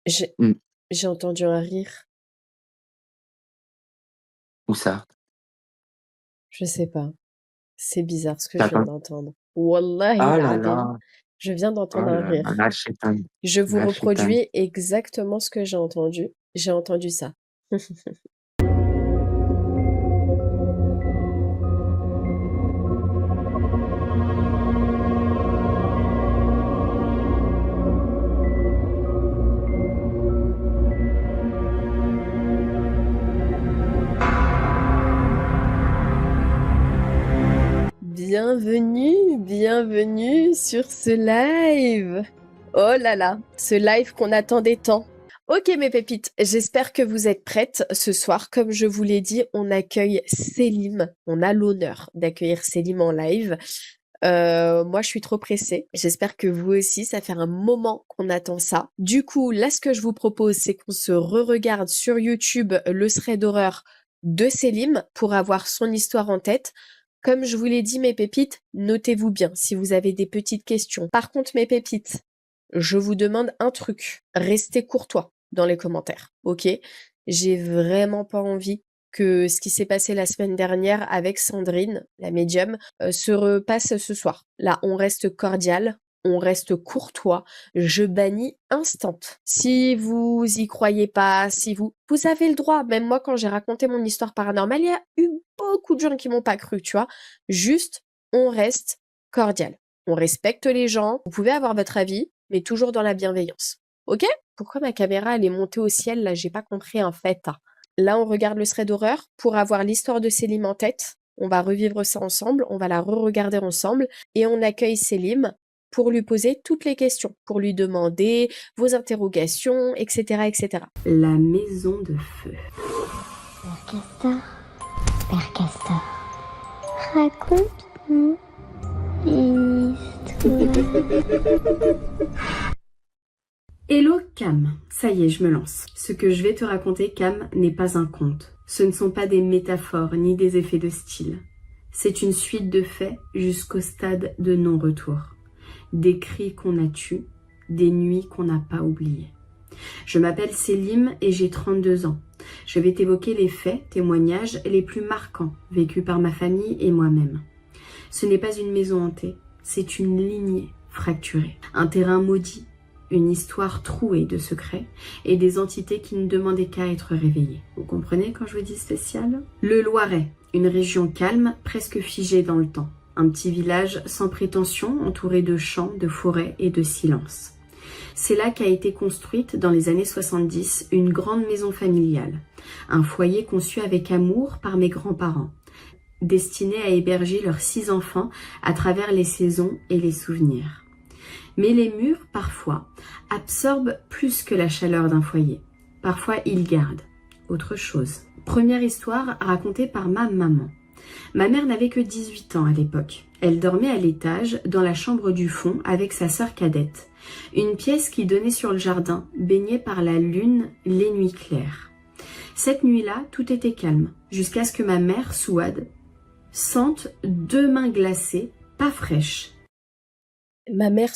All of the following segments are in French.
J'ai Mmh. j'ai entendu un rire. Où ça? Je sais pas. C'est bizarre ce que Tu je viens attends d'entendre. Wallahi oh là al-azim, là! je viens Oh d'entendre un là là, rire. la shaitan, Je vous la shaitan. reproduis exactement ce que j'ai entendu. J'ai entendu ça. Bienvenue sur ce live. Oh là là, ce live qu'on attendait tant. Ok mes pépites, j'espère que vous êtes prêtes. Ce soir, comme je vous l'ai dit, on accueille Selim. On a l'honneur d'accueillir Selim en live. Moi, je suis trop pressée. J'espère que vous aussi, ça fait un moment qu'on attend ça. Du coup, là, ce que je vous propose, c'est qu'on se re-regarde sur YouTube le thread d'horreur de Selim pour avoir son histoire en tête. Comme je vous l'ai dit, mes pépites, notez-vous bien si vous avez des petites questions. Par contre, mes pépites, je vous demande un truc. Restez courtois dans les commentaires, ok? J'ai vraiment pas envie que ce qui s'est passé la semaine dernière avec Sandrine, la médium, se repasse ce soir. Là, on reste cordial, on reste courtois. Je bannis instant. Si vous y croyez pas, si vous avez le droit. Même moi, quand j'ai raconté mon histoire paranormale, il y a eu beaucoup de gens qui m'ont pas cru, tu vois. Juste, on reste cordial. On respecte les gens. Vous pouvez avoir votre avis, mais toujours dans la bienveillance. Ok? Pourquoi ma caméra, elle est montée au ciel, là? J'ai pas compris, en fait. Là, on regarde le thread d'horreur pour avoir l'histoire de Selim en tête. On va revivre ça ensemble, on va la re-regarder ensemble et on accueille Selim pour lui poser toutes les questions, pour lui demander vos interrogations, etc., etc. La maison de feu. Père Castor, raconte-nous une histoire. Hello Cam, ça y est, je me lance. Ce que je vais te raconter, Cam, n'est pas un conte. Ce ne sont pas des métaphores ni des effets de style. C'est une suite de faits jusqu'au stade de non-retour. Des cris qu'on a tus, des nuits qu'on n'a pas oubliées. Je m'appelle Selim et j'ai 32 ans. Je vais t'évoquer les faits, témoignages les plus marquants vécus par ma famille et moi-même. Ce n'est pas une maison hantée, c'est une lignée fracturée. Un terrain maudit, une histoire trouée de secrets et des entités qui ne demandaient qu'à être réveillées. Vous comprenez quand je vous dis spécial? Le Loiret, une région calme, presque figée dans le temps. Un petit village sans prétention, entouré de champs, de forêts et de silence. C'est là qu'a été construite, dans les années 70, une grande maison familiale. Un foyer conçu avec amour par mes grands-parents, destiné à héberger leurs 6 enfants à travers les saisons et les souvenirs. Mais les murs, parfois, absorbent plus que la chaleur d'un foyer. Parfois, ils gardent autre chose. Première histoire racontée par ma maman. Ma mère n'avait que 18 ans à l'époque. Elle dormait à l'étage, dans la chambre du fond, avec sa sœur cadette. Une pièce qui donnait sur le jardin, baignée par la lune les nuits claires. Cette nuit-là, tout était calme, jusqu'à ce que ma mère, Souad, sente 2 mains glacées, pas fraîches. Ma mère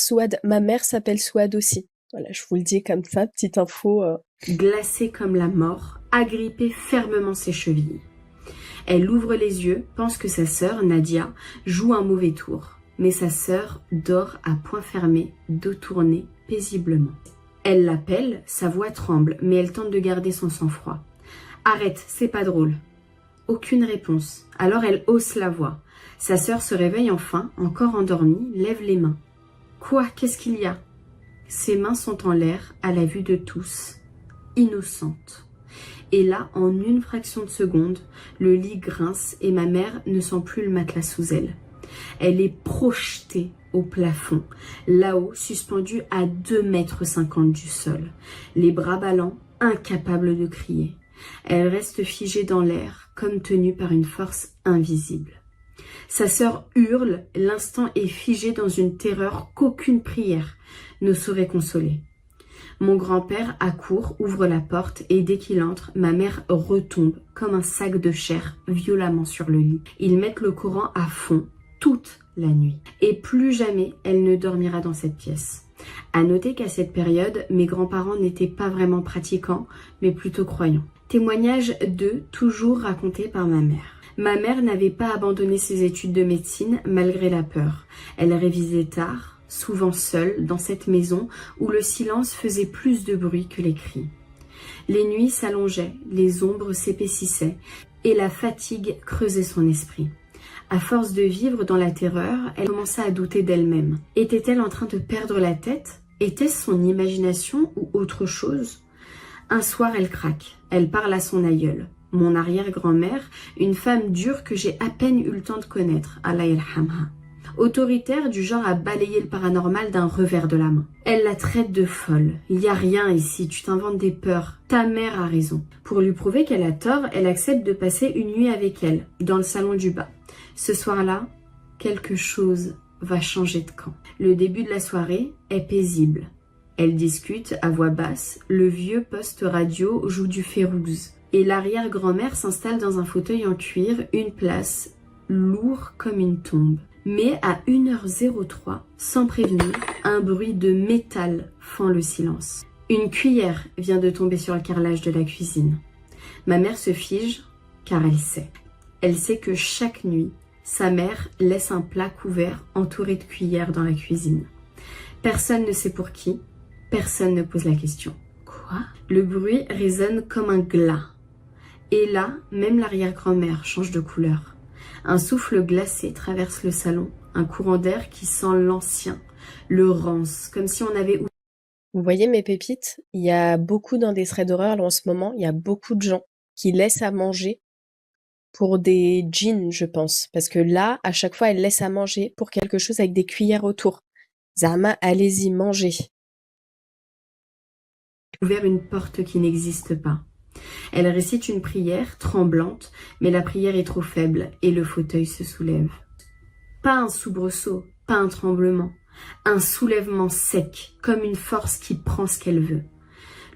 s'appelle Souad aussi. Voilà, je vous le dis comme ça, petite info. Glacée comme la mort, agrippée fermement ses chevilles. Elle ouvre les yeux, pense que sa sœur, Nadia, joue un mauvais tour. Mais sa sœur dort à poing fermé, dos tourné, paisiblement. Elle l'appelle, sa voix tremble, mais elle tente de garder son sang-froid. « Arrête, c'est pas drôle. » Aucune réponse. Alors elle hausse la voix. Sa sœur se réveille enfin, encore endormie, lève les mains. Quoi? Qu'est-ce qu'il y a? Ses mains sont en l'air, à la vue de tous, innocentes. Et là, en une fraction de seconde, le lit grince et ma mère ne sent plus le matelas sous elle. Elle est projetée au plafond, là-haut, suspendue à 2,50 m du sol, les bras ballants, incapable de crier. Elle reste figée dans l'air, comme tenue par une force invisible. Sa sœur hurle, l'instant est figé dans une terreur qu'aucune prière ne saurait consoler. Mon grand-père accourt, ouvre la porte et dès qu'il entre, ma mère retombe comme un sac de chair violemment sur le lit. Ils mettent le Coran à fond toute la nuit. Et plus jamais elle ne dormira dans cette pièce. À noter qu'à cette période, mes grands-parents n'étaient pas vraiment pratiquants, mais plutôt croyants. Témoignage 2, toujours raconté par ma mère. Ma mère n'avait pas abandonné ses études de médecine malgré la peur. Elle révisait tard, souvent seule, dans cette maison où le silence faisait plus de bruit que les cris. Les nuits s'allongeaient, les ombres s'épaississaient et la fatigue creusait son esprit. À force de vivre dans la terreur, elle commença à douter d'elle-même. Était-elle en train de perdre la tête? Était-ce son imagination ou autre chose? Un soir, elle craque. Elle parle à son aïeule, mon arrière-grand-mère, une femme dure que j'ai à peine eu le temps de connaître, Allah yarhamha. Autoritaire du genre à balayer le paranormal d'un revers de la main. Elle la traite de folle. Il y a rien ici, tu t'inventes des peurs. Ta mère a raison. Pour lui prouver qu'elle a tort, elle accepte de passer une nuit avec elle, dans le salon du bas. Ce soir-là, quelque chose va changer de camp. Le début de la soirée est paisible. Elle discute à voix basse, le vieux poste radio joue du Férouz. Et l'arrière-grand-mère s'installe dans un fauteuil en cuir, une place, lourd comme une tombe. Mais à 1h03, sans prévenir, un bruit de métal fend le silence. Une cuillère vient de tomber sur le carrelage de la cuisine. Ma mère se fige, car elle sait. Elle sait que chaque nuit, sa mère laisse un plat couvert entouré de cuillères dans la cuisine. Personne ne sait pour qui, personne ne pose la question. Quoi? Le bruit résonne comme un glas. Et là, même l'arrière-grand-mère change de couleur. Un souffle glacé traverse le salon, un courant d'air qui sent l'ancien, le rance, comme si on avait... Vous voyez mes pépites, il y a beaucoup dans des threads d'horreur là, en ce moment, il y a beaucoup de gens qui laissent à manger pour des djinns, je pense. Parce que là, à chaque fois, elle laisse à manger pour quelque chose avec des cuillères autour. Zama, allez-y, mangez. Ouvert une porte qui n'existe pas. Elle récite une prière, tremblante, mais la prière est trop faible et le fauteuil se soulève. Pas un soubresaut, pas un tremblement, un soulèvement sec, comme une force qui prend ce qu'elle veut.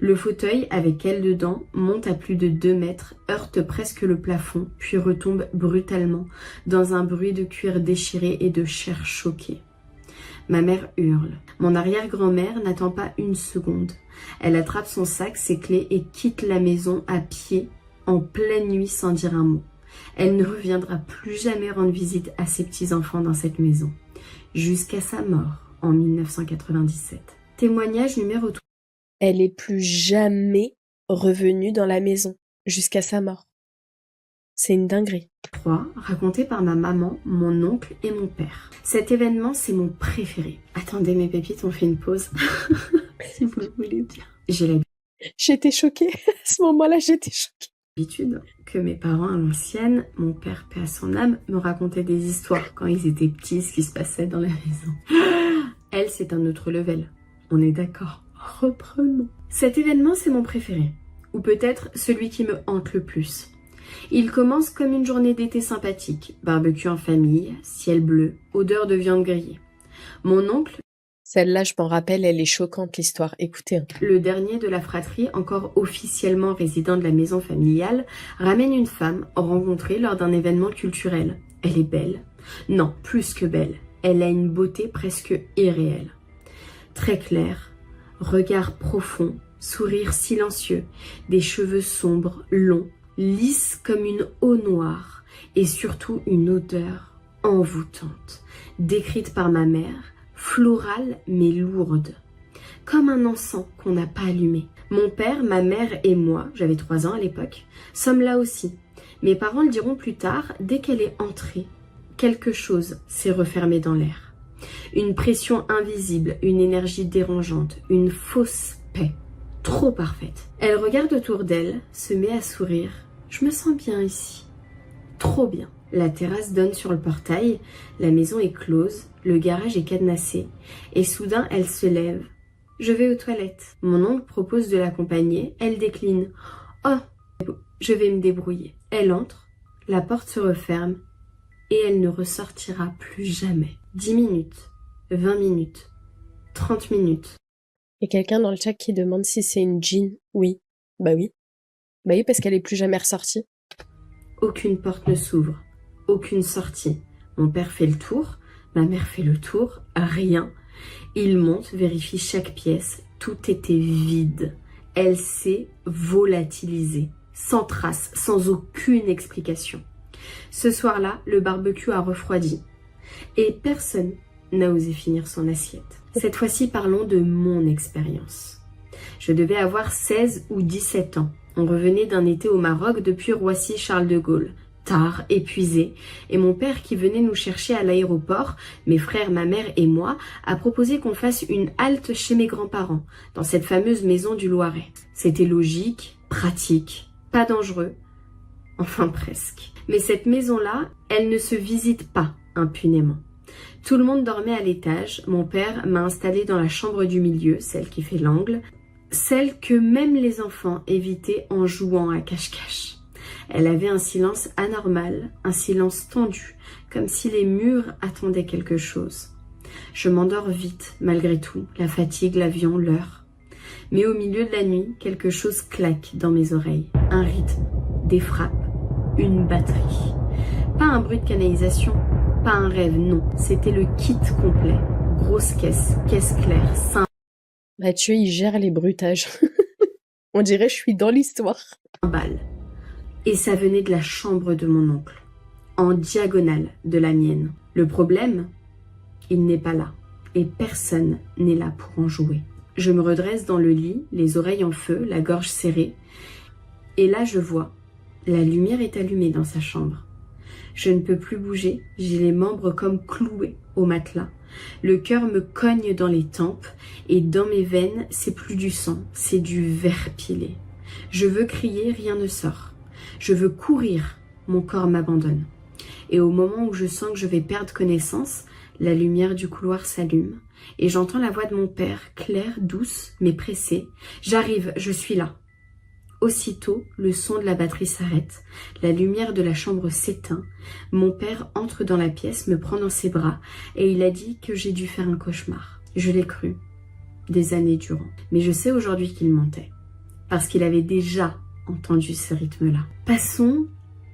Le fauteuil, avec elle dedans, monte à plus de 2 mètres, heurte presque le plafond, puis retombe brutalement, dans un bruit de cuir déchiré et de chair choquée. Ma mère hurle. Mon arrière-grand-mère n'attend pas une seconde. Elle attrape son sac, ses clés et quitte la maison à pied, en pleine nuit sans dire un mot. Elle ne reviendra plus jamais rendre visite à ses petits-enfants dans cette maison. Jusqu'à sa mort, en 1997. Témoignage numéro 3. Elle est plus jamais revenue dans la maison, jusqu'à sa mort. C'est une dinguerie. 3, raconté par ma maman, mon oncle et mon père. Cet événement, c'est mon préféré. Attendez mes pépites, on fait une pause. Si vous le voulez bien. J'ai J'étais choquée. À ce moment-là, j'étais choquée. l'habitude que mes parents à l'ancienne, mon père, paix à son âme, me racontaient des histoires quand ils étaient petits, ce qui se passait dans la maison. Elle, c'est un autre level. On est d'accord. Reprenons. Cet événement, c'est mon préféré. Ou peut-être celui qui me hante le plus. Il commence comme une journée d'été sympathique. Barbecue en famille, ciel bleu, odeur de viande grillée. Mon oncle, Celle-là, je m'en rappelle, elle est choquante, l'histoire. Écoutez. le dernier de la fratrie, encore officiellement résident de la maison familiale, ramène une femme rencontrée lors d'un événement culturel. Elle est belle. Non, plus que belle. Elle a une beauté presque irréelle. Très claire, regard profond, sourire silencieux, des cheveux sombres, longs, lisses comme une eau noire et surtout une odeur envoûtante, décrite par ma mère, florale mais lourde, comme un encens qu'on n'a pas allumé. Mon père, ma mère et moi, j'avais 3 ans à l'époque, sommes là aussi. Mes parents le diront plus tard, dès qu'elle est entrée, quelque chose s'est refermé dans l'air. Une pression invisible, une énergie dérangeante, une fausse paix, trop parfaite. Elle regarde autour d'elle, se met à sourire. Je me sens bien ici. Trop bien. La terrasse donne sur le portail, la maison est close, le garage est cadenassé, et soudain elle se lève. Je vais aux toilettes. Mon oncle propose de l'accompagner, elle décline. Oh, je vais me débrouiller. Elle entre, la porte se referme, et elle ne ressortira plus jamais. 10 minutes, 20 minutes, 30 minutes. Il y a quelqu'un dans le chat qui demande si c'est une djinn. Oui. Bah oui. Bah oui, parce qu'elle est plus jamais ressortie. Aucune porte ne s'ouvre, aucune sortie. Mon père fait le tour, ma mère fait le tour, rien. Il monte, vérifie chaque pièce. Tout était vide. Elle s'est volatilisée, sans trace, sans aucune explication. Ce soir-là, le barbecue a refroidi. Et personne n'a osé finir son assiette. Cette fois-ci, parlons de mon expérience. Je devais avoir 16 ou 17 ans. On revenait d'un été au Maroc depuis Roissy-Charles de Gaulle. Tard, épuisé, et mon père qui venait nous chercher à l'aéroport, mes frères, ma mère et moi, a proposé qu'on fasse une halte chez mes grands-parents, dans cette fameuse maison du Loiret. C'était logique, pratique, pas dangereux, enfin presque. Mais cette maison-là, elle ne se visite pas impunément. Tout le monde dormait à l'étage, mon père m'a installée dans la chambre du milieu, celle qui fait l'angle, celle que même les enfants évitaient en jouant à cache-cache. Elle avait un silence anormal, un silence tendu, comme si les murs attendaient quelque chose. Je m'endors vite, malgré tout, la fatigue, l'avion, l'heure. Mais au milieu de la nuit, quelque chose claque dans mes oreilles. Un rythme, des frappes, une batterie. Pas un bruit de canalisation, pas un rêve, non. C'était le kit complet. Grosse caisse, caisse claire, Mathieu, il gère les bruitages. On dirait je suis dans l'histoire. cymbale. Et ça venait de la chambre de mon oncle, en diagonale de la mienne. Le problème, il n'est pas là, et personne n'est là pour en jouer. Je me redresse dans le lit, les oreilles en feu, la gorge serrée, et là je vois, la lumière est allumée dans sa chambre. Je ne peux plus bouger, j'ai les membres comme cloués au matelas. Le cœur me cogne dans les tempes, et dans mes veines, c'est plus du sang, c'est du verre pilé. Je veux crier, rien ne sort. Je veux courir, mon corps m'abandonne. Et au moment où je sens que je vais perdre connaissance, la lumière du couloir s'allume et j'entends la voix de mon père, claire, douce, mais pressée. J'arrive, je suis là. Aussitôt, le son de la batterie s'arrête, la lumière de la chambre s'éteint. Mon père entre dans la pièce, me prend dans ses bras et il a dit que j'ai dû faire un cauchemar. Je l'ai cru, des années durant. Mais je sais aujourd'hui qu'il mentait, parce qu'il avait déjà entendu ce rythme-là. Passons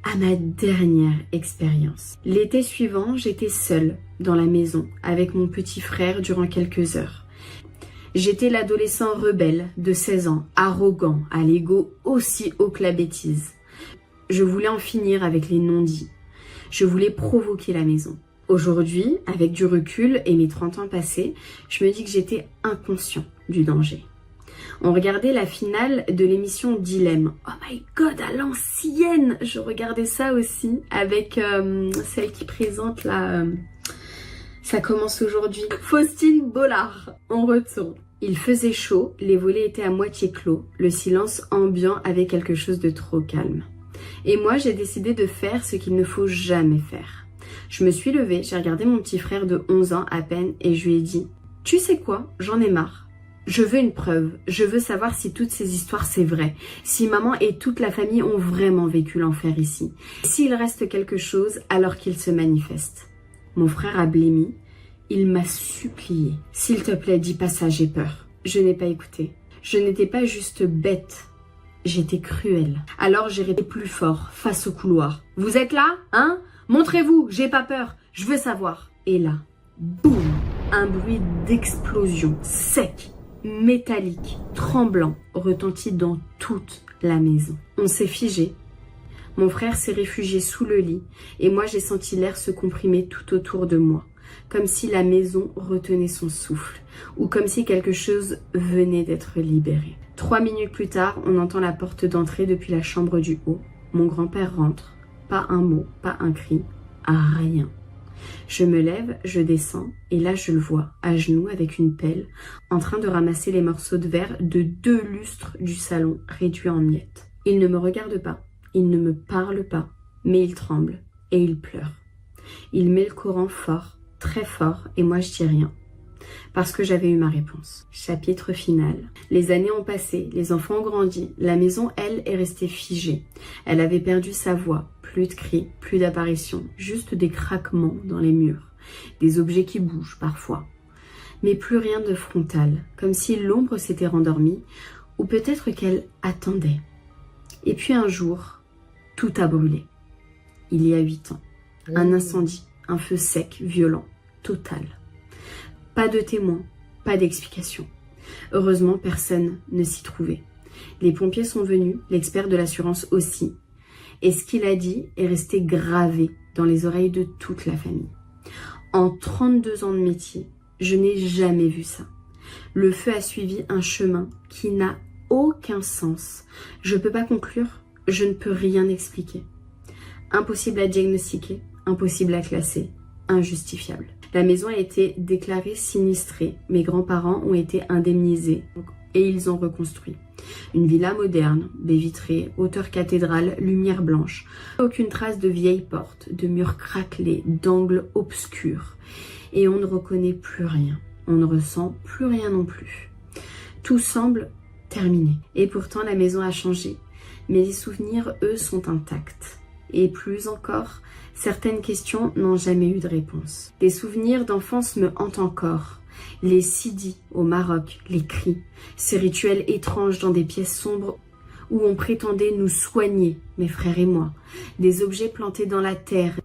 à ma dernière expérience. L'été suivant, j'étais seule dans la maison avec mon petit frère durant quelques heures. J'étais l'adolescent rebelle de 16 ans, arrogant, à l'ego aussi haut que la bêtise. Je voulais en finir avec les non-dits. Je voulais provoquer la maison. Aujourd'hui, avec du recul et mes 30 ans passés, je me dis que j'étais inconscient du danger. On regardait la finale de l'émission Dilemme. Oh my god, à l'ancienne. Je regardais ça aussi avec celle qui présente la... ça commence aujourd'hui. Faustine Bollard. On retourne. Il faisait chaud, les volets étaient à moitié clos, le silence ambiant avait quelque chose de trop calme. Et moi, j'ai décidé de faire ce qu'il ne faut jamais faire. Je me suis levée, j'ai regardé mon petit frère de 11 ans à peine et je lui ai dit « Tu sais quoi, j'en ai marre. Je veux une preuve, je veux savoir si toutes ces histoires c'est vrai, si maman et toute la famille ont vraiment vécu l'enfer ici. S'il reste quelque chose, alors qu'il se manifeste. » Mon frère a blêmi, il m'a supplié. « S'il te plaît, dis pas ça, j'ai peur. » Je n'ai pas écouté. Je n'étais pas juste bête, j'étais cruelle. Alors j'ai répété plus fort, face au couloir. « Vous êtes là, hein? Montrez-vous, j'ai pas peur, je veux savoir. » Et là, boum, un bruit d'explosion, sec, métallique, tremblant, retentit dans toute la maison. On s'est figé. Mon frère s'est réfugié sous le lit et moi j'ai senti l'air se comprimer tout autour de moi, comme si la maison retenait son souffle ou comme si quelque chose venait d'être libéré. 3 minutes plus tard, on entend la porte d'entrée depuis la chambre du haut. Mon grand-père rentre. Pas un mot, pas un cri, rien. Je me lève, je descends, et là je le vois, à genoux avec une pelle, en train de ramasser les morceaux de verre de 2 lustres du salon, réduits en miettes. Il ne me regarde pas, il ne me parle pas, mais il tremble, et il pleure. Il met le Coran fort, très fort, et moi je dis rien. Parce que j'avais eu ma réponse. Chapitre final. Les années ont passé, les enfants ont grandi, la maison, elle, est restée figée. Elle avait perdu sa voix, plus de cris, plus d'apparitions, juste des craquements dans les murs, des objets qui bougent parfois. Mais plus rien de frontal, comme si l'ombre s'était rendormie, ou peut-être qu'elle attendait. Et puis un jour, tout a brûlé. Il y a 8 ans. Un incendie, un feu sec, violent, total. Pas de témoins, pas d'explication. Heureusement, personne ne s'y trouvait. Les pompiers sont venus, l'expert de l'assurance aussi. Et ce qu'il a dit est resté gravé dans les oreilles de toute la famille. En 32 ans de métier, je n'ai jamais vu ça. Le feu a suivi un chemin qui n'a aucun sens. Je ne peux pas conclure, je ne peux rien expliquer. Impossible à diagnostiquer, impossible à classer, injustifiable. La maison a été déclarée sinistrée. Mes grands-parents ont été indemnisés et ils ont reconstruit. Une villa moderne, baies vitrées, hauteur cathédrale, lumière blanche. Aucune trace de vieilles portes, de murs craquelés, d'angles obscurs. Et on ne reconnaît plus rien. On ne ressent plus rien non plus. Tout semble terminé. Et pourtant, la maison a changé. Mais les souvenirs, eux, sont intacts. Et plus encore, certaines questions n'ont jamais eu de réponse. Les souvenirs d'enfance me hantent encore. Les sidis au Maroc, les cris, ces rituels étranges dans des pièces sombres où on prétendait nous soigner, mes frères et moi, des objets plantés dans la terre,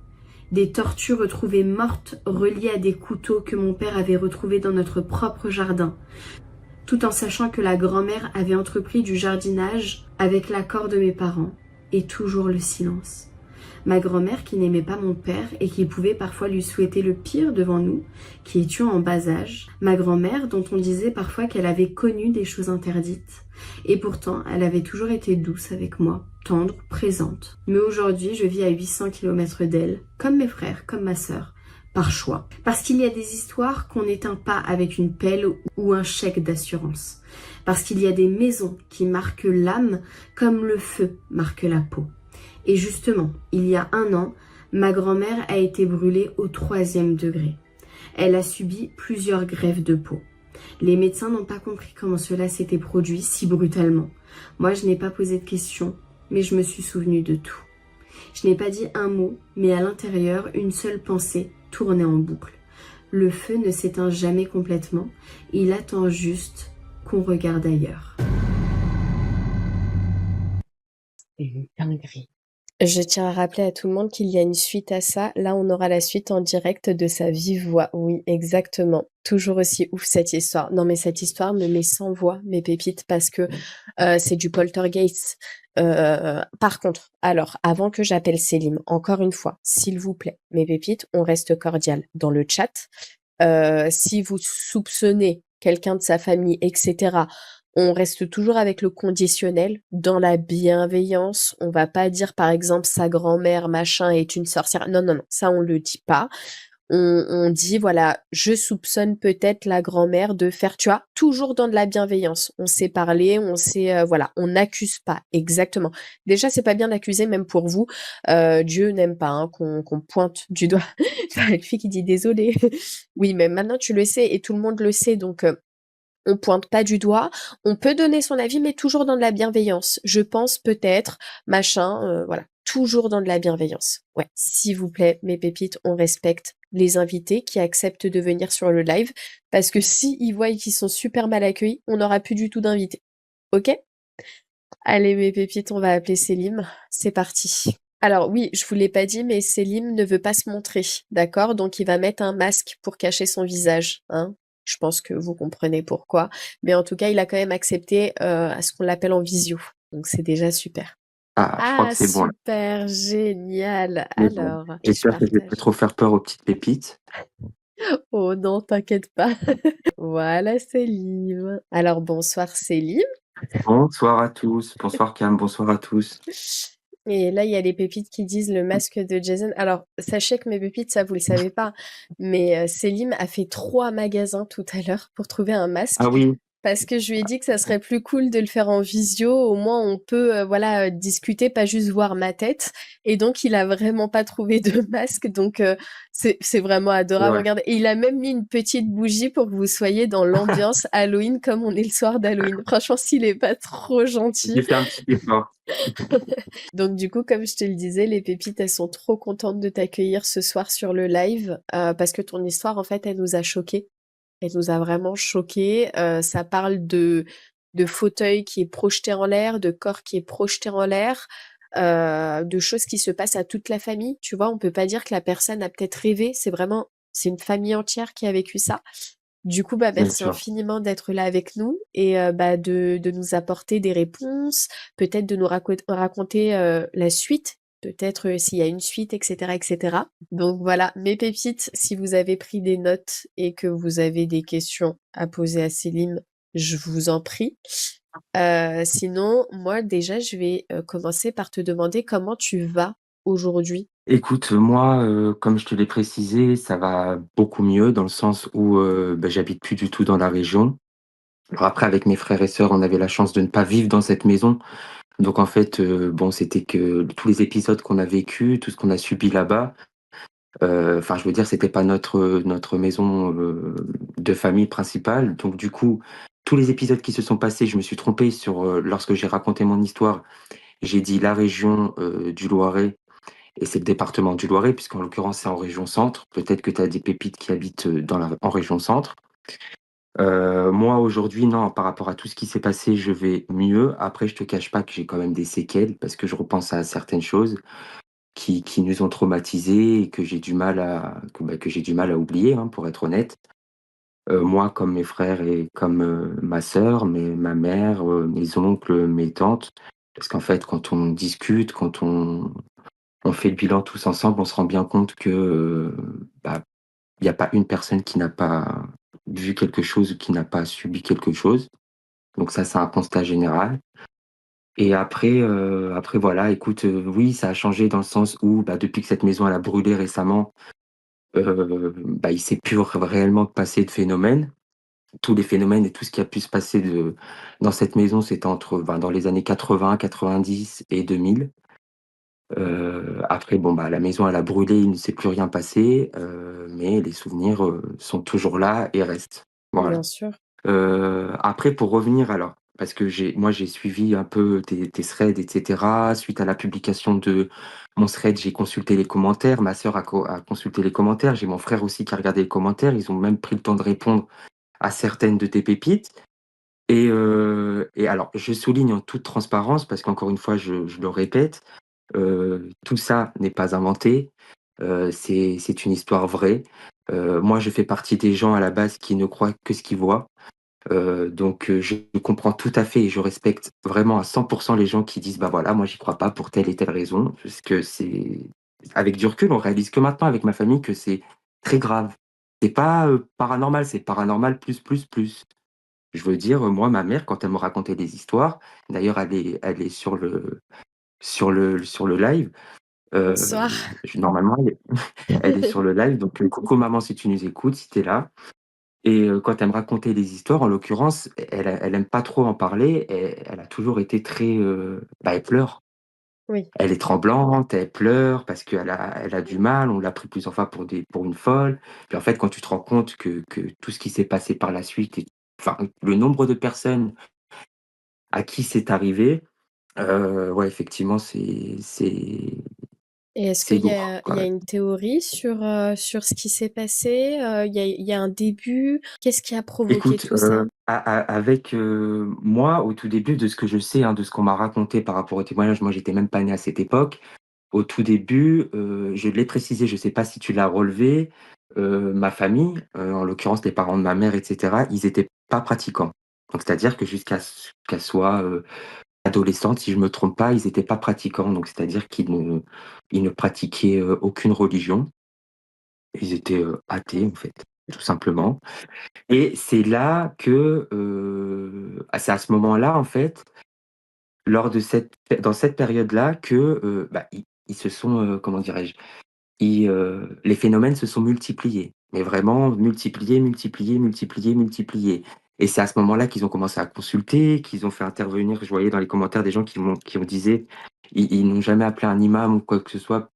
des tortues retrouvées mortes reliées à des couteaux que mon père avait retrouvés dans notre propre jardin, tout en sachant que la grand-mère avait entrepris du jardinage avec l'accord de mes parents, et toujours le silence. Ma grand-mère qui n'aimait pas mon père et qui pouvait parfois lui souhaiter le pire devant nous, qui étions en bas âge. Ma grand-mère dont on disait parfois qu'elle avait connu des choses interdites. Et pourtant, elle avait toujours été douce avec moi, tendre, présente. Mais aujourd'hui, je vis à 800 km d'elle, comme mes frères, comme ma sœur, par choix. Parce qu'il y a des histoires qu'on n'éteint pas avec une pelle ou un chèque d'assurance. Parce qu'il y a des maisons qui marquent l'âme comme le feu marque la peau. Et justement, il y a 1 an, ma grand-mère a été brûlée au 3e degré. Elle a subi plusieurs greffes de peau. Les médecins n'ont pas compris comment cela s'était produit si brutalement. Moi, je n'ai pas posé de questions, mais je me suis souvenue de tout. Je n'ai pas dit un mot, mais à l'intérieur, une seule pensée tournait en boucle. Le feu ne s'éteint jamais complètement, il attend juste qu'on regarde ailleurs. Une dinguerie. Je tiens à rappeler à tout le monde qu'il y a une suite à ça. Là, on aura la suite en direct de sa vive voix. Oui, exactement. Toujours aussi ouf cette histoire. Non, mais cette histoire me met sans voix, mes pépites, parce que c'est du poltergeist. Par contre, alors, avant que j'appelle Célim, encore une fois, s'il vous plaît, mes pépites, on reste cordial dans le chat. Si vous soupçonnez quelqu'un de sa famille, etc., on reste toujours avec le conditionnel, dans la bienveillance. On va pas dire, par exemple, sa grand-mère, machin, est une sorcière. Non, non, non, ça, on le dit pas. On dit, voilà, je soupçonne peut-être la grand-mère de faire, tu vois, toujours dans de la bienveillance. On sait parler, on sait, voilà, on n'accuse pas, exactement. Déjà, c'est pas bien d'accuser, même pour vous. Dieu n'aime pas hein, qu'on pointe du doigt. Une fille qui dit désolé. Oui, mais maintenant tu le sais et tout le monde le sait, donc on pointe pas du doigt. On peut donner son avis, mais toujours dans de la bienveillance. Je pense peut-être, machin, voilà. Toujours dans de la bienveillance. Ouais, s'il vous plaît, mes pépites, on respecte les invités qui acceptent de venir sur le live, parce que si ils voient qu'ils sont super mal accueillis, on n'aura plus du tout d'invités. Ok? Allez, mes pépites, on va appeler Célim. C'est parti. Alors oui, je vous l'ai pas dit, mais Célim ne veut pas se montrer, d'accord? Donc il va mettre un masque pour cacher son visage, hein. Je pense que vous comprenez pourquoi. Mais en tout cas, il a quand même accepté à ce qu'on l'appelle en visio. Donc c'est déjà super. Ah, je crois que c'est bon là. Super, génial. C'est bon. Alors, J'espère que je vais pas trop faire peur aux petites pépites. Oh non, t'inquiète pas. Voilà Célim. Alors bonsoir Célim. Bonsoir à tous. Bonsoir Cam. Bonsoir à tous. Et là, il y a les pépites qui disent le masque de Jason. Alors, sachez que mes pépites, ça, vous le savez pas, mais Célim a fait 3 magasins tout à l'heure pour trouver un masque. Ah oui. Parce que je lui ai dit que ça serait plus cool de le faire en visio. Au moins, on peut, voilà, discuter, pas juste voir ma tête. Et donc, il a vraiment pas trouvé de masque. Donc, c'est vraiment adorable. Ouais. Regardez. Et il a même mis une petite bougie pour que vous soyez dans l'ambiance Halloween comme on est le soir d'Halloween. Franchement, s'il est pas trop gentil. J'ai fait un petit effort. Donc du coup, comme je te le disais, les pépites, elles sont trop contentes de t'accueillir ce soir sur le live parce que ton histoire, en fait, elle nous a choqués. Elle nous a vraiment choqués. Ça parle de fauteuil qui est projeté en l'air, de corps qui est projeté en l'air, de choses qui se passent à toute la famille. Tu vois, on peut pas dire que la personne a peut-être rêvé. C'est une famille entière qui a vécu ça. Du coup, bah, bien merci sûr. infiniment d'être là avec nous et bah, de nous apporter des réponses, peut-être de nous raconter la suite, peut-être s'il y a une suite, etc., etc. Donc voilà, mes pépites, si vous avez pris des notes et que vous avez des questions à poser à Célim, je vous en prie. Sinon, moi déjà, je vais commencer par te demander comment tu vas aujourd'hui. Écoute, moi, comme je te l'ai précisé, ça va beaucoup mieux dans le sens où, j'habite plus du tout dans la région. Alors après, avec mes frères et sœurs, on avait la chance de ne pas vivre dans cette maison. Donc en fait, bon, c'était que tous les épisodes qu'on a vécus, tout ce qu'on a subi là-bas, enfin, je veux dire, c'était pas notre maison, de famille principale. Donc du coup, tous les épisodes qui se sont passés, je me suis trompé sur, lorsque j'ai raconté mon histoire, j'ai dit la région, du Loiret et c'est le département du Loiret puisqu'en l'occurrence, c'est en région centre. Peut-être que tu as des pépites qui habitent, en région centre. Moi, aujourd'hui, non, par rapport à tout ce qui s'est passé, je vais mieux. Après, je te cache pas que j'ai quand même des séquelles parce que je repense à certaines choses qui nous ont traumatisés et que j'ai du mal que j'ai du mal à oublier, hein, pour être honnête. Moi, comme mes frères et comme, ma sœur, ma mère, mes oncles, mes tantes. Parce qu'en fait, quand on discute, quand on fait le bilan tous ensemble, on se rend bien compte que, il y a pas une personne qui n'a pas vu quelque chose ou qui n'a pas subi quelque chose. Donc ça, c'est un constat général. Et après voilà, écoute, oui, ça a changé dans le sens où, depuis que cette maison elle a brûlé récemment, il s'est plus réellement passé de phénomènes. Tous les phénomènes et tout ce qui a pu se passer dans cette maison, c'était dans les années 80, 90 et 2000. Après bon, la maison elle a brûlé, il ne s'est plus rien passé, mais les souvenirs, sont toujours là et restent. Voilà. Bien sûr. Après pour revenir alors, parce que j'ai suivi un peu tes threads et cetera. Suite à la publication de mon thread, j'ai consulté les commentaires. Ma sœur a consulté les commentaires. J'ai mon frère aussi qui a regardé les commentaires. Ils ont même pris le temps de répondre à certaines de tes pépites et alors je souligne en toute transparence parce qu'encore une fois je le répète, tout ça n'est pas inventé, c'est une histoire vraie. Moi je fais partie des gens à la base qui ne croient que ce qu'ils voient. Donc je comprends tout à fait et je respecte vraiment à 100 les gens qui disent: «Bah, voilà, moi j'y crois pas pour telle et telle raison». Parce que c'est avec du recul, on réalise que maintenant avec ma famille que c'est très grave. C'est pas, paranormal, c'est paranormal plus, plus, plus. Je veux dire, moi, ma mère, quand elle me racontait des histoires, d'ailleurs elle est sur le live, Bonsoir. normalement elle est sur le live donc coucou maman si tu nous écoutes, si tu es là. Et quand elle me racontait les histoires, en l'occurrence, elle aime pas trop en parler et elle a toujours été très, elle pleure. Oui, Elle est tremblante, elle pleure parce qu'elle a du mal, on l'a pris plusieurs fois pour une folle. Puis en fait, quand tu te rends compte que tout ce qui s'est passé par la suite et enfin, le nombre de personnes à qui c'est arrivé, ouais, effectivement, et est-ce c'est qu'il y lourd a, il quand y a même. une théorie sur ce qui s'est passé? Il y a un début? Qu'est-ce qui a provoqué Écoute, tout ça? avec, moi, au tout début, de ce que je sais, hein, de ce qu'on m'a raconté par rapport au témoignage, moi, j'étais même pas né à cette époque. Au tout début, je l'ai précisé, je sais pas si tu l'as relevé, ma famille, en l'occurrence les parents de ma mère et cetera, ils étaient pas pratiquants. Donc c'est-à-dire que jusqu'à ce qu'elle soit, adolescente, si je me trompe pas, ils étaient pas pratiquants. Donc c'est-à-dire qu'ils ne pratiquaient, aucune religion. Ils étaient, athées, en fait, tout simplement. Et c'est là que, c'est à ce moment-là, en fait, lors de dans cette période-là que, ils se sont, comment dirais-je? Les phénomènes se sont multipliés, mais vraiment multipliés, multipliés, multipliés, multipliés. Et c'est à ce moment-là qu'ils ont commencé à consulter, qu'ils ont fait intervenir, je voyais dans les commentaires des gens qui me disaient, ils n'ont jamais appelé un imam ou quoi que ce soit.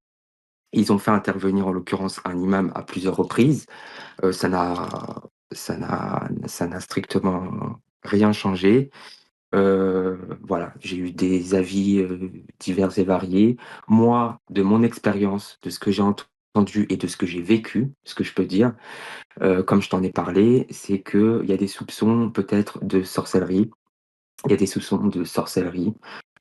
Ils ont fait intervenir, en l'occurrence, un imam à plusieurs reprises. Ça n'a strictement rien changé. Voilà, j'ai eu des avis, divers et variés. Moi, de mon expérience, de ce que j'ai entendu et de ce que j'ai vécu, ce que je peux dire, comme je t'en ai parlé, c'est qu'il y a des soupçons peut-être de sorcellerie. Il y a des soupçons de sorcellerie.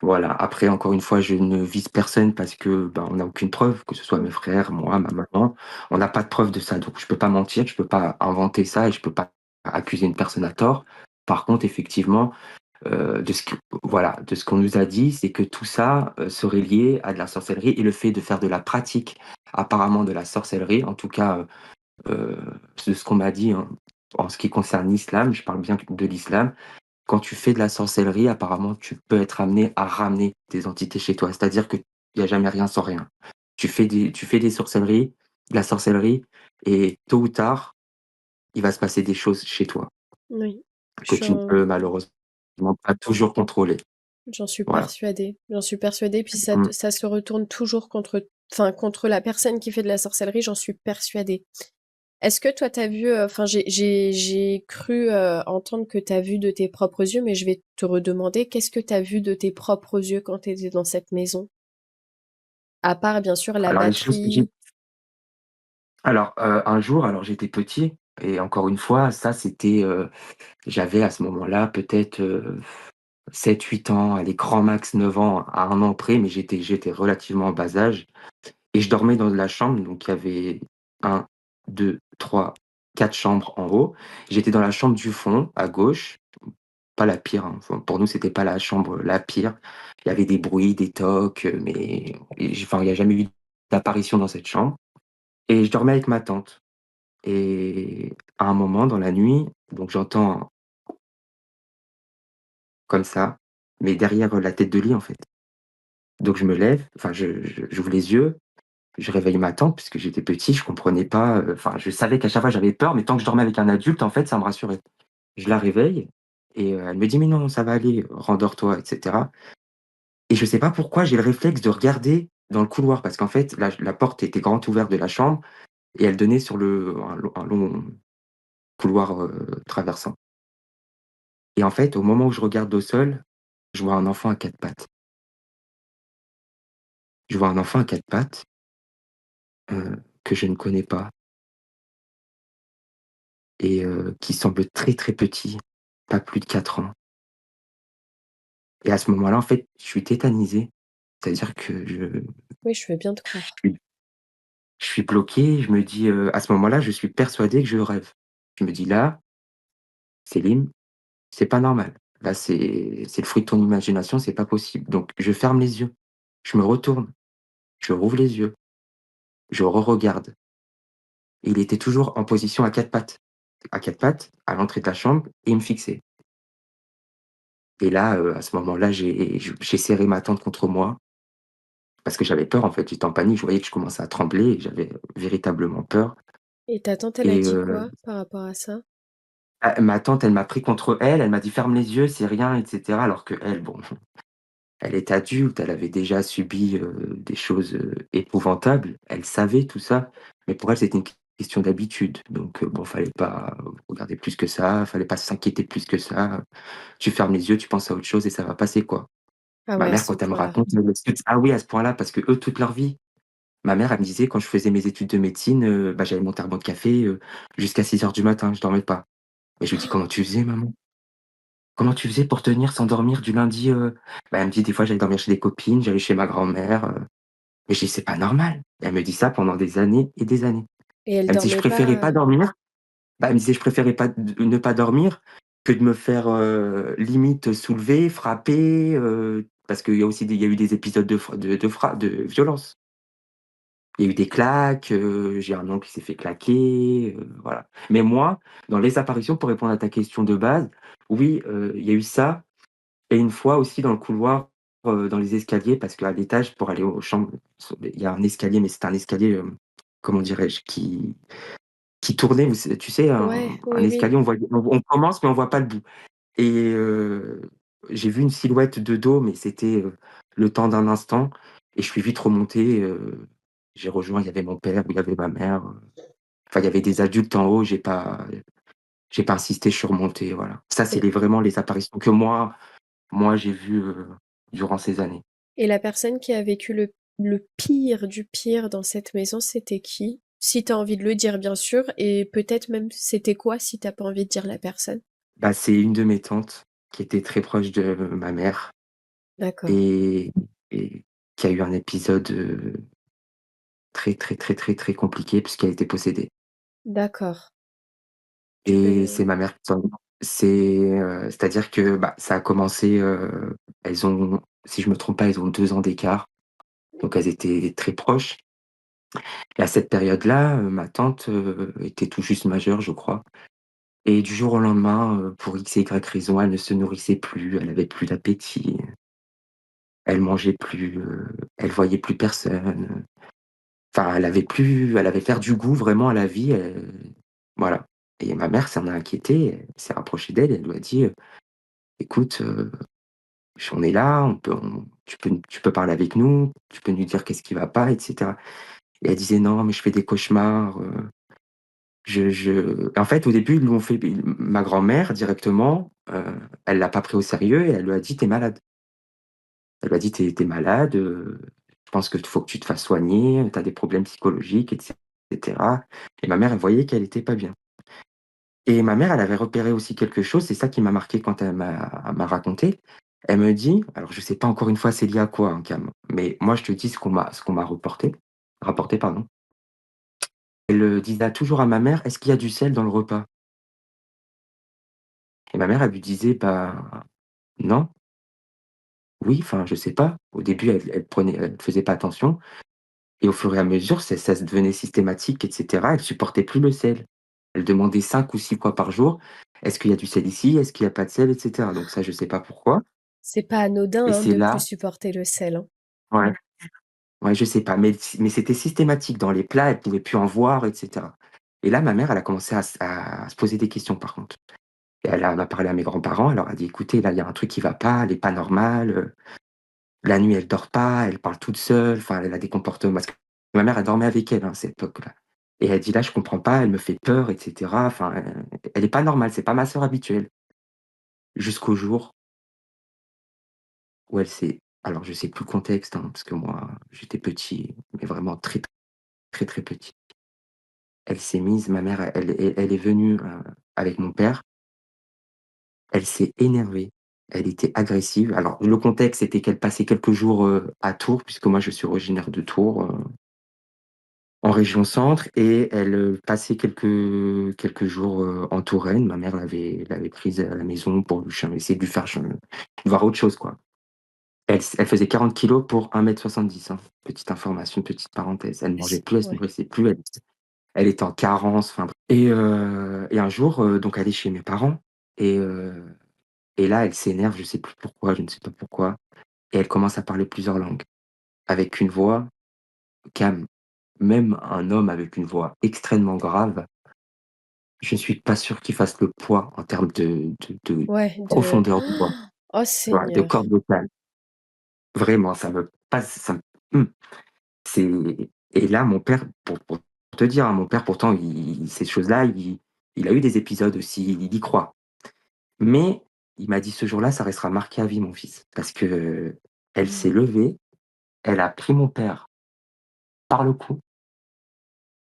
Voilà, après encore une fois, je ne vise personne parce que, on n'a aucune preuve, que ce soit mes frères, moi, ma maman. On n'a pas de preuve de ça, donc je peux pas mentir, je peux pas inventer ça et je peux pas accuser une personne à tort. Par contre, effectivement, de ce que voilà, de ce qu'on nous a dit, c'est que tout ça, serait lié à de la sorcellerie et le fait de faire de la pratique, apparemment de la sorcellerie, en tout cas, de ce qu'on m'a dit en ce qui concerne l'islam, je parle bien de l'islam. Quand tu fais de la sorcellerie, apparemment, tu peux être amené à ramener des entités chez toi. C'est-à-dire qu'il y a jamais rien sans rien. Tu fais des sorcelleries de la sorcellerie et tôt ou tard, il va se passer des choses chez toi Oui, que tu ne j'en peux malheureusement pas toujours contrôler. j'en suis Voilà. persuadée. J'en suis persuadée, puis ça, Mmh. ça se retourne toujours contre, enfin, contre la personne qui fait de la sorcellerie, j'en suis persuadée. Est-ce que toi, t'as vu, enfin, j'ai cru entendre que t'as vu de tes propres yeux, mais je vais te redemander, qu'est-ce que t'as vu de tes propres yeux quand t'étais dans cette maison? À part, bien sûr, la Alors les choses que j'ai batterie. alors, un jour, alors j'étais petit et encore une fois, ça c'était, j'avais à ce moment-là peut-être, 7-8 ans, allez grand max 9 ans, à 1 an près, mais j'étais relativement en bas âge et je dormais dans la chambre, donc il y avait 1, 2, 3, 4 chambres en haut. J'étais dans la chambre du fond, à gauche, pas la pire, hein, enfin pour nous, c'était pas la chambre la pire. Il y avait des bruits, des tocs, mais enfin, il y a jamais eu d'apparition dans cette chambre et je dormais avec ma tante et à un moment dans la nuit, donc j'entends comme ça, mais derrière, la tête de lit, en fait. Donc je me lève, enfin j'ouvre les yeux, je réveille ma tante puisque j'étais petit, je comprenais pas, enfin je savais qu'à chaque fois j'avais peur, mais tant que je dormais avec un adulte, en fait, ça me rassurait. Je la réveille et elle me dit: «Mais non, ça va aller, rendors-toi» et cetera et je sais pas pourquoi j'ai le réflexe de regarder dans le couloir parce qu'en fait la porte était grande ouverte de la chambre et elle donnait sur un long couloir, traversant et en fait, au moment où je regarde au sol, je vois un enfant à 4 pattes. Je vois un enfant à 4 pattes, que je ne connais pas et qui semble très, très petit, pas plus de 4 ans et à ce moment-là, en fait, je suis tétanisé. C'est-à-dire que Oui, je veux bien te croire. suis je suis bloqué, je me dis, à ce moment-là, je suis persuadé que je rêve. Je me dis: «Là, Céline, c'est pas normal. Là, c'est le fruit de ton imagination, c'est pas possible». Donc je ferme les yeux, je me retourne, je rouvre les yeux, je regarde. Il était toujours en position à 4 pattes, à l'entrée de la chambre et il me fixait. Et là, à ce moment-là, j'ai serré ma tante contre moi parce que j'avais peur, en fait. J'étais en panique, je voyais que je commençais à trembler et j'avais véritablement peur Et ta tante, elle a et dit quoi par rapport à ça? ma tante, elle m'a pris contre elle, elle m'a dit: «Ferme les yeux, c'est rien» et cetera. Alors qu'elle, bon, elle est adulte, elle avait déjà subi, des choses, épouvantables. Elle savait tout ça, mais pour elle, c'était une question d'habitude. Donc bon, fallait pas regarder plus que ça, fallait pas s'inquiéter plus que ça. Tu fermes les yeux, tu penses à autre chose et ça va passer, quoi. Ah Ma ouais, à mère, ce quand elle me point-là. raconte le truc ah oui, à ce point-là, parce qu'eux, toute leur vie, ma mère, elle me disait quand je faisais mes études de médecine, bah, j'allais monter un banc de café, jusqu'à 6 heures du matin, je dormais pas. Et je lui dis: «Comment tu faisais maman? Comment tu faisais pour tenir sans dormir du lundi?» Bah, elle me dit: «Des fois, j'allais dormir chez des copines, j'allais chez ma grand-mère, et je dis: «C'est pas normal». Elle me dit ça pendant des années et des années. Et elle Elle me dit: «Je dormait préférais pas, pas dormir». Bah, elle me disait: «Je préférais pas ne pas dormir que de me faire, limite soulever, frapper», parce qu'il y a aussi il y a eu des épisodes de violence. Il y a eu des claques, j'ai un oncle qui s'est fait claquer, voilà. Mais moi, dans les apparitions, pour répondre à ta question de base, oui, il y a eu ça et une fois aussi dans le couloir, dans les escaliers parce qu'à l'étage pour aller aux chambres, il y a un escalier, mais c'est un escalier, comment dirais-je? Qui tournait, tu sais, ouais, un oui, oui. escalier, on commence mais on voit pas le bout et j'ai vu une silhouette de dos, mais c'était, le temps d'un instant et je suis vite remonté, j'ai rejoint, il y avait mon père, il y avait ma mère, enfin il y avait des adultes en haut, j'ai pas insisté, je suis remonté, voilà. Ça, c'est Et, vraiment les apparitions que moi j'ai vues, durant ces années. et la personne qui a vécu le pire du pire dans cette maison, c'était qui? Si t'as envie de le dire, bien sûr, et peut-être même c'était quoi si t'as pas envie de dire la personne. Bah, c'est une de mes tantes qui était très proche de ma mère D'accord, et et qui a eu un épisode, très, très, très, très, très compliqué puisqu'elle était possédée. d'accord. Tu et c'est peux ma mère qui s'en c'est-à-dire que, bah, ça a commencé, elles ont si je me trompe pas, elles ont 2 ans d'écart, donc elles étaient très proches et à cette période-là, ma tante, était tout juste majeure, je crois et du jour au lendemain, pour X et Y raison, elle ne se nourrissait plus, elle avait plus d'appétit, elle mangeait plus, elle voyait plus personne, enfin, elle avait perdu goût vraiment à la vie, voilà et ma mère s'en a inquiétée, elle s'est rapprochée d'elle, elle lui a dit, «Écoute, on est là, tu peux parler avec nous, tu peux nous dire qu'est-ce qui va pas et cetera» et elle disait: «Non, mais je fais des cauchemars, je» en fait, au début, ils lui ont fait ma grand-mère directement, elle l'a pas pris au sérieux et elle lui a dit: «Tu es malade». Elle lui a dit: «Tu es malade, je pense que faut que tu te fasses soigner, tu as des problèmes psychologiques et cetera» et ma mère, elle voyait qu'elle était pas bien et ma mère, elle avait repéré aussi quelque chose, c'est ça qui m'a marqué quand elle m'a raconté. Elle me dit alors je sais pas encore une fois c'est lié à quoi, hein, Cam, mais moi je te dis ce qu'on m'a rapporté, pardon. Elle, disait toujours à ma mère: «Est-ce qu'il y a du sel dans le repas?» et ma mère, elle lui disait: «Bah, non, oui, enfin, je sais pas». Au début, elle faisait pas attention et au fur et à mesure, ça se devenait systématique et cetera. Elle supportait plus le sel. Elle demandait 5 ou 6 fois par jour: «Est-ce qu'il y a du sel ici? Est-ce qu'il y a pas de sel?» et cetera. Donc ça, je sais pas pourquoi c'est pas anodin, et hein, c'est de plus là supporter le sel, hein. ouais, ouais, je sais pas, mais c'était systématique dans les plats, elle pouvait plus en voir et cetera et là, ma mère, elle a commencé à se poser des questions par contre et elle en a parlé à mes grands-parents. Elle leur a dit: «Écoutez, là, il y a un truc qui va pas, elle est pas normale, la nuit, elle dort pas, elle parle toute seule, enfin, elle a des comportements» parce que ma mère, elle dormait avec elle, hein, à cette époque-là et elle dit: «Là, je comprends pas, elle me fait peur et cetera, enfin, elle est pas normale, c'est pas ma sœur habituelle». Jusqu'au jour où elle s'est alors je sais plus le contexte, hein, parce que moi, j'étais petit, mais vraiment très, très, très petit. Elle s'est mise ma mère, elle est venue, avec mon père, elle s'est énervée, elle était agressive. Alors le contexte, c'était qu'elle passait quelques jours, à Tours, puisque moi je suis originaire de Tours, en région centre et elle, passait quelques jours, en Touraine. Ma mère l'avait prise à la maison pour lui essayer de lui faire voir autre chose, quoi. Elle faisait 40 kilogrammes pour 1,70 m, hein. Petite information, petite parenthèse. Elle mangeait C'est plus, elle se ouais. nourrissait plus, elle était en carence, enfin bref et un jour, donc elle est chez mes parents et heu et là, elle s'énerve, je sais plus pourquoi, je ne sais pas pourquoi et elle commence à parler plusieurs langues avec une voix calme. Même un homme avec une voix extrêmement grave, je ne suis pas sûr qu'il fasse le poids en termes de Ouais, de profondeur de voix, oh tu vois? De Seigneur! corde vocale. Vraiment, ça me passe, c'est et là, mon père, pour te dire, hein, mon père pourtant ces choses-là, il a eu des épisodes aussi, il y croit. Mais il m'a dit: «Ce jour-là, ça restera marqué à vie mon fils». Parce que elle s'est Mmh. levée, elle a pris mon père par le cou,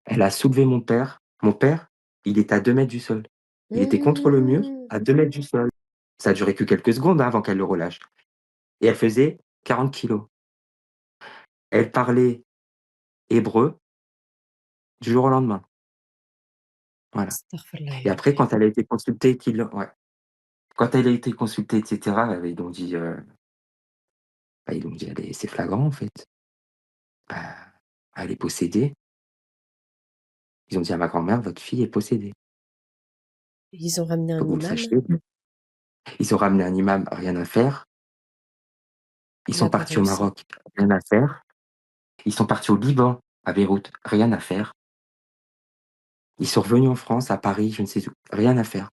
elle a soulevé mon père. Mon père, il était à 2 mètres du sol. Il était contre le mur, Mmh. à 2 mètres du sol. Ça a duré que quelques secondes, hein, avant qu'elle le relâche et elle faisait 40 kilogrammes. Elle parlait hébreu du jour au lendemain, voilà et après Astaghfirullahaladzim. quand elle a été consultée ouais, quand elle a été consultée et cetera, ils ont dit, ils ont dit: «Elle est c'est flagrant en fait, bah, elle est possédée». Ils ont dit à ma grand-mère: «Votre fille est possédée. Ils ont ramené Faut un que vous le imam? sachiez». Ils ont ramené un imam, rien à faire. Ils Il a sont pas partis au réussi. Maroc, rien à faire. Ils sont partis au Liban, à Beyrouth, rien à faire. Ils sont revenus en France, à Paris, je ne sais où, rien à faire.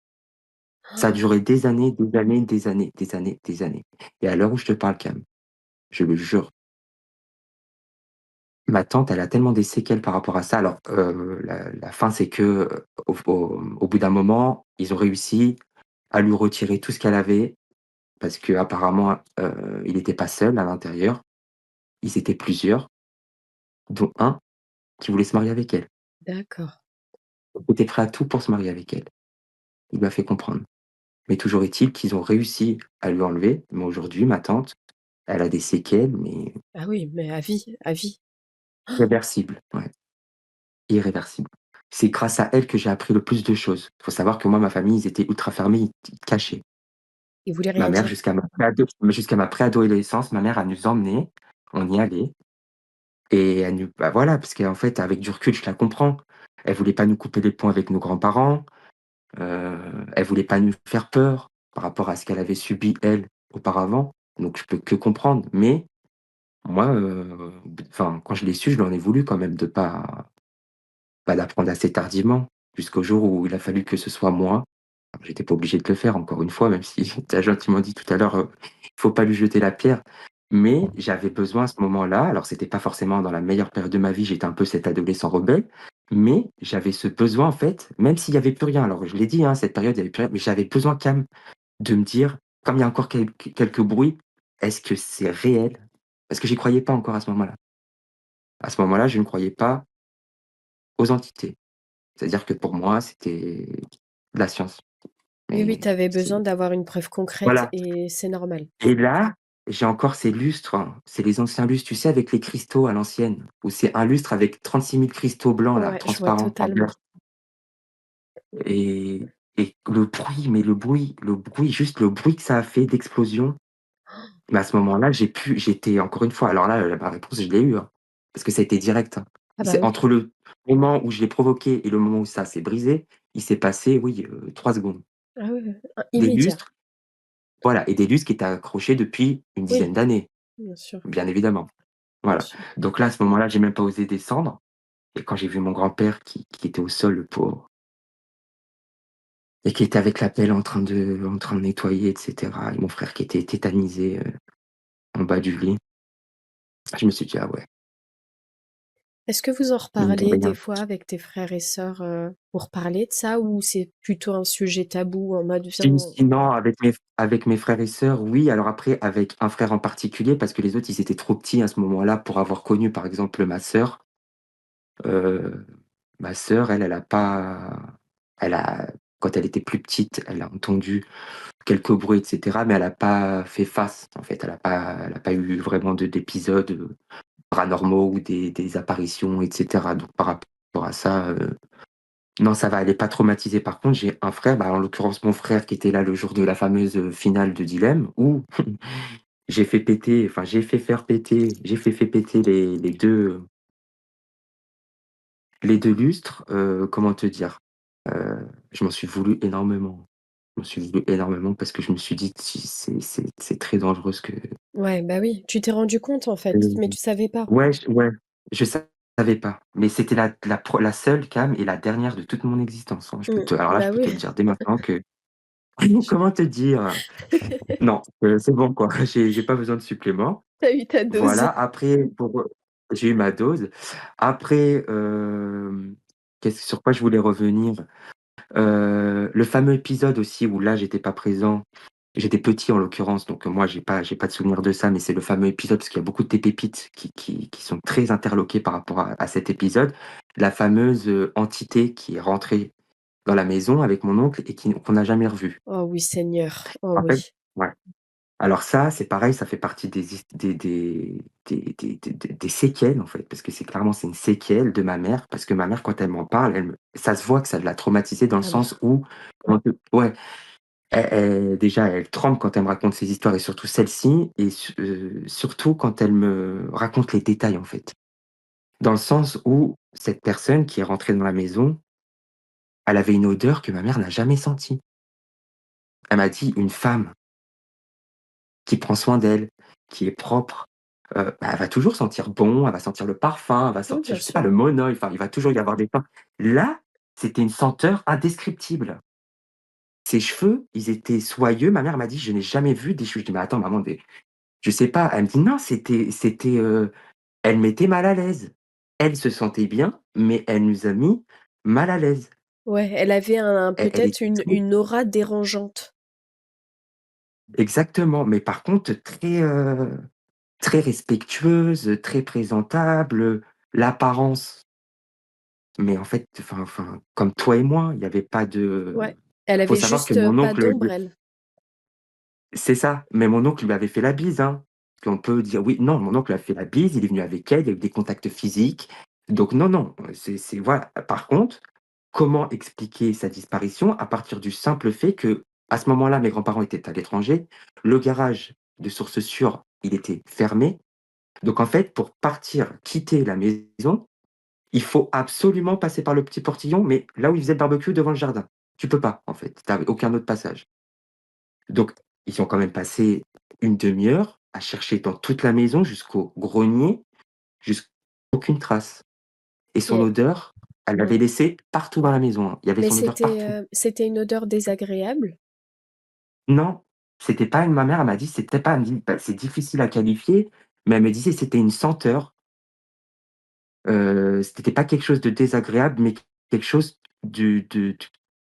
Ça a duré des années, des années, des années, des années, des années et à l'heure où je te parle, Cam, je le jure, ma tante, elle a tellement des séquelles par rapport à ça. Alors, la fin, c'est que, au bout d'un moment, ils ont réussi à lui retirer tout ce qu'elle avait parce qu'apparemment, il était pas seul à l'intérieur. Ils étaient plusieurs, dont un qui voulait se marier avec elle. D'accord. Il était prêt à tout pour se marier avec elle. Il m'a fait comprendre. Mais toujours est-il qu'ils ont réussi à lui enlever, mais aujourd'hui, ma tante, elle a des séquelles, mais Ah oui, mais à vie, à vie. irréversibles, ouais, irréversibles. c'est grâce à elle que j'ai appris le plus de choses. Il faut savoir que moi, ma famille, ils étaient ultra fermés, ils cachaient. Il voulait Ma rien mère, dire. jusqu'à ma préadolescence, ma mère, elle nous emmenait, on y allait et elle nous bah, voilà, parce qu'en fait, avec du recul, je la comprends. Elle voulait pas nous couper les ponts avec nos grands-parents, elle voulait pas nous faire peur par rapport à ce qu'elle avait subi, elle, auparavant, donc je peux que comprendre. Mais moi, enfin, quand je l'ai su, je lui en ai voulu quand même de pas l'apprendre assez tardivement, jusqu'au jour où il a fallu que ce soit moi. Alors, j'étais pas obligé de le faire encore une fois, même si tu as gentiment dit tout à l'heure, il faut pas lui jeter la pierre. Mais j'avais besoin à ce moment-là, alors c'était pas forcément dans la meilleure période de ma vie, j'étais un peu cet adolescent rebelle, mais j'avais ce besoin en fait, même s'il y avait plus rien. Alors je l'ai dit, hein, cette période, il y avait plus rien, mais j'avais besoin quand même de me dire, comme il y a encore quelques bruits, est-ce que c'est réel? Parce que j'y croyais pas encore à ce moment-là. À ce moment-là, je ne croyais pas aux entités. C'est-à-dire que pour moi, c'était de la science. Oui, oui, Mais tu avais c'est besoin d'avoir une preuve concrète voilà. et c'est normal. Et là, j'ai encore ces lustres, hein. C'est les anciens lustres, tu sais, avec les cristaux à l'ancienne, où c'est un lustre avec 36 000 cristaux blancs là, Ouais, je vois transparents, en totalement. beurre. Et le bruit, mais le bruit, juste le bruit que ça a fait d'explosion, mais à ce moment-là, j'étais encore une fois alors là, ma réponse, je l'ai eue, hein, parce que ça a été direct, hein. Ah Il bah s'est oui. entre le moment où je l'ai provoqué et le moment où ça s'est brisé, il s'est passé, oui, 3 secondes. Ah oui, oui, Des immédiat. lustres, voilà, et des lustres qui étaient accrochés depuis une dizaine Oui, d'années, bien sûr, bien évidemment. bien Voilà. sûr. Donc là, à ce moment-là, j'ai même pas osé descendre et quand j'ai vu mon grand-père qui était au sol, le pauvre, et qui était avec la pelle en train de nettoyer et cetera et mon frère qui était tétanisé, en bas du lit, je me suis dit: «Ah ouais, Est-ce que vous en mine de reparlez des rien». fois avec tes frères et sœurs, pour parler de ça ou c'est plutôt un sujet tabou en mode: «Viens» Sinon avec mes frères et sœurs, oui, alors après avec un frère en particulier parce que les autres, ils étaient trop petits à ce moment-là pour avoir connu, par exemple, ma sœur. Heu, Ma sœur, elle a pas elle a quand elle était plus petite, elle a entendu quelques bruits et cetera, mais elle a pas fait face, en fait. Elle a pas eu vraiment d'épisodes, paranormaux ou des apparitions et cetera. Donc par rapport à ça, non, ça va, elle est pas traumatisée. Par contre, j'ai un frère, bah, en l'occurrence mon frère qui était là le jour de la fameuse, finale de Dilemme où j'ai fait péter les deux lustres, comment te dire? Je m'en suis voulu énormément. Je m'en suis voulu énormément parce que je me suis dit: «Si c'est très dangereux ce que». ouais, bah oui, tu t'es rendu compte en fait, mais tu savais pas. Ouais, je savais pas, mais c'était la seule cam et la dernière de toute mon existence, hein. Alors là, je Bah peux te oui. le dire dès maintenant que comment te dire? Non, c'est bon quoi, j'ai pas besoin de supplément. Tu as eu ta Voilà, dose. après j'ai eu ma dose. Après, sur quoi je voulais revenir? Le fameux épisode aussi où là, j'étais pas présent. J'étais petit en l'occurrence, donc moi j'ai pas de souvenir de ça, mais c'est le fameux épisode parce qu'il y a beaucoup de tes pépites qui sont très interloquées par rapport à cet épisode. La fameuse, entité qui est rentrée dans la maison avec mon oncle et qu'on n'a jamais revue. Oh oui Seigneur, oh En fait oui. ouais. Alors ça, c'est pareil, ça fait partie des séquelles, en fait, parce que c'est une séquelle de ma mère, parce que ma mère, quand elle m'en parle, ça se voit que ça l'a traumatisée dans le Ah bah, sens où ouais, déjà, elle tremble quand elle me raconte ses histoires et surtout celle-ci et surtout quand elle me raconte les détails, en fait. Dans le sens où cette personne qui est rentrée dans la maison, elle avait une odeur que ma mère n'a jamais sentie. Elle m'a dit: «Une femme qui prend soin d'elle, qui est propre, bah, elle va toujours sentir bon, elle va sentir le parfum, elle va oui sentir, bien je sais pas, sûr. le monoeil, enfin, il va toujours y avoir des parfums». Là, c'était une senteur indescriptible. Ses cheveux, ils étaient soyeux. Ma mère m'a dit: «Je n'ai jamais vu des cheveux». Je dis: «Mais attends maman, des je sais pas». Elle me dit: «Non, elle mettait mal à l'aise. Elle se sentait bien, mais elle nous a mis mal à l'aise». Ouais, elle avait un Elle peut-être était très une aura dérangeante. exactement, mais par contre très, très respectueuse, très présentable, l'apparence. Mais en fait, enfin, comme toi et moi, il y avait pas Ouais, de elle faut avait savoir que juste, mon pas oncle d'ombre lui elle. c'est ça, mais mon oncle lui avait fait la bise, hein. On peut dire oui, non, mon oncle a fait la bise, il est venu avec elle, il y a eu des contacts physiques. Donc non, non, c'est voilà. Par contre, comment expliquer sa disparition? À partir du simple fait que, à ce moment-là, mes grands-parents étaient à l'étranger, le garage de source sûre, il était fermé. Donc en fait, pour partir, quitter la maison, il faut absolument passer par le petit portillon, mais là où ils faisaient le barbecue devant le jardin. Tu peux pas, en fait, tu as aucun autre passage. Donc, ils ont quand même passé une demi-heure à chercher dans toute la maison jusqu'au grenier, jusqu aucune trace et son Et odeur, elle l'avait ouais. laissée partout dans la maison, hein. Il y avait Mais son odeur c'était, partout. c'était une odeur désagréable? Non, c'était pas une ma mère, elle m'a dit: «C'était pas», elle me dit: «Bah, c'est difficile à qualifier», mais elle me disait: «C'était une senteur, c'était pas quelque chose de désagréable, mais quelque chose de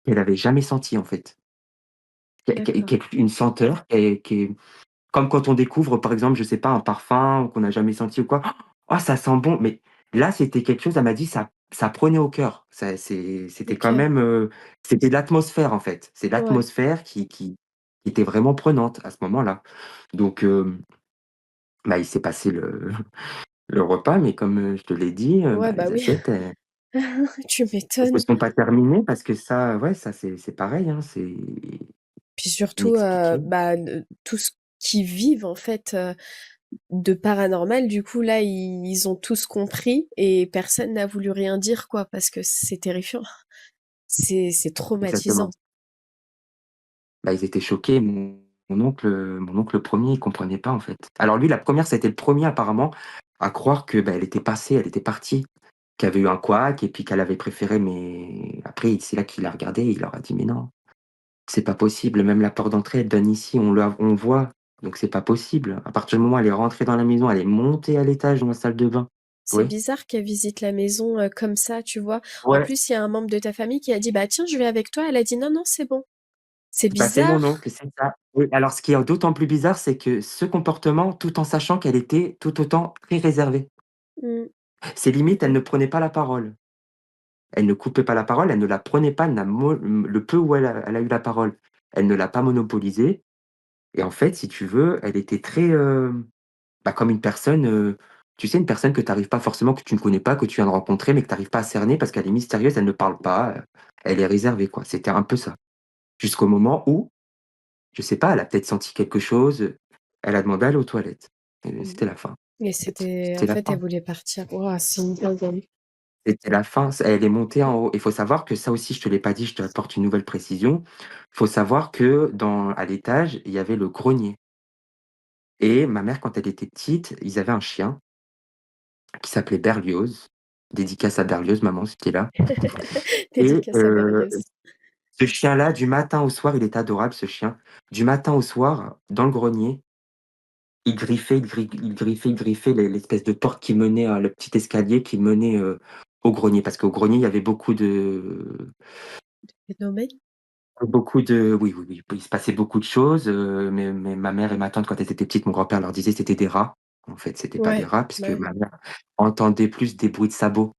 qu'elle avait jamais senti, en fait». D'accord. Une senteur qui est comme quand on découvre, par exemple, je sais pas, un parfum qu'on n'a jamais senti ou quoi. «Oh, ça sent bon!» Mais là, c'était quelque chose, elle m'a dit: «Ça prenait au cœur». C'était quand OK. même, c'était de l'atmosphère, en fait. C'est Ouais. l'atmosphère qui était vraiment prenante à ce moment-là. Donc, bah, il s'est passé le repas, mais comme, je te l'ai dit, Ouais, bah, bah les oui. assiettes, Tu elles se m'étonnes. sont pas terminées parce que ça, ouais, ça c'est pareil, hein, c'est Puis surtout, inexpliqué. bah, tout ce qu'ils vivent en fait, de paranormal, du coup là, ils ont tous compris et personne n'a voulu rien dire quoi, parce que c'est terrifiant. C'est traumatisant. Exactement. Bah, ils étaient choqués. Mon oncle 1er, il comprenait pas, en fait. Alors lui, la première, c'était le premier apparemment à croire que, bah, elle était passée, elle était partie, qu'il y avait eu un couac et puis qu'elle avait préféré, mais après, c'est là qu'il a regardé, il leur a dit: «Mais non, c'est pas possible, même la porte d'entrée, elle donne ici, on voit, donc c'est pas possible». À partir du moment où elle est rentrée dans la maison, elle est montée à l'étage dans la salle de bain. C'est Oui, bizarre qu'elle visite la maison, comme ça, tu vois? En ouais, plus, il y a un membre de ta famille qui a dit: «Bah tiens, je vais avec toi». Elle a dit: «Non, non, c'est bon». C'est bah, c'est mon bizarre. oncle, c'est ça. Oui, alors ce qui est d'autant plus bizarre, c'est que ce comportement, tout en sachant qu'elle était tout autant très réservée. Mmh. C'est limite, elle ne prenait pas la parole. Elle ne coupait pas la parole, elle ne la prenait pas, elle n'a mo le peu où elle a eu la parole, elle ne l'a pas monopolisée et en fait, si tu veux, elle était très, bah, comme une personne, tu sais, une personne que tu arrives pas forcément, que tu ne connais pas, que tu viens de rencontrer, mais que tu arrives pas à cerner parce qu'elle est mystérieuse, elle ne parle pas, elle est réservée, quoi. C'était un peu ça. Jusqu'au moment où, je sais pas, elle a peut-être senti quelque chose, elle a demandé à aller aux toilettes et Mmh. c'était la fin, en Et fait. c'était en C'était la fait, elle fin. voulait partir. Waouh, c'est une dinguerie. C'était la fin, elle est montée en haut. Il faut savoir que ça aussi, je te l'ai pas dit, je t'apporte une nouvelle précision. Il faut savoir que à l'étage, il y avait le grenier et ma mère, quand elle était petite, ils avaient un chien qui s'appelait Berlioz. Dédicace à Berlioz, maman, si tu es là et Dédicace à Berlioz. ce chien-là, du matin au soir, il est adorable ce chien. Du matin au soir, dans le grenier, il griffait l'espèce de porte qui menait, le petit escalier qui menait, au grenier. Parce qu'au grenier, il y avait Phénomène? oui, oui, oui, il se passait beaucoup de choses, mais ma mère et ma tante, quand elles étaient petites, mon grand-père leur disait: «C'était des rats». En fait, c'était pas des Ouais, rats puisque bah, ouais. ma mère entendait plus des bruits de sabots,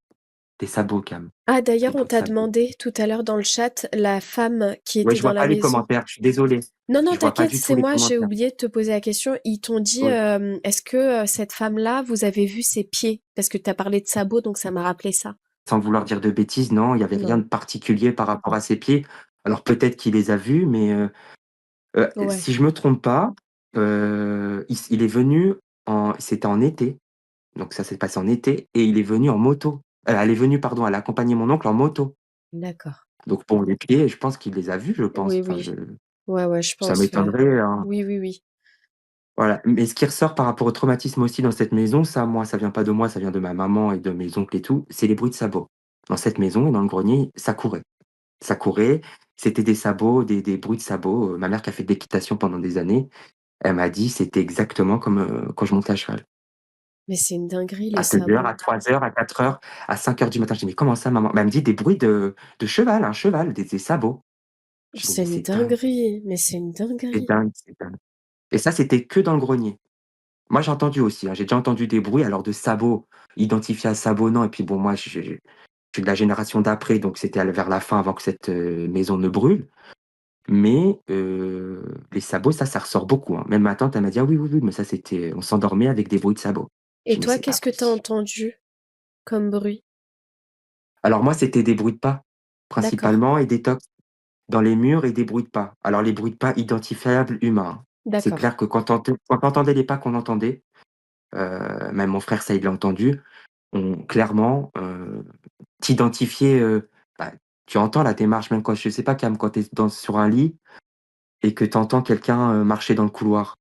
des sabots Cam, Ah des d'ailleurs, on bruits de t'a sabots. demandé tout à l'heure dans le chat, la femme qui Ouais, était je dans vois la pas les maison. commentaires, je suis désolé. Non, non, Je vois pas t'inquiète, du tout c'est les moi, j'ai commentaires. oublié de te poser la question. Ils t'ont dit, Oui, est-ce que, cette femme-là, vous avez vu ses pieds? Parce que tu as parlé de sabots, donc ça m'a rappelé ça. sans vouloir dire de bêtises, non, il y avait rien Non. de particulier par rapport à ses pieds. Alors peut-être qu'il les a vus, mais Ouais, si je me trompe pas, il est venu c'était en été. Donc ça s'est passé en été et il est venu en moto. Elle est venue, pardon, elle a accompagné mon oncle en moto. d'accord. Donc bon, les pieds, je pense qu'il les a vus, je pense. Oui, Enfin, oui. Ouais, ouais, je ça pense, ouais. m'étonnerait, hein. Oui, oui, oui. Voilà. Mais ce qui ressort par rapport au traumatisme aussi dans cette maison, ça, moi, ça vient pas de moi, ça vient de ma maman et de mes oncles et tout, c'est les bruits de sabots. Dans cette maison et dans le grenier, ça courait. Ça courait, c'était des sabots, des bruits de sabots. Ma mère qui a fait de l'équitation pendant des années, elle m'a dit: «C'était exactement comme, quand je montais à cheval». Mais c'est une dinguerie, les À 2 heures, sabots. à 3 heures, à 4 heures, à 5 heures du matin. Je dis: «Mais comment ça maman?» Bah, elle me dit: «Des bruits de cheval, un cheval, des sabots». Je dis: C'est «Mais une c'est dingue, dinguerie, mais c'est une c'est dinguerie. dingue, c'est dingue» et ça, c'était que dans le grenier. Moi, j'ai entendu aussi, hein, j'ai déjà entendu des bruits, alors de sabots, identifiés à sabots, non et puis bon, moi, je suis de la génération d'après, donc c'était vers la fin, avant que cette, maison ne brûle, mais les sabots, ça ressort beaucoup, hein. Même ma tante, elle m'a dit: «Ah oui, oui, oui, mais ça, c'était on s'endormait avec des bruits de sabots». Je Et dis: «Mais toi, c'est pas qu'est-ce que tu as possible». entendu comme bruit? Alors moi, c'était des bruits de pas. D'accord, principalement et des tocs dans les murs et des bruits de pas. Alors les bruits de pas identifiables humains, hein. C'est d'accord. clair que quand tu entendais les pas qu'on entendait, même mon frère, ça, il l'a entendu, on clairement, t'identifiais, bah, tu entends la démarche même quand je sais pas Cam, quand tu es sur un lit et que tu entends quelqu'un, marcher dans le couloir.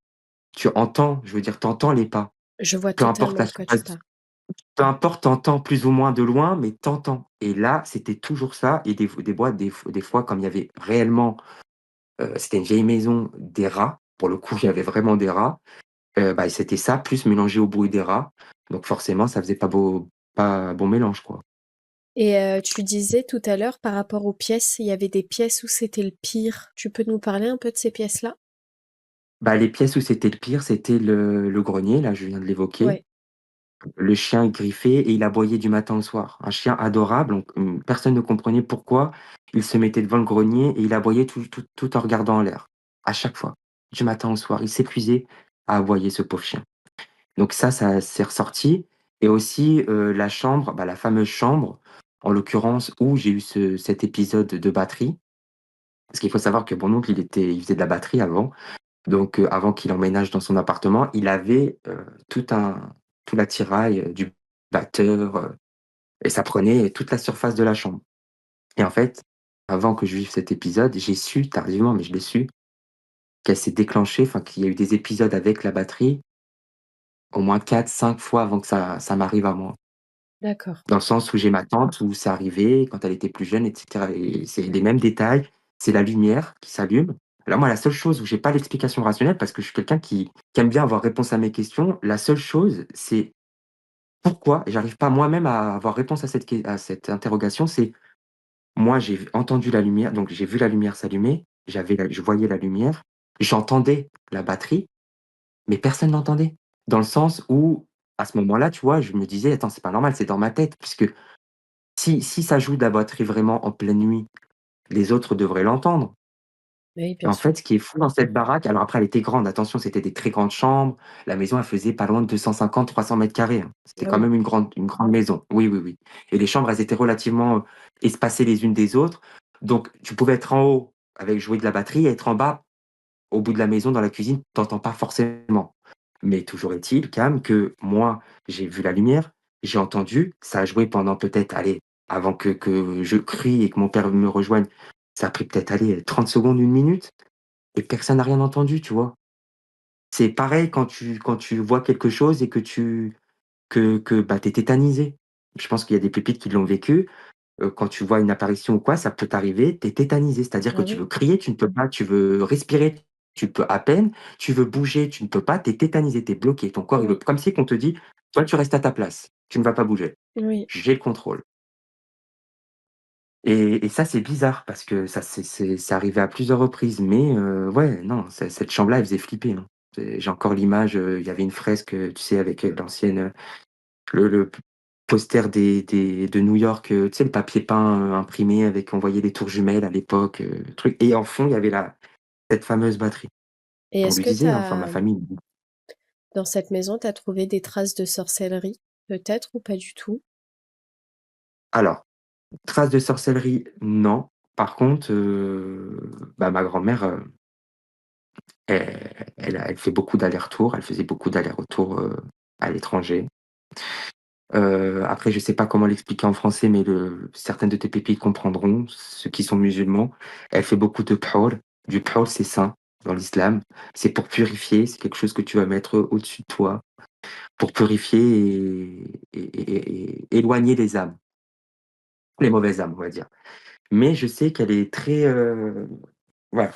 Tu entends, je veux dire, tu entends les pas. Je vois Peu importe totalement la de quoi tu surface, parles. peu importe, tu entends plus ou moins de loin, mais tu entends et là, c'était toujours ça et des fois, comme il y avait réellement, c'était une vieille maison, des rats, pour le coup, il y avait vraiment des rats, bah, c'était ça, plus mélangé au bruit des rats, donc forcément, ça faisait pas bon mélange, quoi. Et tu disais tout à l'heure par rapport aux pièces, il y avait des pièces où c'était le pire. Tu peux nous parler un peu de ces pièces-là? Bah, les pièces où c'était le pire, c'était le grenier, là, je viens de l'évoquer. Ouais. Le chien, il griffait et il aboyait du matin au soir. Un chien adorable, personne ne comprenait pourquoi il se mettait devant le grenier et il aboyait tout en regardant en l'air, à chaque fois, du matin au soir. Il s'épuisait à aboyer, ce pauvre chien. Donc ça s'est ressorti et aussi, la chambre, bah, la fameuse chambre, en l'occurrence, où j'ai eu cet épisode de batterie. Parce qu'il faut savoir que mon oncle, il faisait de la batterie avant. Donc, avant qu'il emménage dans son appartement, il avait, tout l'attirail, du batteur, et ça prenait toute la surface de la chambre. Et en fait, avant que je vive cet épisode, j'ai su tardivement, mais je l'ai su, qu'elle s'est déclenchée, enfin qu'il y a eu des épisodes avec la batterie, au moins 4, 5 fois avant que ça m'arrive à moi. D'accord. Dans le sens où j'ai ma tante où c'est arrivé quand elle était plus jeune et cetera et c'est les mêmes détails, c'est la lumière qui s'allume. Alors moi, la seule chose où j'ai pas l'explication rationnelle, parce que je suis quelqu'un qui aime bien avoir réponse à mes questions, la seule chose, c'est pourquoi, et j'arrive pas moi-même à avoir réponse à cette interrogation, c'est moi, j'ai entendu la lumière, donc j'ai vu la lumière s'allumer, je voyais la lumière, j'entendais la batterie, mais personne n'entendait. Dans le sens où, à ce moment-là, tu vois, je me disais: «Attends, c'est pas normal, c'est dans ma tête», puisque si ça joue de la batterie vraiment en pleine nuit, les autres devraient l'entendre. Oui, Et bien en sûr. fait, ce qui est fou dans cette baraque, alors après elle était grande, attention, c'était des très grandes chambres. La maison, elle faisait pas loin de 250-300 m², hein. C'était Ah quand oui. même une grande maison. Oui, oui, oui. Et les chambres, elles étaient relativement, espacées les unes des autres. Donc tu pouvais être en haut avec jouer de la batterie et être en bas, au bout de la maison, dans la cuisine, tu entends pas forcément. Mais toujours est-il, Cam, que moi, j'ai vu la lumière, j'ai entendu, ça a joué pendant peut-être, allez, avant que je crie et que mon père me rejoigne, ça a pris peut-être, allez, 30 secondes, 1 minute et personne n'a rien entendu, tu vois? C'est pareil quand tu vois quelque chose et bah, tu es tétanisé. Je pense qu'il y a des pépites qui l'ont vécu. Quand tu vois une apparition ou quoi, ça peut t'arriver, tu es tétanisé. C'est-à-dire que Ah tu oui. veux crier, tu ne peux pas, tu veux respirer, tu peux à peine, tu veux bouger, tu ne peux pas, tu es tétanisé, tu es bloqué. Ton corps, il veut Oui. comme si qu'on te dit: «Toi, tu restes à ta place, tu ne vas pas bouger. Oui. J'ai le contrôle». Et ça, c'est bizarre parce que ça c'est arrivé à plusieurs reprises, mais ouais, non, cette chambre-là, elle faisait flipper, hein. J'ai encore l'image, il y avait une fresque, tu sais, avec, l'ancienne, le p poster de New York, tu sais, le papier peint, imprimé avec on voyait les tours jumelles à l'époque, truc et en fond, il y avait cette fameuse batterie. Et On est-ce lui que disait, hein, enfin ma famille. dans cette maison, tu as trouvé des traces de sorcellerie, peut-être ou pas du tout? Alors, traces de sorcellerie, non. Par contre, bah, ma grand-mère, elle fait beaucoup d'allers-retours, elle faisait beaucoup d'allers-retours, à l'étranger. Après je sais pas comment l'expliquer en français, mais certaines de tes pépites comprendront, ceux qui sont musulmans. Elle fait beaucoup de pâul. Du pâul, c'est saint dans l'islam. C'est pour purifier, c'est quelque chose que tu vas mettre au-dessus de toi, pour purifier et éloigner les âmes, les mauvaises âmes, on va dire. Mais je sais qu'elle est très, voilà,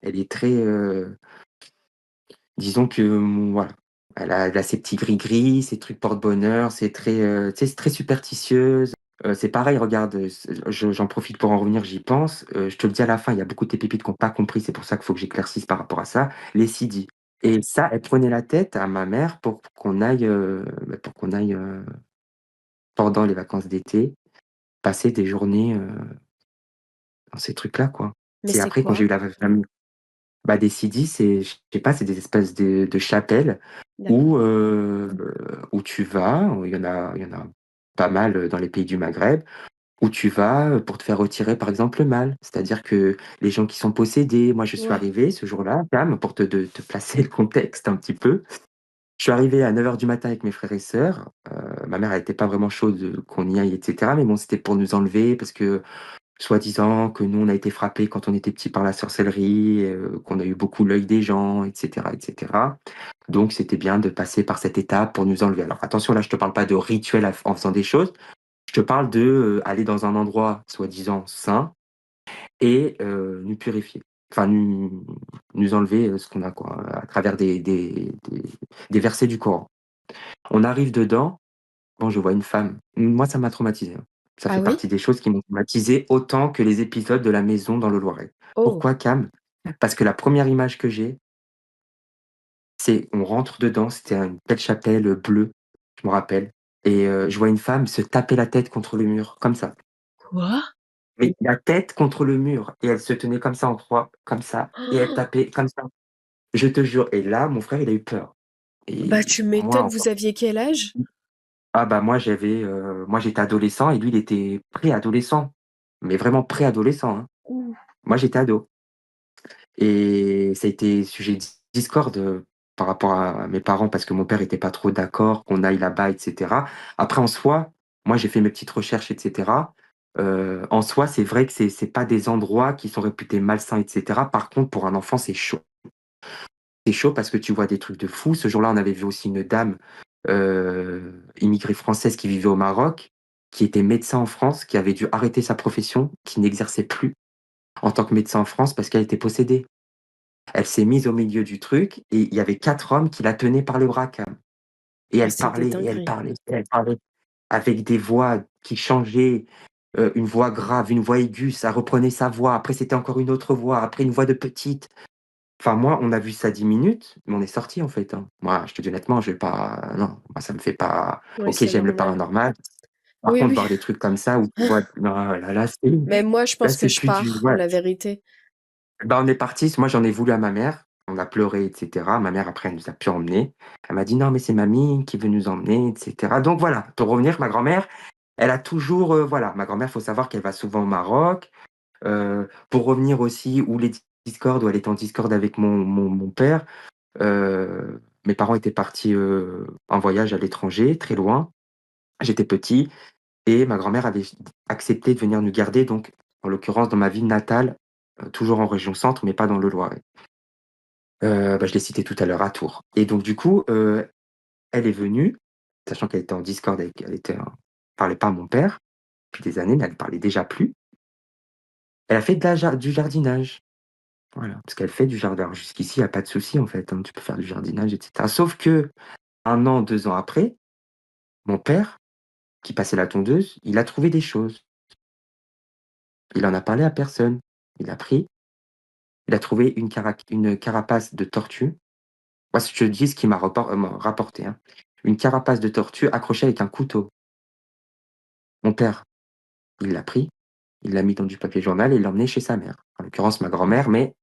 elle est très, disons que, voilà, elle a ses petits gris-gris, ses trucs porte-bonheur, c'est très, tu sais, c'est très superstitieuse. C'est pareil, regarde, j'en profite pour en revenir, j'y pense, je te le dis à la fin, il y a beaucoup de tes pépites qui ont pas compris, c'est pour ça qu'il faut que j'éclaircisse par rapport à ça, les CD. Et ça, elle prenait la tête à ma mère pour qu'on aille, pendant les vacances d'été, passer des journées, dans ces trucs-là, quoi. Mais C'est c'est après quand j'ai quoi? eu la bah, des CD, je sais pas, c'est des espèces de chapelles D'accord. où tu vas, il y en a pas mal, dans les pays du Maghreb, où tu vas, pour te faire retirer, par exemple, le mal. C'est-à-dire que les gens qui sont possédés, moi, je suis Ouais. arrivé ce jour-là, Cam, pour te placer le contexte un petit peu. Je suis arrivé à 9 heures du matin avec mes frères et sœurs. Ma mère, elle était pas vraiment chaude, qu'on y aille et cetera, mais bon, c'était pour nous enlever parce que soi-disant que nous, on a été frappés quand on était petits par la sorcellerie, qu'on a eu beaucoup l'œil des gens, et cetera, et cetera. Donc c'était bien de passer par cette étape pour nous enlever. Alors attention, là, je te parle pas de rituel en faisant des choses. Je te parle de, aller dans un endroit soi-disant sain et nous purifier. Enfin, nous enlever, ce qu'on a, quoi, à travers des versets du Coran. On arrive dedans, bon, je vois une femme. Moi, ça m'a traumatisé, hein. Ça Ah fait oui? partie des choses qui m'ont traumatisé autant que les épisodes de La Maison dans le Loiret. Oh, Pourquoi, Cam? Parce que la première image que j'ai, c'est on rentre dedans, c'était une belle chapelle, bleue, je me rappelle et je vois une femme se taper la tête contre le mur, comme ça. quoi? Mais la tête contre le mur et elle se tenait comme ça en croix, comme ça et elle Oh, tapait comme ça. Je te jure et là, mon frère, il a eu peur bah, et tu moi m'étonnes, encore vous aviez quel âge? ah bah, moi j'étais adolescent et lui il était préadolescent, mais vraiment préadolescent, hein. Ouh. Moi j'étais ado et ça a été sujet de discorde, par rapport à mes parents parce que mon père était pas trop d'accord qu'on aille là-bas et cetera. Après en soi, moi j'ai fait mes petites recherches et cetera. En soi, c'est vrai que c'est pas des endroits qui sont réputés malsains et cetera. Par contre, pour un enfant, c'est chaud. C'est chaud parce que tu vois des trucs de fou. Ce jour-là, on avait vu aussi une dame, immigrée française qui vivait au Maroc, qui était médecin en France, qui avait dû arrêter sa profession, qui n'exerçait plus en tant que médecin en France parce qu'elle était possédée. Elle s'est mise au milieu du truc et il y avait 4 hommes qui la tenaient par le bras, Cam. Et Oh, elle c'est des parlait et elle dingueries. parlait et elle parlait avec des voix qui changeaient, une voix grave, une voix aiguë, ça reprenait sa voix. Après, c'était encore une autre voix, après une voix de petite. Enfin, moi, on a vu ça 10 minutes, mais on est sortis, en fait, hein. Moi, je te dis honnêtement, je vais pas non, moi, ça me fait pas Oui, OK, c'est j'aime le normal. paranormal. Par Oui, contre, oui. voir des trucs comme ça où tu vois non, là, Mais moi, je là, pense que c'est je plus du pars, ouais. la vérité. Bah, on est partis, moi, j'en ai voulu à ma mère. On a pleuré et cetera. Ma mère, après, elle nous a plus emmenés. Elle m'a dit: «Non, mais c'est mamie qui veut nous emmener» et cetera. Donc voilà, pour revenir, ma grand-mère, elle a toujours, voilà, ma grand-mère, faut savoir qu'elle va souvent au Maroc. Pour revenir aussi où les discordes où elle était en discorde avec mon père, mes parents étaient partis, en voyage à l'étranger, très loin. J'étais petit et ma grand-mère avait accepté de venir nous garder, donc en l'occurrence dans ma ville natale, toujours en région centre, mais pas dans le Loiret. Bah, je l'ai cité tout à l'heure, à Tours et donc du coup, elle est venue, sachant qu'elle était en discorde avec elle était en parlait pas à mon père depuis des années, mais elle parlait déjà plus. Elle a fait du jardinage. Voilà, parce qu'elle fait du jardin. Alors jusqu'ici, il y a pas de souci en fait, hein, tu peux faire du jardinage et cetera. Sauf que 1 an, 2 ans après, mon père, qui passait la tondeuse, il a trouvé des choses. Il en a parlé à personne. Il a pris, il a trouvé une carapace de tortue. Moi, si je te dis ce qu'il m'a rapporté, hein. Une carapace de tortue accrochée avec un couteau. Mon père, il l'a pris, il l'a mis dans du papier journal et il l'a emmené chez sa mère, en l'occurrence ma grand-mère, mais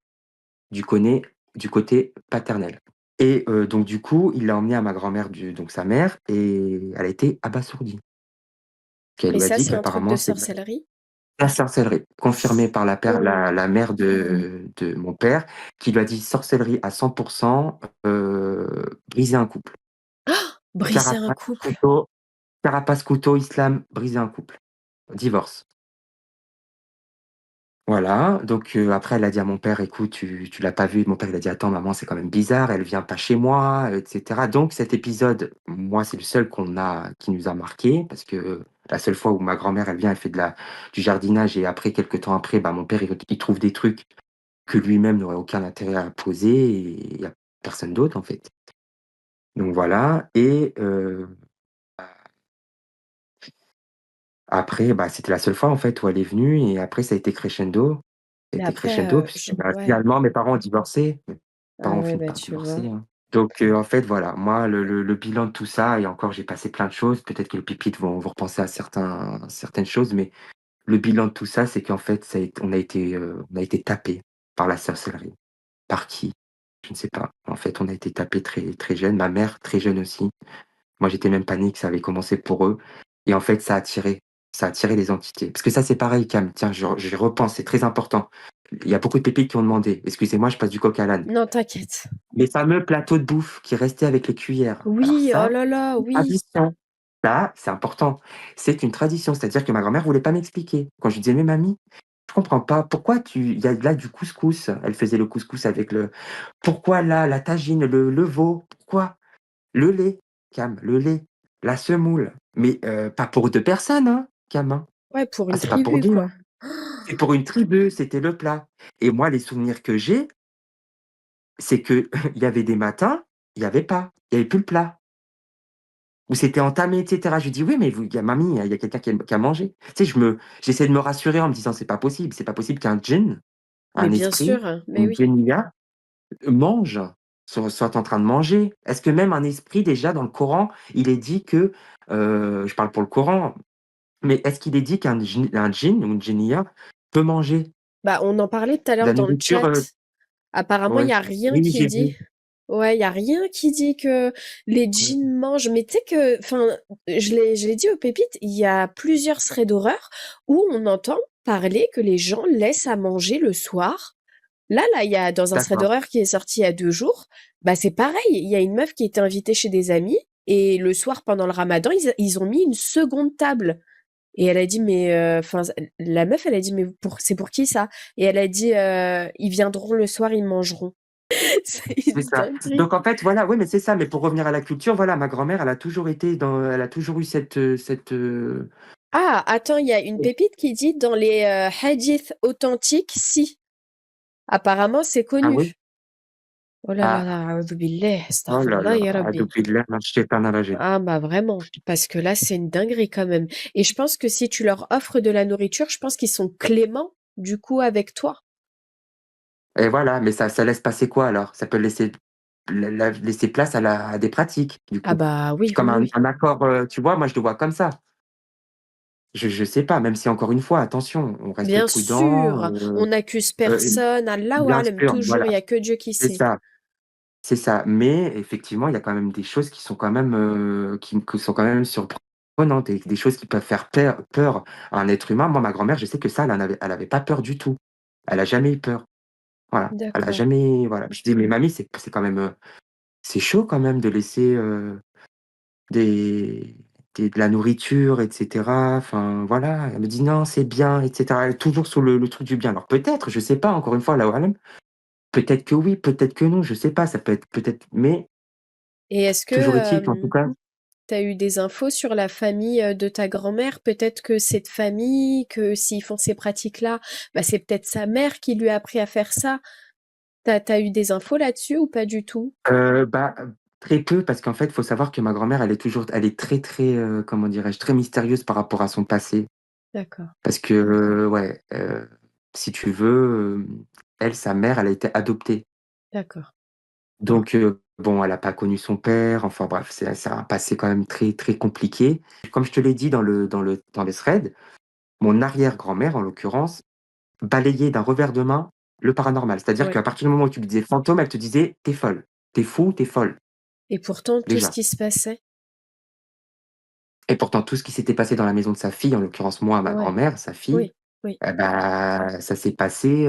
du côné du côté paternel. Et donc du coup, il l'a emmené à ma grand-mère donc sa mère et elle a été abasourdie. Qu'elle Et lui a ça, dit c'est un truc de qu'apparemment c'est de sorcellerie? la sorcellerie, confirmée par Oh, la mère de mon père, qui lui a dit: «Sorcellerie à 100 briser un couple». briser un Carapace, couple. couteau carapace, couteau, islam, briser un couple, divorce. Voilà, donc après elle a dit à mon père: «Écoute, tu l'as pas vue?» Mon père il a dit: «Attends maman, c'est quand même bizarre, elle vient pas chez moi», et cetera. Donc cet épisode, moi, c'est le seul qui nous a marqué parce que la seule fois où ma grand-mère, elle vient, elle fait du jardinage et après quelques temps après, bah, mon père il trouve des trucs que lui-même n'aurait aucun intérêt à poser et il y a personne d'autre, en fait. Donc voilà et après, bah, c'était la seule fois, en fait, où elle est venue et après ça a été crescendo. Ça a Mais été après, crescendo puisque, je bah, ouais. finalement mes parents ont divorcé. Mes Ah parents ont ouais, fini bah, par tu vois? divorcer, hein. Donc en fait, voilà, moi le bilan de tout ça et encore j'ai passé plein de choses, peut-être que les pépites vont repenser à certaines choses, mais le bilan de tout ça, c'est qu'en fait, ça a été on a été tapés par la sorcellerie. Par qui? Je ne sais pas. En fait, on a été tapés très, très jeunes. Ma mère, très jeune aussi. Moi, j'étais même pas né que ça avait commencé pour eux et en fait, ça a attiré. ça attirait les entités. Parce que ça, c'est pareil, Cam. Tiens, j'y repense, c'est très important. Il y a beaucoup de pépites qui ont demandé. Excusez-moi, je passe du coq à l'âne. Non, t'inquiète. Les fameux plateaux de bouffe qui restaient avec les cuillères. Alors Oui, oh ça, là là, une oui. tradition. Ça, c'est important. C'est une tradition. C'est-à-dire que ma grand-mère voulait pas m'expliquer. Quand je lui disais: «Mais mamie, je comprends pas, pourquoi il y a là du couscous?» Elle faisait le couscous avec le pourquoi là, la tagine, le veau? Pourquoi? Le lait, Cam, le lait, la semoule. Mais pas pour 2 personnes, hein, Cam, hein. Ouais, pour Ah, une c'est pas pour tribu, 2, quoi. hein. C'est pour une tribu, c'était le plat. Et moi, les souvenirs que j'ai, c'est que il y avait des matins, il y avait pas, il y avait plus le plat. Ou c'était entamé, et cetera. Je lui dis: «Oui, mais vous, il y a mamie, il y a quelqu'un qui a mangé». Tu sais, j'essaie de me rassurer en me disant: c'est pas possible qu'un djinn, Mais un bien esprit, sûr, hein, mais une oui. djinniya mange, soit en train de manger. Est-ce que même un esprit déjà dans le Coran, il est dit que, je parle pour le Coran, mais est-ce qu'il est dit un djinn ou une djinniya peut manger Bah, on en parlait tout à de l'heure la dans le nourriture, chat. Apparemment, il y ouais. a rien Oui, oui, qui j'ai dit. vu. Ouais, il y a rien qui dit que les djinns mangent. Mais tu sais que, enfin, je l'ai dit aux pépites, il y a plusieurs threads d'horreur où on entend parler que les gens laissent à manger le soir. Là, il y a dans un thread D'accord, d'horreur qui est sorti il y a 2 jours, bah c'est pareil. Il y a une meuf qui était invitée chez des amis et le soir pendant le Ramadan, ils ont mis une seconde table. Et elle a dit, mais, enfin, la meuf, elle a dit, mais c'est pour qui ça? Et elle a dit, ils viendront le soir, ils mangeront. C'est c'est une ça. dinguerie. Donc en fait, voilà, oui, mais c'est ça, mais pour revenir à la culture, voilà, ma grand-mère, elle a toujours eu Ah, attends, il y a une pépite qui dit dans les hadiths authentiques, si. Apparemment, c'est ah oui? connu. Oh là là Ah, là, a'udhu billah, oh là astaghfirullah, là, ya ah Rabbi. depuis là, shaitan rajim. Ah bah vraiment, parce que là, c'est une dinguerie quand même. Et je pense que si tu leur offres de la nourriture, je pense qu'ils sont cléments, du coup, avec toi. Et voilà, mais ça laisse passer quoi alors? Ça peut laisser place à des pratiques, du Ah coup. bah C'est oui, comme oui, oui. un accord, tu vois? Moi, je le vois comme ça. Je sais pas, même si encore une fois, attention, on reste Bien sûr, sûr, on n'accuse heu, personne, Allahu bien a'lam, sûr, toujours, voilà, il y a que Dieu qui c'est sait. ça. C'est ça, mais effectivement, il y a quand même des choses qui sont quand même, qui sont quand même surprenantes et des choses qui peuvent faire peur à un être humain. Moi, ma grand-mère, je sais que ça, elle avait pas peur du tout. Elle a jamais eu peur. Voilà, elle a D'accord. jamais voilà. Je dis: «Mais mamie, c'est quand même, c'est chaud quand même de laisser, des de la nourriture et cetera». Enfin, voilà, elle me dit: «Non, c'est bien» et cetera. Elle est toujours sur le truc du bien. Alors peut-être, je sais pas, encore une fois, Allahu a'lam, peut-être que oui, peut-être que non, je sais pas, ça peut être peut-être mais Et est-ce que toujours est-il qu'en tout cas, tu as eu des infos sur la famille de ta grand-mère? Peut-être que cette famille, que s'ils font ces pratiques-là, bah, c'est peut-être sa mère qui lui a appris à faire ça. T'as eu des infos là-dessus ou pas du tout? bah, très peu parce qu'en fait, il faut savoir que ma grand-mère, elle est très, très, comment dirais-je? Très mystérieuse par rapport à son passé. D'accord, Parce que, ouais, si tu veux, elle, sa mère, elle a été adoptée. d'accord. Donc bon, elle a pas connu son père, enfin bref, c'est un passé quand même très, très compliqué. Comme je te l'ai dit dans les threads, mon arrière-grand-mère, en l'occurrence, balayait d'un revers de main le paranormal. C'est-à-dire Ouais. qu'à partir du moment où tu lui disais fantôme, elle te disait: «Tu es folle, tu es fou, tu es folle», Et pourtant, tout ce déjà. qui se passait? Et pourtant, tout ce qui s'était passé dans la maison de sa fille, en l'occurrence moi, ma Ouais. grand-mère, sa fille, Oui, oui. et bah, ça s'est passé,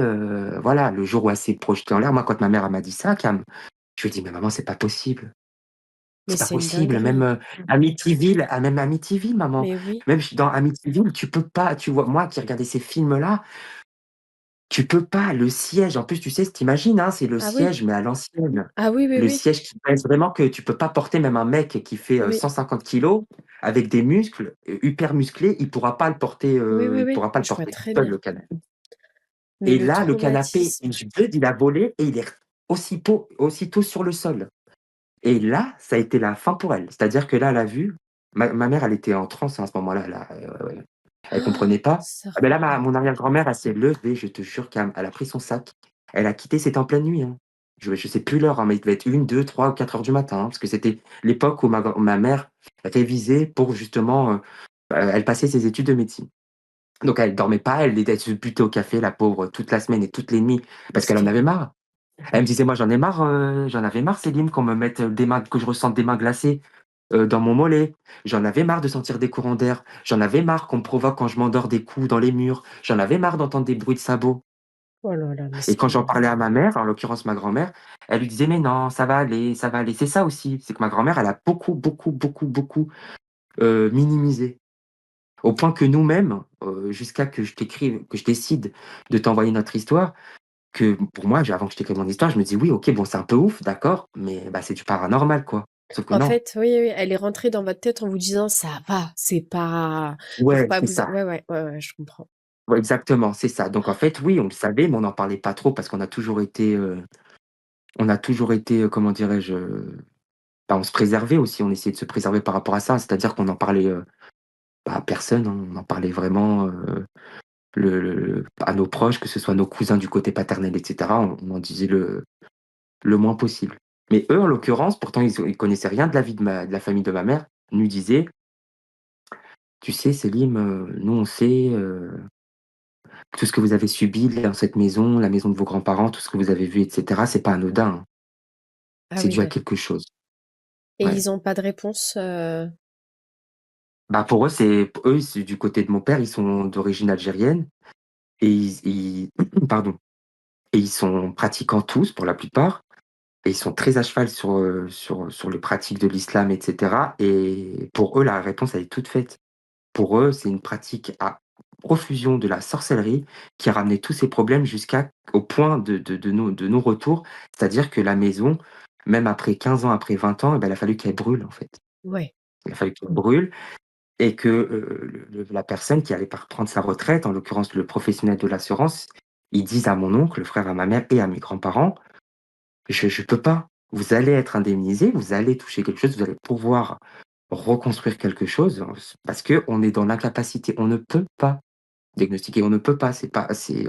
voilà, le jour où elle s'est projetée en l'air. Moi, quand ma mère, elle m'a dit ça, Cam, je lui ai dit: «Mais maman, c'est pas possible. Mais C'est pas c'est une possible». Même, dinguerie. Même Amityville, maman, Mais oui. même dans Amityville, tu peux pas, tu vois? Moi qui regardais ces films-là, tu peux pas, le siège, en plus, tu sais, tu hein, c'est le Ah oui. siège, mais à l'ancienne. Ah oui, oui, Le oui. siège qui pèse vraiment que tu peux pas porter même un mec qui fait, Oui. 150 kilogrammes avec des muscles, hyper musclés, Oui, oui, il oui. pourra pas le Je vois porter très seul bien. le canapé. Mais Et le là, le canapé, traumatisme. il a volé et il est aussitôt sur le sol. Et là, ça a été la fin pour elle. C'est-à-dire que là, elle a vu ma mère, elle était en transe, hein, à ce moment-là, elle comprenait pas. Ah ben là, Astaghfirullah. mon arrière-grand-mère, elle s'est levée, je te jure elle a pris son sac. Elle a quitté, c'était en pleine nuit, hein. Je sais plus l'heure, hein, mais il devait être 1, 2, 3 ou 4 heures du matin, hein, parce que c'était l'époque où ma mère révisait pour justement, elle passait ses études de médecine. Donc elle dormait pas, elle se butait au café, la pauvre, toute la semaine et toutes les nuits, parce qu'elle en Mesquine. avait marre. Elle me disait: «Moi, j'en ai marre, j'en avais marre Céline qu'on me mette, des mains que je ressente des mains glacées». dans mon mollet. J'en avais marre de sentir des courants d'air. J'en avais marre qu'on me provoque quand je m'endors des coups dans les murs. J'en avais marre d'entendre des bruits de sabots. Oh là là, mais Et quand j'en c'est parlais à ma mère, en l'occurrence ma grand-mère, elle lui disait: «Mais non, ça va aller, ça va aller». C'est ça aussi, c'est que ma grand-mère, elle a beaucoup, beaucoup, beaucoup, beaucoup, minimisé. Au point que nous-mêmes, jusqu'à que je t'écrive, que je décide de t'envoyer notre histoire, que pour moi, avant que je t'écrive mon histoire, je me dis: «Oui, OK, bon, c'est un peu ouf, d'accord, mais bah, c'est du paranormal, quoi». Sauf que en non. fait, oui, oui, elle est rentrée dans votre tête en vous disant: «Ça va, c'est pas faut Ouais, pas c'est vous a» ça. ouais, ouais, ouais, ouais, je comprends. Ouais, exactement, c'est ça. Donc en fait, oui, on le savait, mais on n'en parlait pas trop parce qu'on a toujours été, comment dirais-je? Bah, on se préservait aussi, on essayait de se préserver par rapport à ça. C'est-à-dire qu'on en parlait, bah, à personne, hein. On en parlait vraiment, à nos proches, que ce soit nos cousins du côté paternel et cetera, on en disait le moins possible. Mais eux, en l'occurrence, pourtant ils connaissaient rien de la vie de la famille de ma mère, nous disaient: «Tu sais Selim, nous on sait, tout ce que vous avez subi dans cette maison, la maison de vos grands-parents, tout ce que vous avez vu et cetera, c'est pas anodin, hein. Ah C'est oui, dû à d'accord, quelque chose». et Ouais. ils ont pas de réponse, Bah, pour eux, c'est du côté de mon père, ils sont d'origine algérienne et ils pardon, et ils sont pratiquants tous pour la plupart et ils sont très à cheval sur les pratiques de l'islam et cetera et pour eux, la réponse, elle est toute faite. Pour eux, c'est une pratique à profusion de la sorcellerie qui a ramené tous ces problèmes jusqu'au point de nos retours. C'est-à-dire que la maison, même après 15 ans, après 20 ans, eh ben, il a fallu qu'elle brûle, en fait. ouais, Il a fallu qu'elle brûle et que, la personne qui allait prendre sa retraite, en l'occurrence le professionnel de l'assurance, ils disent à mon oncle, le frère à ma mère et à mes grands-parents: «Je peux pas. Vous allez être indemnisés, vous allez toucher quelque chose, vous allez pouvoir reconstruire quelque chose, parce qu'on est dans l'incapacité. On ne peut pas diagnostiquer, on ne peut pas,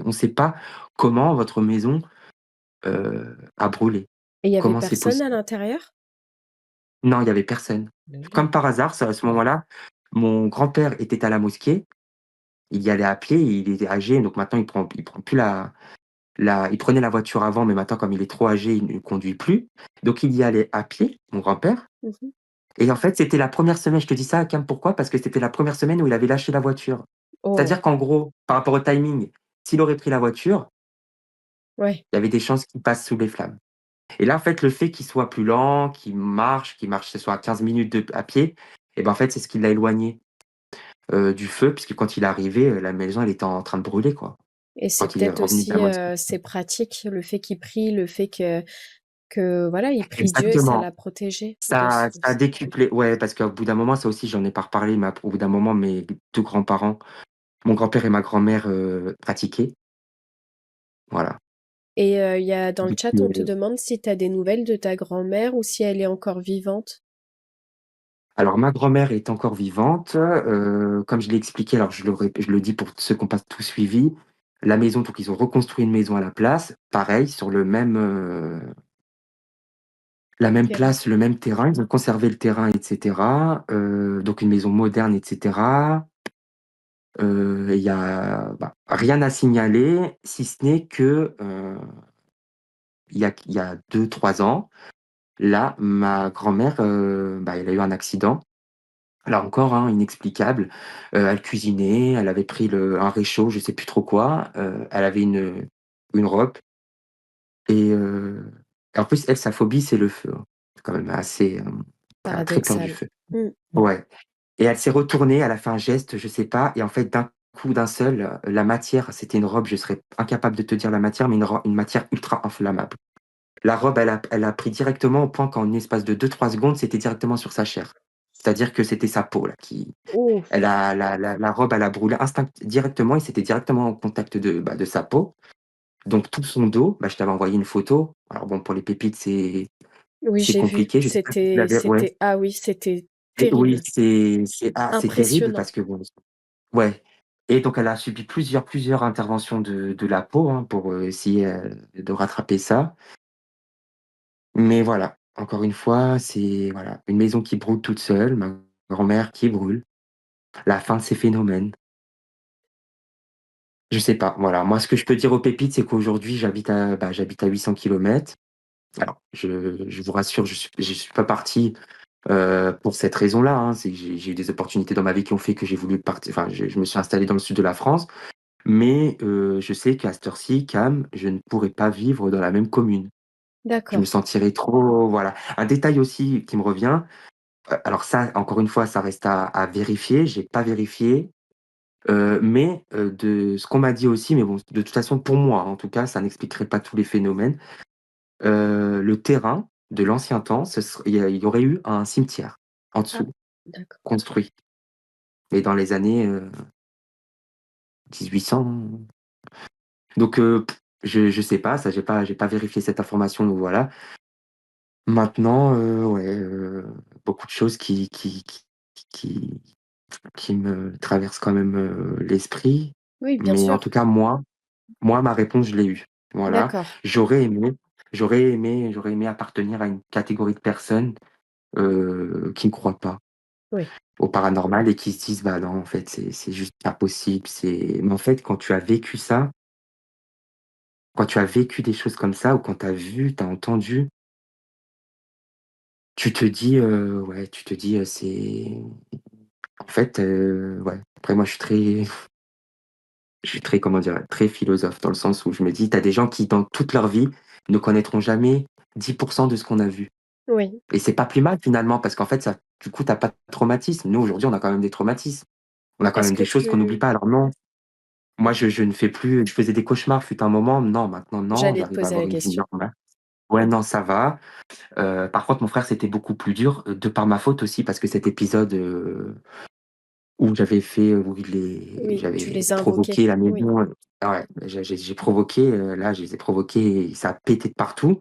on ne sait pas comment votre maison, a brûlé. et il y avait Comment c'est personne à possible?» l'intérieur? Non, il y avait personne. Oui. Comme par hasard, ça à ce moment-là, mon grand-père était à la mosquée, il y allait à pied, il était âgé, donc maintenant il prend plus il prenait la voiture avant, mais maintenant comme il est trop âgé, il ne conduit plus. Donc il y allait à pied, mon grand-père. Mmh mh. Et en fait, c'était la première semaine, je te dis ça, Cam, pourquoi? Parce que c'était la première semaine où il avait lâché la voiture. Oh, C'est-à-dire qu'en gros, par rapport au timing, s'il aurait pris la voiture, ouais, il y avait des chances qu'il passe sous les flammes. Et là, en fait, le fait qu'il soit plus lent, qu'il marche, ce soit à 15 minutes à pied, et ben, en fait, c'est ce qui l'a éloigné, du feu, puisque quand il est arrivé, la maison, elle était en train de brûler, quoi. et c'est Quand il est peut-être revenu de la aussi, mosquée. ses pratiques, le fait qu'il prie, le fait que voilà, il prie Dieu et ça Exactement. l'a protégé de Ça ce a décuplé, ouais, parce qu'au bout d'un moment, ça aussi, j'en ai pas reparlé, mais au bout d'un moment, mes 2 grands-parents, mon grand-père et ma grand-mère, pratiquaient. Voilà. et il y a dans le Donc, chat, on te demande si tu as des nouvelles de ta grand-mère ou si elle est encore vivante? alors ma grand-mère est encore vivante, comme je l'ai expliqué, alors je le dis pour ceux qui ont pas tout suivi, la maison, donc ils ont reconstruit une maison à la place, pareil sur la même Terrain. place, le même terrain, ils ont conservé le terrain et cetera, donc une maison moderne et cetera, il y a, bah, rien à signaler si ce n'est que, il y a 2 3 ans, là, ma grand-mère, bah, elle a eu un accident. Là encore, hein, inexplicable. Elle cuisinait, elle avait pris un réchaud, je sais plus trop quoi, elle avait une robe et en plus, elle, sa phobie, c'est le feu, hein. C'est quand même assez, elle a très peur du Paradoxal. feu. Mmh. Ouais, et elle s'est retournée, elle a fait un geste, je sais pas, et en fait, d'un coup, d'un seul, la matière, c'était une robe, je serais incapable de te dire la matière, mais une matière ultra inflammable. La robe, elle a pris directement au point qu'en espace de 2 3 secondes, c'était directement sur sa chair. C'est-à-dire que c'était sa peau là qui Ouf! elle a la robe, elle a brûlé directement et c'était directement en contact de sa peau. Donc tout son dos, bah, je t'avais envoyé une photo. Alors bon, pour les pépites, Oui, c'est j'ai vu. compliqué. Je sais pas si tu l'avais, ouais. Ah oui, c'était Et oui, terrible, c'est terrible impressionnant. parce que bon, ouais, et donc elle a subi plusieurs interventions de la peau, hein, pour, essayer, de rattraper ça. Mais voilà, encore une fois, c'est voilà, une maison qui brûle toute seule, ma grand-mère qui brûle, la fin de ces phénomènes. Je sais pas, voilà. Moi, ce que je peux dire aux pépites, c'est qu'aujourd'hui, j'habite à 800 kilomètres. Alors, je vous rassure, je suis pas parti, pour cette raison-là, hein. C'est que j'ai eu des opportunités dans ma vie qui ont fait que j'ai voulu partir, enfin, je me suis installé dans le sud de la France, mais je sais qu'à cette heure-ci, Cam, je ne pourrais pas vivre dans la même commune. Je me D'accord. sentirais trop, voilà. Un détail aussi qui me revient, alors ça, encore une fois, ça reste à vérifier, j'ai pas vérifié, mais de ce qu'on m'a dit aussi, mais bon, de toute façon, pour moi, en tout cas, ça n'expliquerait pas tous les phénomènes. Le terrain de l'ancien temps, il y aurait eu un cimetière en Ah, dessous, d'accord. construit, mais dans les années 1800. Donc, je sais pas, ça, j'ai pas vérifié cette information, donc voilà. Maintenant, ouais, beaucoup de choses qui qui me traversent quand même l'esprit, Oui, bien mais en sûr. tout cas, moi, ma réponse, je l'ai eue. Voilà. D'accord. J'aurais aimé, j'aurais aimé appartenir à une catégorie de personnes qui ne croient pas Oui. au paranormal et qui se disent: «Bah, non, en fait, c'est juste pas possible». Mais en fait, quand tu as vécu ça, quand tu as vécu des choses comme ça ou quand tu as vu, tu as entendu, tu te dis, ouais, tu te dis, c'est en fait, ouais. Après moi, je suis très, comment dire? Très philosophe dans le sens où je me dis: «Tu as des gens qui, dans toute leur vie, ne connaîtront jamais 10% de ce qu'on a vu». Oui. Et c'est pas plus mal finalement parce qu'en fait, ça, du coup, tu as pas de traumatisme. Nous, aujourd'hui, on a quand même des traumatismes. On a quand Est-ce même que des choses qu'on n'oublie tu pas. Alors non, moi, je ne fais plus, je faisais des cauchemars fut un moment. Non, maintenant, non, J'allais te j'arrive à poser avoir la une vie question. normale. Ouais, non, ça va. Par contre, mon frère, c'était beaucoup plus dur, de par ma faute aussi parce que cet épisode, où j'avais fait, où Oui, tu j'avais les as invoqués. provoqué la Oui. maison, ouais, j'ai provoqué, là, je les ai provoqués et ça a pété de partout.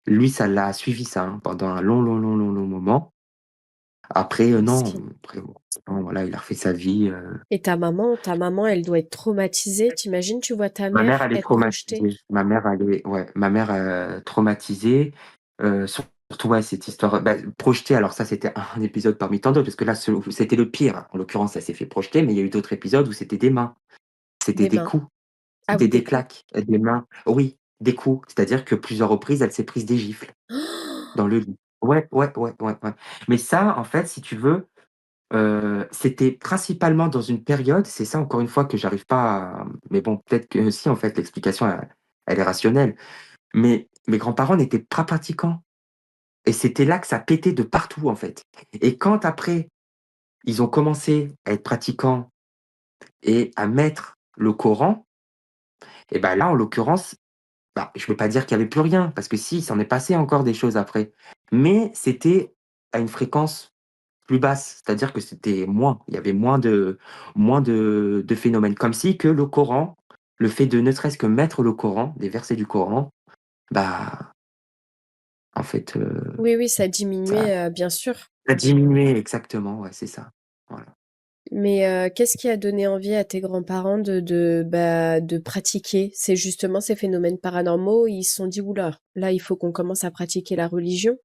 Lui, ça l'a suivi ça, hein, pendant un long, long, long, long, long moment. Après, non, Miskin. après bon, non, voilà, il a refait sa vie. Et ta maman, elle doit être traumatisée. T'imagines, tu vois ta Ma mère, mère elle est être projetée. traumatisée. Ma mère, traumatisée, surtout, ouais, cette histoire, bah, projetée, alors ça, c'était un épisode parmi tant d'autres, parce que là, c'était le pire. En l'occurrence, elle s'est fait projeter, mais il y a eu d'autres épisodes où c'était des mains, c'était Des des mains. coups, Ah c'était oui, des des coups. claques, des mains. Oui, des coups. C'est-à-dire que plusieurs reprises, elle s'est prise des gifles dans le lit. Ouais, ouais, ouais, ouais, ouais. Mais ça, en fait, si tu veux, c'était principalement dans une période, c'est ça encore une fois que j'arrive pas à, mais bon, peut-être que si en fait l'explication elle est rationnelle, mais mes grands-parents n'étaient pas pratiquants et c'était là que ça pétait de partout en fait. Et quand après, ils ont commencé à être pratiquants et à mettre le Coran, et ben là en l'occurrence, bah, je peux pas dire qu'il y avait plus rien parce que si, il s'en est passé encore des choses après, mais c'était à une fréquence plus basse, c'est-à-dire que c'était moins, il y avait moins de phénomènes. Comme si que le Coran, le fait de ne serait-ce que mettre le Coran, des versets du Coran, bah, en fait, Oui, oui, ça ça diminuait, bien sûr. a diminué exactement, ouais, c'est ça. Voilà. Mais qu'est-ce qui a donné envie à tes grands-parents de pratiquer? C'est justement ces phénomènes paranormaux, ils se sont dit: «Ouh là, il faut qu'on commence à pratiquer la religion»?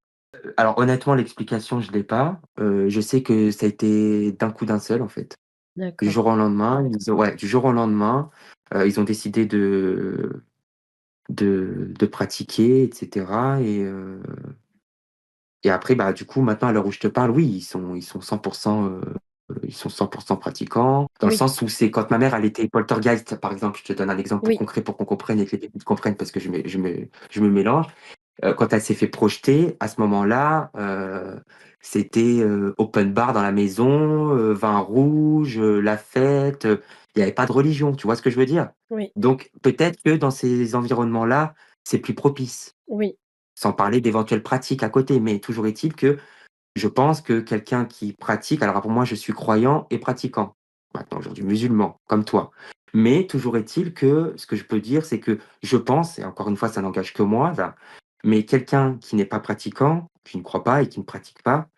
Alors honnêtement, l'explication, je l'ai pas. Je sais que ça a été d'un coup d'un seul, en fait. Du D'accord. jour au lendemain, du jour au lendemain, ils ont décidé de pratiquer et cetera et après, bah, du coup, maintenant, à l'heure où je te parle, oui, ils sont 100%, ils sont 100% pratiquants. Dans le Oui, sens où c'est quand ma mère, elle était poltergeist, par exemple, je te donne un exemple oui, concret pour qu'on comprenne et que les pépites comprennent parce que je me mélange. Quand elle s'est fait projeter, à ce moment-là, c'était, open bar dans la maison, vin rouge, la fête, il y avait pas de religion, tu vois ce que je veux dire? oui, Donc peut-être que dans ces environnements-là, c'est plus propice. oui, Sans parler d'éventuelles pratiques à côté, mais toujours est-il que je pense que quelqu'un qui pratique, alors pour moi je suis croyant et pratiquant, maintenant aujourd'hui musulman, comme toi. Mais toujours est-il que ce que je peux dire, c'est que je pense, et encore une fois ça n'engage que moi, là, mais quelqu'un qui n'est pas pratiquant, qui ne croit pas et qui ne pratique pas,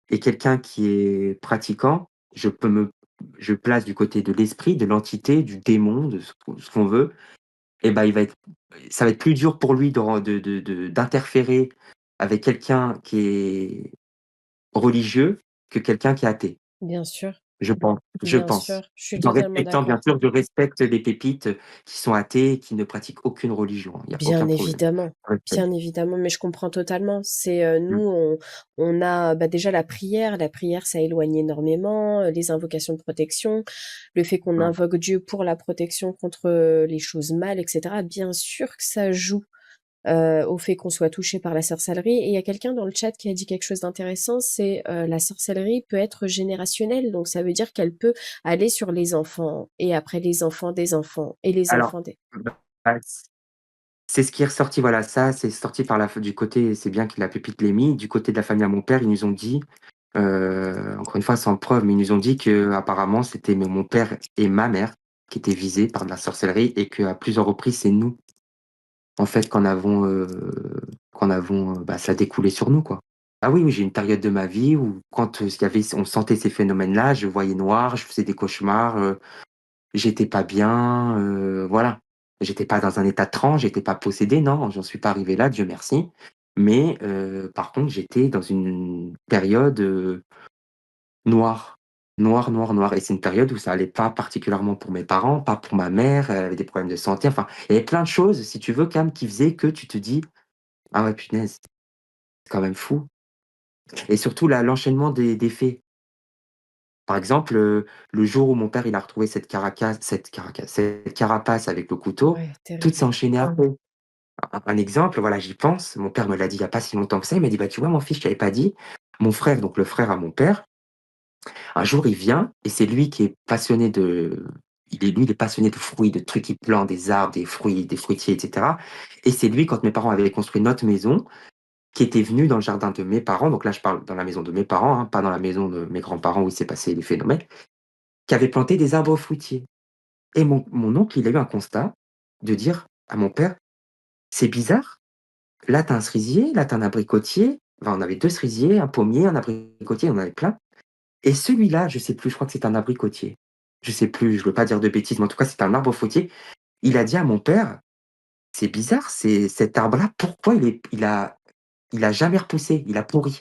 et quelqu'un qui est pratiquant, je place du côté de l'esprit, de l'entité, du démon, de ce qu'on veut, et ben ça va être plus dur pour lui d'interférer avec quelqu'un qui est religieux que quelqu'un qui est athée. bien sûr. je Bien pense. sûr, je suis Tout en totalement respectant, bien d'accord. sûr, je respecte les pépites, qui sont athées et qui ne pratiquent aucune religion, hein, il y a aucun problème. Je respecte. Bien évidemment, mais je comprends totalement. Nous, Mmh, on a, bah, déjà la prière ça éloigne énormément, les invocations de protection, le fait qu'on ouais. invoque Dieu pour la protection contre, les choses mal et cetera. Bien sûr que ça joue au fait qu'on soit touché par la sorcellerie. Et il y a quelqu'un dans le chat qui a dit quelque chose d'intéressant, c'est la sorcellerie peut être générationnelle, donc ça veut dire qu'elle peut aller sur les enfants et après les enfants des enfants et les Alors, enfants des... bah, c'est ce qui est ressorti, voilà, ça, c'est sorti par la f du côté, c'est bien que la pépite l'ait mis, du côté de la famille à mon père, ils nous ont dit, encore une fois sans preuve, mais ils nous ont dit qu'apparemment c'était mon père et ma mère qui étaient visés par de la sorcellerie et qu'à plusieurs reprises, c'est nous, en fait, bah, ça découlait sur nous, quoi. Ah oui, oui, j'ai une période de ma vie où quand, il y avait on sentait ces phénomènes-là, je voyais noir, je faisais des cauchemars, j'étais pas bien, voilà. J'étais pas dans un état de transe, j'étais pas possédé, non, j'en suis pas arrivé là, Dieu merci. Mais, par contre, j'étais dans une période, noire. Noire, noire, noire et c'est une période où ça allait pas particulièrement pour mes parents, pas pour ma mère, elle avait des problèmes de santé, enfin, il y avait plein de choses, si tu veux, Cam, qui faisaient que tu te dis: «Ah ouais, punaise, c'est quand même fou» et surtout l'enchaînement des faits. Par exemple, le jour où mon père, il a retrouvé cette carapace avec le couteau, Ouais, tout s'est terrible. enchaîné après. Un exemple, voilà, j'y pense, mon père me l'a dit il y a pas si longtemps que ça, il m'a dit: «Bah, tu vois mon fils, je t'avais pas dit, mon frère», donc le frère à mon père, un jour il vient et c'est lui qui est passionné de il est passionné de fruits, de trucs qui plantent, des arbres, des fruits, des fruitiers et cetera et c'est lui, quand mes parents avaient construit notre maison, qui était venu dans le jardin de mes parents, donc là je parle dans la maison de mes parents, hein, pas dans la maison de mes grands-parents où il s'est passé les phénomènes, qui avait planté des arbres fruitiers et mon oncle, il a eu un constat de dire à mon père: «C'est bizarre, là tu as un cerisier, là tu as un abricotier», enfin on avait 2 cerisiers, un pommier, un abricotier, on en avait plein et celui-là, je sais plus, je crois que c'est un abricotier. Je sais plus, je veux pas dire de bêtises, mais en tout cas, c'était un arbre fruitier. Il a dit à mon père: «C'est bizarre, c'est cet arbre-là, pourquoi il a jamais repoussé? Il a pourri».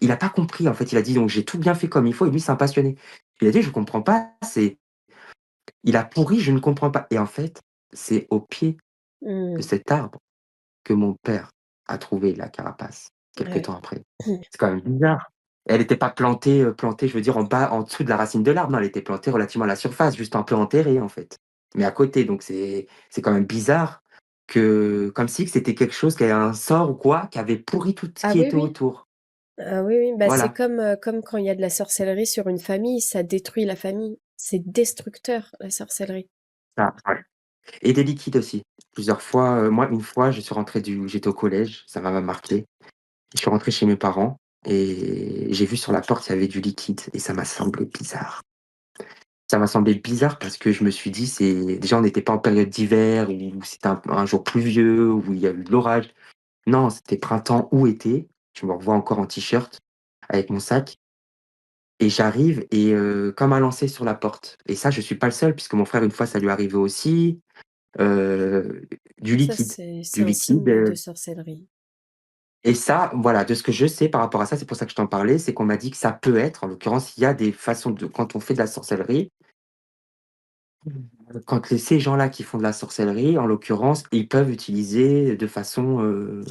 Il a pas compris en fait, il a dit: «Donc j'ai tout bien fait comme il faut» et lui c'est un passionné. Il a dit: «Je comprends pas, il a pourri, je ne comprends pas» et en fait, c'est au pied de Mmh, cet arbre que mon père a trouvé la carapace, quelque ouais. temps après. C'est quand même bizarre. Elle était pas plantée, je veux dire en bas, en dessous de la racine de l'arbre, non, elle était plantée relativement à la surface, juste un peu enterrée en fait. Mais à côté, donc c'est quand même bizarre que comme si que c'était quelque chose qui avait un sort ou quoi, qui avait pourri tout ce Ah qui oui, était oui. autour. Ah oui, oui, bah, c'est Voilà, comme quand il y a de la sorcellerie sur une famille, ça détruit la famille. C'est destructeur, la sorcellerie. ça, ouais. Et des liquides aussi. Plusieurs fois, moi, une fois, j'étais au collège, ça m'a marqué. Je suis rentré chez mes parents et j'ai vu sur la porte, il y avait du liquide et ça m'a semblé bizarre. Ça m'a semblé bizarre parce que je me suis dit: «C'est» déjà, on n'était pas en période d'hiver où c'était un jour pluvieux, où il y a eu de l'orage. Non, c'était printemps ou été. Je me revois encore en t-shirt avec mon sac et j'arrive et comme un lancer sur la porte et ça, je suis pas le seul puisque mon frère, une fois, ça lui est arrivé aussi. Heu, du Ça, liquide. c'est Du un liquide, signe de sorcellerie. et ça, voilà, de ce que je sais par rapport à ça, c'est pour ça que je t'en parlais, c'est qu'on m'a dit que ça peut être, en l'occurrence, il y a des façons de quand on fait de la sorcellerie, quand ces gens-là qui font de la sorcellerie, en l'occurrence, ils peuvent utiliser de façon,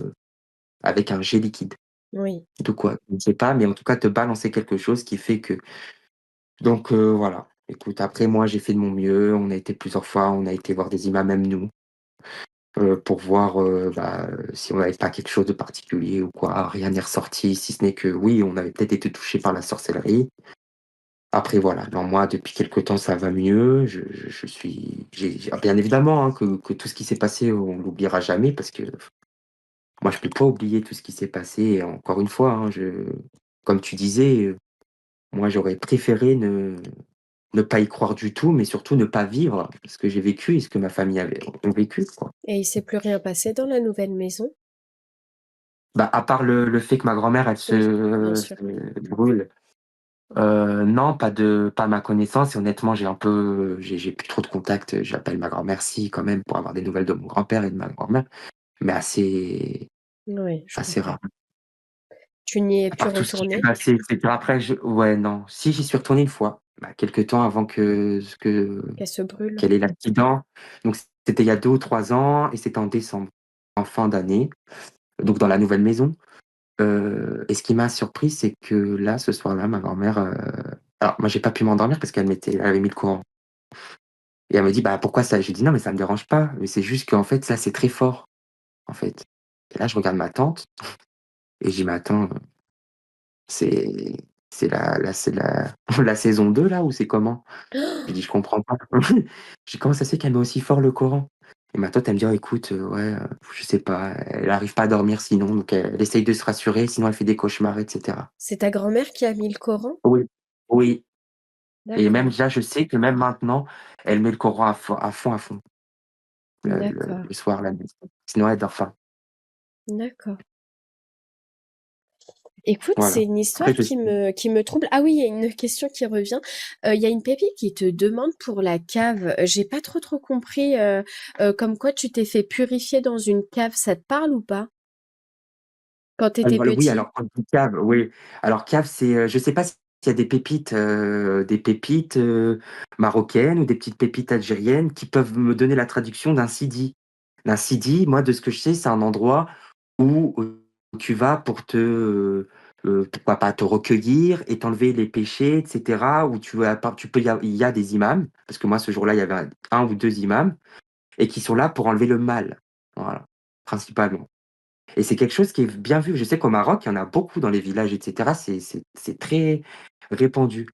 avec un jet liquide. Oui. De quoi? Je ne sais pas, mais en tout cas te balancer quelque chose qui fait que donc voilà. Écoute, après moi j'ai fait de mon mieux, on a été plusieurs fois, on a été voir des imams, même nous. Pour voir, bah, si on n'avait pas quelque chose de particulier ou quoi. Rien n'est ressorti, si ce n'est que oui, on avait peut-être été touché par la sorcellerie. Après voilà, non, moi depuis quelque temps ça va mieux. Je suis bien évidemment, hein, que tout ce qui s'est passé, on l'oubliera jamais parce que moi je peux pas oublier tout ce qui s'est passé et encore une fois, hein, comme tu disais, moi j'aurais préféré ne pas y croire du tout, mais surtout ne pas vivre ce que j'ai vécu et ce que ma famille ont vécu, quoi. Et il s'est plus rien passé dans la nouvelle maison? Bah, à part le fait que ma grand-mère, elle Oui, bien sûr. se brûle, non, pas à ma connaissance et honnêtement, j'ai plus trop de contact. J'appelle ma grand-mère si, quand même, pour avoir des nouvelles de mon grand-père et de ma grand-mère, mais assez Oui, je assez comprends. rare. Tu n'y es À plus part tout ce qui s'est retourné? passé et cetera. Après ouais, non. Si, j'y suis retourné une fois, quelque temps avant Qu'elle se brûle? qu'elle ait l'accident. Donc c'était il y a 2 ou 3 ans et c'était en décembre, en fin d'année, donc dans la nouvelle maison. Et ce qui m'a surpris, c'est que là, ce soir-là, ma grand-mère, alors moi, j'ai pas pu m'endormir parce elle avait mis le courant et elle me dit: «Bah, pourquoi ça?» J'ai dit: «Non, mais ça me dérange pas, mais c'est juste qu'en fait, ça, c'est très fort, en fait». Et là, je regarde ma tante et je dis: «Mais attends, c'est c'est la la saison 2 là ou c'est comment?» J'ai dit: «Je comprends pas». J'ai dit: «Comment ça se fait qu'elle met aussi fort le Coran?» Et ma tante, elle me dit: «Oh écoute, ouais, je sais pas, elle arrive pas à dormir sinon, donc elle essaye de se rassurer, sinon elle fait des cauchemars et cetera». C'est ta grand-mère qui a mis le Coran? Oui, oui, et même D'accord, là, je sais que même maintenant, elle met le Coran à fond, d'accord, le soir, la nuit. Sinon elle dort pas. d'accord. Écoute, c'est Voilà. une Après histoire je sais qui me trouble. Ah oui, il y a une question qui revient. Il y a une pépite qui te demande pour la cave. J'ai pas trop compris. Comme quoi tu t'es fait purifier dans une cave, ça te parle ou pas? Quand t'étais alors oui, petit? alors quand je dis cave, oui. Alors cave, c'est, je sais pas s'il y a des pépites, marocaines ou des petites pépites algériennes qui peuvent me donner la traduction d'un sidi. D'un sidi, moi, de ce que je sais, c'est un endroit où, tu vas pour pourquoi pas te recueillir et t'enlever les péchés et cetera, où tu peux il y a des imams, parce que moi ce jour-là, il y avait un ou 2 imams et qui sont là pour enlever le mal. Voilà, principalement, et c'est quelque chose qui est bien vu. Je sais qu'au Maroc, il y en a beaucoup dans les villages et cetera, c'est très répandu.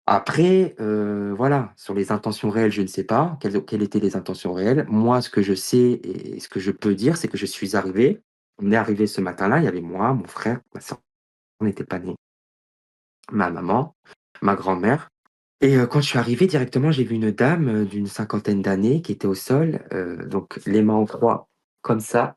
Après, voilà, sur les intentions réelles, je ne sais pas quelles étaient les intentions réelles. Moi, ce que je sais et ce que je peux dire, c'est que je suis arrivé on est arrivé ce matin-là, il y avait moi, mon frère, ma sœur, on n'était pas nés, ma maman, ma grand-mère, et quand je suis arrivé directement, j'ai vu une dame, d'une cinquantaine d'années qui était au sol, donc les mains en croix comme ça,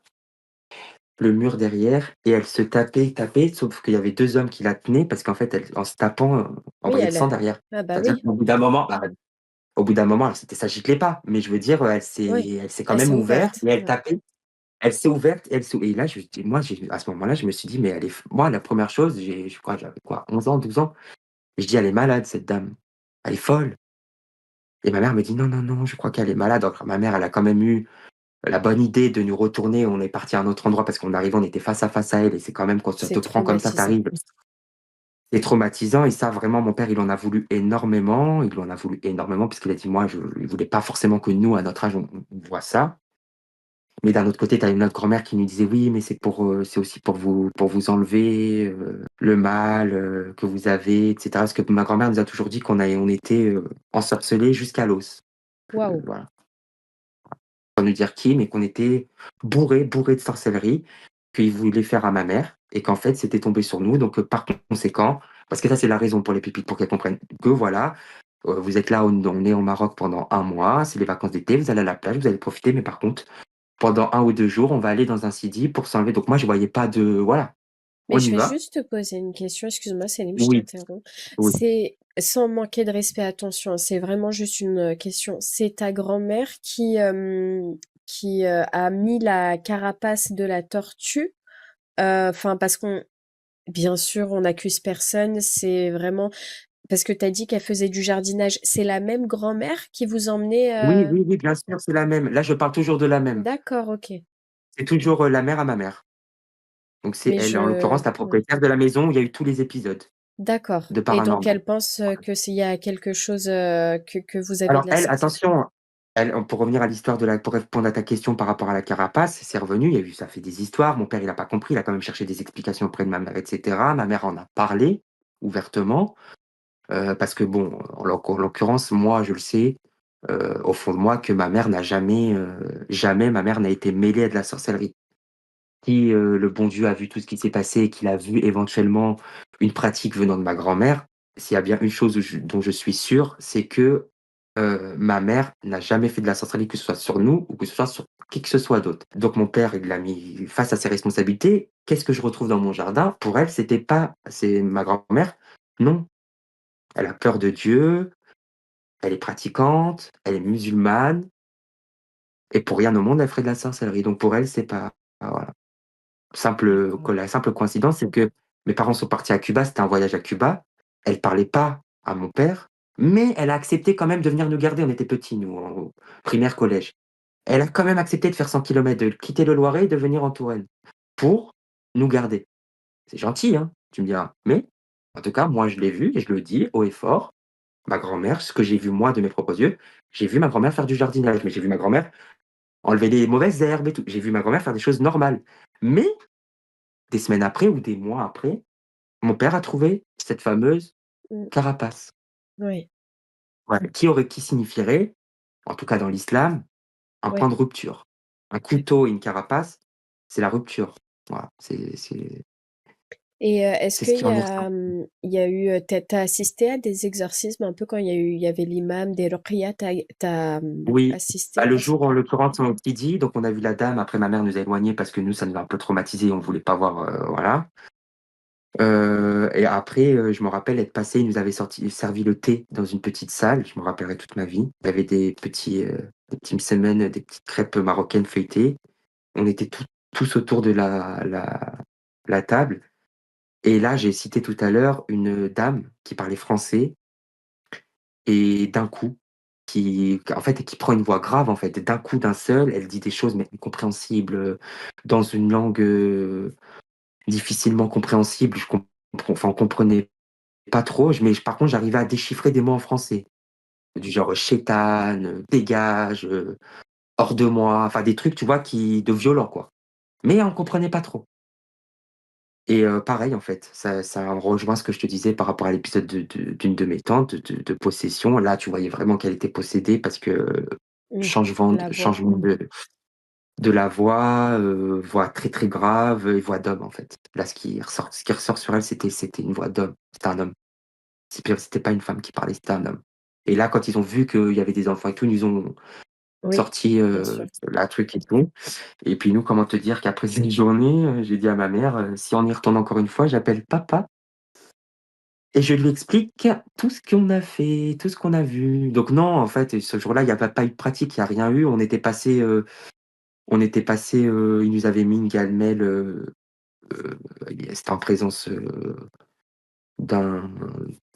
le mur derrière, et elle se tapait, sauf qu'il y avait 2 hommes qui la tenaient parce qu'en fait, elle en se tapant, on Oui, voyait le elle a... sang derrière. Ah bah C'est-à-dire oui, qu'au bout d'un moment, alors ça giclait pas, mais je veux dire, oui. elle s'est quand Elle s'est même ouverte ouverte. et elle Ouais. tapait. Elle s'est ouverte et et là, à ce moment-là, je me suis dit: «Mais elle est f» moi, la première chose, je crois que j'avais quoi, 11 ans, 12 ans, et je dis: «Elle est malade cette dame, elle est folle», et ma mère me dit: «Non, non, non, je crois qu'elle est malade». Donc ma mère, elle a quand même eu la bonne idée de nous retourner. On est parti à un autre endroit parce qu'on arrivait, on était face à face à elle, et c'est quand même quand ça te C'est prend comme ça, tu traumatisant. arrives, c'est traumatisant, et ça vraiment mon père, il en a voulu énormément puisqu'il a dit: «Moi, je» il voulait pas forcément que nous, à notre âge, on voit ça. Mais d'un autre côté, tu as une autre grand-mère qui nous disait: «Oui, mais c'est aussi pour vous enlever, le mal, que vous avez» et cetera. Parce que ma grand-mère nous a toujours dit on était, ensorcelés jusqu'à l'os. Waouh. Voilà. Sans nous dire qui, mais qu'on était bourrés de sorcellerie, qu'il voulait faire à ma mère et qu'en fait, c'était tombé sur nous. Donc, par conséquent, parce que ça, c'est la raison pour les pépites, pour qu'elles comprennent que voilà, vous êtes là, on est au Maroc pendant 1 mois, c'est les vacances d'été, vous allez à la plage, vous allez profiter, mais par contre, pendant 1 ou 2 jours, on va aller dans un sidi pour s'enlever. Donc moi, je voyais pas de voilà, Mais on je y vais va. juste te poser une question, excuse-moi Céline, je Oui, t'interromps. oui. C'est sans manquer de respect, attention, c'est vraiment juste une question. C'est ta grand-mère qui a mis la carapace de la tortue. Enfin, parce qu'on, bien sûr, on n'accuse personne, c'est vraiment parce que tu as dit qu'elle faisait du jardinage. C'est la même grand-mère qui vous emmenait Oui, oui, oui, bien sûr, c'est la même. Là, je parle toujours de la même. D'accord, ok. C'est toujours, la mère à ma mère. Donc c'est Mais elle, en l'occurrence, la ouais. propriétaire de la maison où il y a eu tous les épisodes D'accord. de Et donc paranormal. elle pense que s'il y a quelque chose que vous avez de Alors la elle, sorcellerie. attention, elle, pour revenir à l'histoire pour répondre à ta question par rapport à la carapace, c'est revenu, il y a eu ça fait des histoires. Mon père, il a pas compris, il a quand même cherché des explications auprès de ma mère et cetera. Ma mère en a parlé ouvertement, parce que bon, en l'occurrence, moi, je le sais, au fond de moi, que ma mère n'a jamais, jamais ma mère n'a été mêlée à de la sorcellerie. Si, le bon Dieu a vu tout ce qui s'est passé et qu'il a vu éventuellement une pratique venant de ma grand-mère, s'il y a bien une chose dont je suis sûr, c'est que, ma mère n'a jamais fait de la sorcellerie, que ce soit sur nous ou que ce soit sur qui que ce soit d'autre. Donc mon père, il l'a mis face à ses responsabilités. Qu'est-ce que je retrouve dans mon jardin? Pour elle, c'est ma grand-mère, non, elle a peur de Dieu, elle est pratiquante, elle est musulmane, et pour rien au monde, elle ferait de la sorcellerie. Donc pour elle, c'est pas voilà. La simple D'accord. coïncidence, c'est que Mes parents sont partis à Cuba, c'était un voyage à Cuba. Elle parlait pas à mon père, mais elle a accepté quand même de venir nous garder. On était petits, nous, en primaire, collège. Elle a quand même accepté de faire 100 kilomètres, de quitter le Loiret et de venir en Touraine pour nous garder. C'est gentil, hein, tu me diras. Mais en tout cas, moi, je l'ai vu et je le dis haut et fort. Ma grand-mère, ce que j'ai vu moi de mes propres yeux, j'ai vu ma grand-mère faire du jardinage, mais j'ai vu ma grand-mère enlever les mauvaises herbes et tout. J'ai vu ma grand-mère faire des choses normales. Mais des semaines après ou des mois après, mon père a trouvé cette fameuse Mmh. carapace. Oui, Ouais, qui signifierait, en tout cas dans l'islam, un point oui. de rupture. Un couteau et une carapace, c'est la rupture. Voilà, Et est-ce c'est ce qu'il qui y en est ressort. a, il y a eu, tu assisté à des exorcismes un peu quand il y avait l'imam, des ruqyas, Oui, bah, assisté le à ça? jour, en l'occurrence, on dit, donc on a vu la dame, après ma mère nous a éloignés parce que nous, ça nous a un peu traumatisés, on voulait pas voir, voilà. Et après, je me rappelle être passé, ils nous avaient servi le thé dans une petite salle, je me rappellerai toute ma vie. Il y avait des petits msemen, des petites crêpes marocaines feuilletées. On était tous autour de la table et là, j'ai cité tout à l'heure une dame qui parlait français et d'un coup, en fait, qui prend une voix grave, en fait. D'un coup, d'un seul, elle dit des choses mais incompréhensibles, dans une langue, difficilement compréhensible. On comprenait pas trop, mais par contre, j'arrivais à déchiffrer des mots en français, du genre «chétane», «dégage», «hors de moi», enfin des trucs, tu vois, qui de violents, quoi. Mais on comprenait pas trop et pareil, en fait, ça rejoint ce que je te disais par rapport à l'épisode d'une de mes tantes, de possession. Là, tu voyais vraiment qu'elle était possédée parce que, Mmh. La voix. changement de la voix, voix très, très grave et voix d'homme, en fait. Là, ce qui ressort sur elle, c'était une voix d'homme, c'était un homme. C'était pas une femme qui parlait, c'était un homme. Et là, quand ils ont vu qu'il y avait des enfants et tout, ils nous ont Oui, sorti, bien sûr. la truc et tout. Et puis nous, comment te dire qu'après cette journée, j'ai dit à ma mère, «Si on y retourne encore une fois, j'appelle papa et je lui explique tout ce qu'on a fait, tout ce qu'on a vu». Donc non, en fait, ce jour-là, il y a pas eu de pratique, il y a rien eu. Ils nous avaient mis une gamelle, c'était en présence, d'un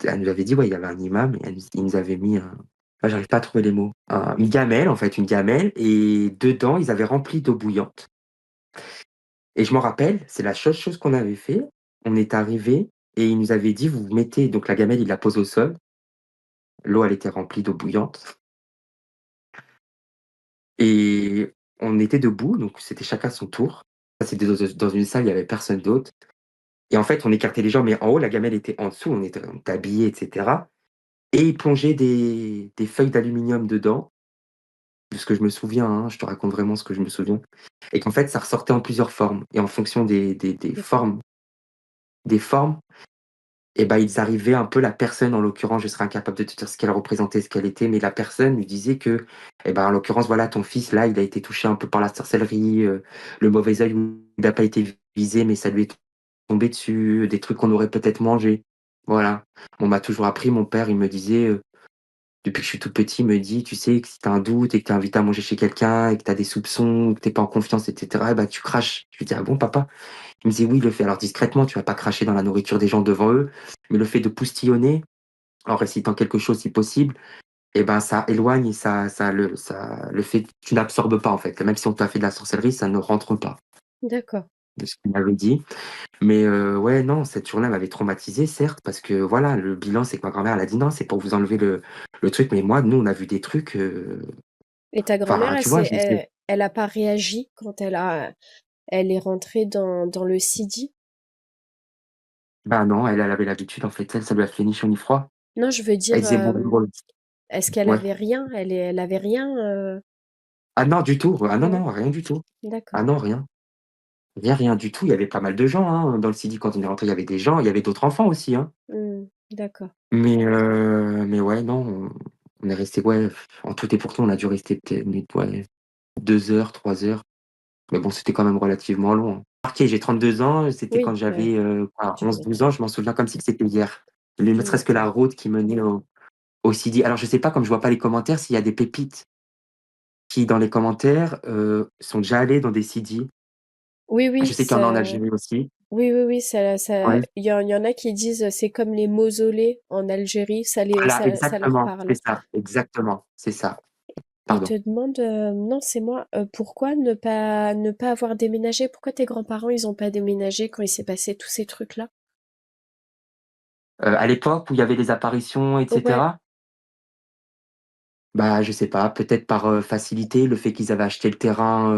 elle nous avait dit, ouais, il y avait un imam et il nous avait mis un j'arrive pas à trouver les mots. Une gamelle, en fait, une gamelle et dedans, ils avaient rempli d'eau bouillante et je m'en rappelle, c'est la seule chose qu'on avait fait. On est arrivé et il nous avait dit: «Vous mettez» donc la gamelle, il la pose au sol. L'eau, elle était remplie d'eau bouillante et on était debout, donc c'était chacun son tour. Ça, c'était dans une salle, il y avait personne d'autre et en fait, on écartait les jambes mais en haut, la gamelle était en dessous, on était habillés et cetera. Et ils plongeaient des feuilles d'aluminium dedans, de ce que je me souviens, hein, je te raconte vraiment ce que je me souviens et qu'en fait, ça ressortait en plusieurs formes et en fonction Des formes. des formes et ben ils arrivaient un peu la personne, en l'occurrence, je serais incapable de te dire ce qu'elle représentait, ce qu'elle était, mais la personne lui disait que et ben, en l'occurrence, voilà, ton fils, là, il a été touché un peu par la sorcellerie, le mauvais œil, il n'a pas été visé, mais ça lui est tombé dessus, des trucs qu'on aurait peut-être mangés. Voilà. On m'a toujours appris, mon père, il me disait, depuis que je suis tout petit, il me dit: «Tu sais que si tu as un doute et que tu es invité à manger chez quelqu'un et que tu as des soupçons, que tu es pas en confiance et cetera, et bah, tu craches». Je lui dis: «Ah bon papa?» Il me dit: «Oui, le fait alors discrètement, tu vas pas cracher dans la nourriture des gens devant eux, mais le fait de poustillonner, en récitant quelque chose si possible, et ben, ça éloigne et ça le fait tu n'absorbes pas en fait. Même si on t'a fait de la sorcellerie, ça ne rentre pas». D'accord. De ce qu'il m'avait dit. Mais ouais, non, cette journée m'avait traumatisé certes, parce que voilà, le bilan, c'est que ma grand-mère, elle a dit: «Non, c'est pour vous enlever le truc», mais moi, nous, on a vu des trucs, Et ta grand-mère, enfin, tu vois? elle a pas réagi quand elle est rentrée dans le sidi? Bah non, elle avait l'habitude en fait, elle, ça lui a fait ni chaud ni froid. Non, je veux Elle dire, disait: «Bon, drôle». est-ce qu'elle Ouais. avait rien? Elle avait rien, Ah non, du tout. Ah non, non? non, rien du tout. D'accord. Ah non, rien. Rien, rien du tout. Il y avait pas mal de gens, hein, dans le Sidi quand on est rentré, il y avait des gens, il y avait d'autres enfants aussi, hein. Mmh. D'accord. Mais ouais, non, on est resté, ouais, en tout et pour tout, on a dû rester peut-être, ouais, 2 heures, 3 heures. Mais bon, c'était quand même relativement long, hein. Marqué, j'ai 32 ans, c'était quand Oui, ouais, j'avais, quoi, tu 11-12 ans, m'étonnes, je m'en souviens comme si c'était hier. Ne tu serait-ce que la m'étonnes. route qui menait au Sidi. Alors je sais pas, comme je vois pas les commentaires, s'il y a des pépites qui, dans les commentaires, sont déjà allés dans des Sidi. Oui, Je oui, sais qu'il y en a en ça Algérie aussi. Oui, oui, oui, ça, Ouais, il y en a qui disent c'est comme les mausolées en Algérie, voilà, ça leur exactement, parle. c'est ça, exactement, c'est ça. Il te Pardon. demande, non, c'est moi, pourquoi ne pas avoir déménagé? Pourquoi tes grands-parents, ils ont pas déménagé quand il s'est passé tous ces trucs-là? À l'époque où il y avait les apparitions et Ouais, cetera, bah, je sais pas, peut-être par, facilité, le fait qu'ils avaient acheté le terrain,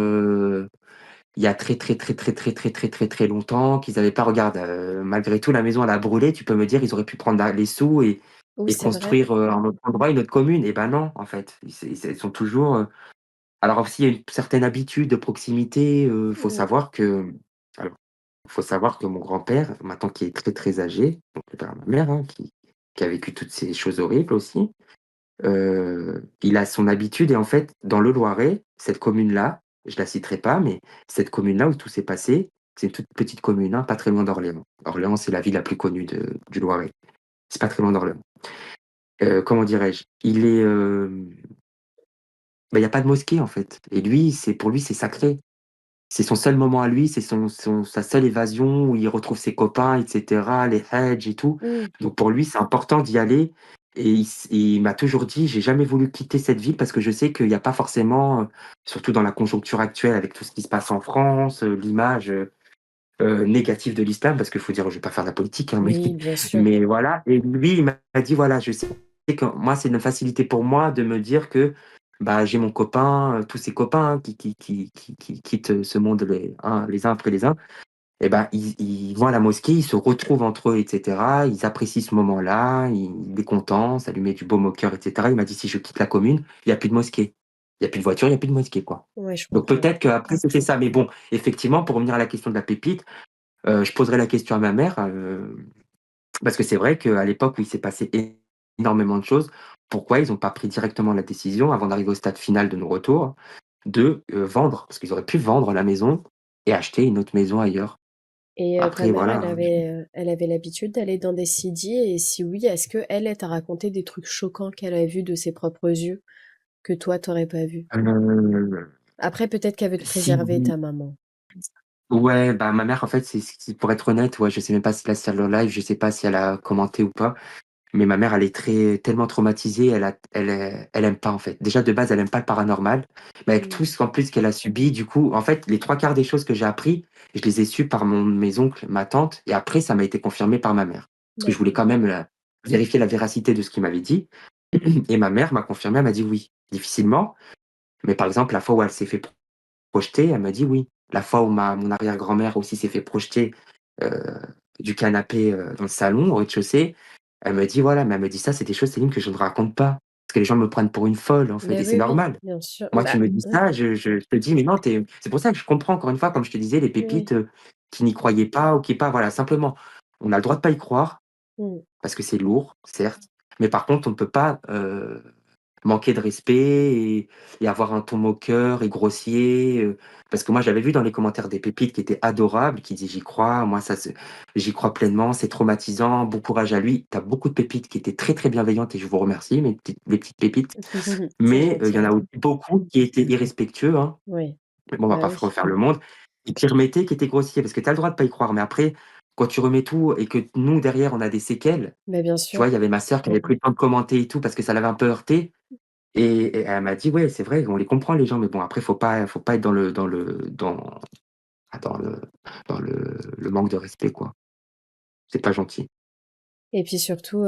il y a très, très, très, très, très, très, très, très, très longtemps, qu'ils avaient pas regarde, malgré tout la maison elle a brûlé, tu peux me dire ils auraient pu prendre la les sous oui, et c'est vrai. construire, un autre endroit, une autre commune et ben non, en fait. Ils sont toujours, alors aussi il y a une certaine habitude de proximité, Mmh. alors, faut savoir que mon grand-père, maintenant qui est très, très âgé, donc le père de ma mère, hein, qui a vécu toutes ces choses horribles aussi, il a son habitude et en fait, dans le Loiret, cette commune-là, je la citerai pas, mais cette commune-là où tout s'est passé, c'est une toute petite commune, hein, pas très loin d'Orléans. Orléans, c'est la ville la plus connue du Loiret. C'est pas très loin d'Orléans. Comment dirais-je? Il y a pas de mosquée, en fait et lui, pour lui, c'est sacré. C'est son seul moment à lui, c'est sa seule évasion où il retrouve ses copains et cetera, les Hadj et tout. Mmh. Donc pour lui, c'est important d'y aller et il m'a toujours dit: «J'ai jamais voulu quitter cette ville parce que je sais qu'il y a pas forcément, surtout dans la conjoncture actuelle avec tout ce qui se passe en France, l'image, négative de l'islam», parce qu'il faut dire, je vais pas faire de la politique, hein, mais Oui, bien sûr. mais voilà et lui, il m'a dit: «Voilà, je sais que moi, c'est une facilité pour moi de me dire que, bah, j'ai mon copain, tous ses copains hein, qui quittent, ce monde les uns après les uns et ben, ils vont à la mosquée, ils se retrouvent entre eux et cetera. Ils apprécient ce moment-là, il est content, ça lui met du baume au cœur et cetera». Il m'a dit: «Si je quitte la commune, il y a plus de mosquée. Il y a plus de voiture, il y a plus de mosquée, quoi». Ouais, je Donc comprends. peut-être qu'après c'était ça, mais bon, effectivement, pour revenir à la question de la pépite, je poserai la question à ma mère, parce que c'est vrai qu'à l'époque où il s'est passé énormément de choses, pourquoi ils ont pas pris directement la décision, avant d'arriver au stade final de nos retours, de, vendre? Parce qu'ils auraient pu vendre la maison et acheter une autre maison ailleurs. Et ta Après mère, voilà, hein, elle avait l'habitude d'aller dans des CIDI et si oui, est-ce qu'elle, elle t'a raconté des trucs choquants qu'elle a vus de ses propres yeux que toi, tu pas vus? Après, peut-être qu'elle veut te si préserver, ta maman. ouais, bah, ma mère en fait, pour être honnête, ouais, je sais même pas si là, c'est le live, je sais pas si elle a commenté ou pas. Mais ma mère, elle est tellement traumatisée, elle aime pas, en fait. Déjà, de base, elle aime pas le paranormal, mais avec Mmh. tout ce qu'en plus qu'elle a subi, du coup, en fait, les 3 quarts des choses que j'ai appris, je les ai su par mes oncles, ma tante et après ça m'a été confirmé par ma mère. Parce que je voulais D'accord. quand même vérifier la véracité de ce qu'il m'avait dit et ma mère m'a confirmé, elle m'a dit: «Oui». Difficilement, mais par exemple, la fois où elle s'est fait projeter, elle m'a dit: «Oui». La fois où mon arrière-grand-mère aussi s'est fait projeter, heu, du canapé, dans le salon, au rez-de-chaussée, elle me dit: «Voilà», mais elle me dit: «Ça, c'est des choses, Céline, que je ne raconte pas». Parce que les gens me prennent pour une folle, en fait Beh, et c'est oui, oui, normal. bien sûr. Moi, tu Bah, me dis oui, ça, je te dis: «Mais non, tu c'est pour ça que je comprends encore une fois, comme je te disais, les oui. pépites, qui n'y croyaient pas ou qui pas voilà, simplement, on a le droit de pas y croire, Mmh. parce que c'est lourd, certes, mais par contre, on ne peut pas, manquer de respect et avoir un ton moqueur et grossier, parce que moi j'avais vu dans les commentaires des pépites qui étaient adorables, qui disaient: «J'y crois, moi j'y crois pleinement, c'est traumatisant, bon courage à lui». Tu as beaucoup de pépites qui étaient très, très bienveillantes et je vous remercie les petites pépites, C'est mais il y en gentil. a aussi beaucoup qui étaient irrespectueux, hein, Oui. mais bon on va Bah, pas oui. refaire le monde et qui remettaient, qui étaient grossiers parce que tu as le droit de pas y croire, mais après quand tu remets tout et que nous derrière on a des séquelles, Bah, bien tu vois? sûr. Il y avait ma sœur qui avait pris le temps de commenter et tout parce que ça l'avait un peu heurtée et elle m'a dit: «Ouais, c'est vrai, on les comprend les gens, mais bon après faut pas être dans le manque de respect, quoi. C'est pas gentil». Et puis surtout,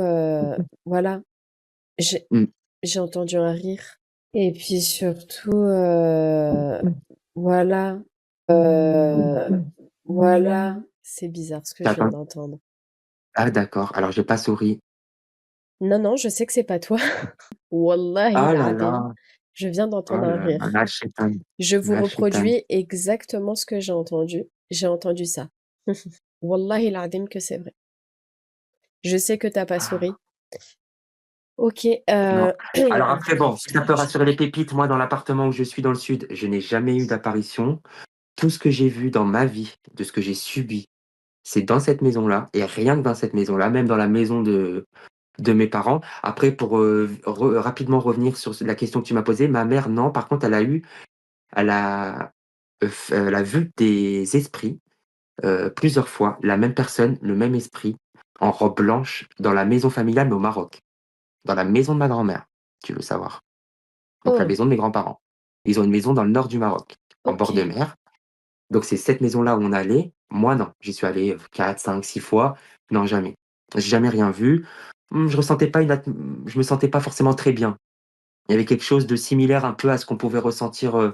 voilà, j'ai Mmh. j'ai entendu un rire. Et puis surtout, voilà, voilà, c'est bizarre ce que Tu je viens attends d'entendre. ah d'accord, alors j'ai pas souri. Non, non, je sais que c'est pas toi. Wallahi Ah là l'adhim, là, je viens oh d'entendre un là là, rire. la shétane, Je vous la shétane. reproduis exactement ce que j'ai entendu. J'ai entendu ça. Wallahi l'adhim que c'est vrai. Je sais que tu pas Ah souri. OK, non. Alors après bon, si ça peut j rassurer les pépites, moi dans l'appartement où je suis dans le sud, je n'ai jamais eu d'apparition. Tout ce que j'ai vu dans ma vie, de ce que j'ai subi, c'est dans cette maison-là et rien que dans cette maison-là, même dans la maison de mes parents. Après pour, rapidement revenir sur la question que tu m'as posée, ma mère non, par contre elle a vu des esprits, plusieurs fois la même personne, le même esprit, en robe blanche, dans la maison familiale, mais au Maroc, dans la maison de ma grand-mère, si tu veux savoir. Donc la Oh, maison de mes grands-parents. Ils ont une maison dans le nord du Maroc, en bord de OK. mer. Donc c'est cette maison-là où on allait. Moi, non. J'y suis allé 4, 5, 6 fois. Non, jamais. J'ai jamais rien vu. Je ressentais pas je me sentais pas forcément très bien. Il y avait quelque chose de similaire un peu à ce qu'on pouvait ressentir,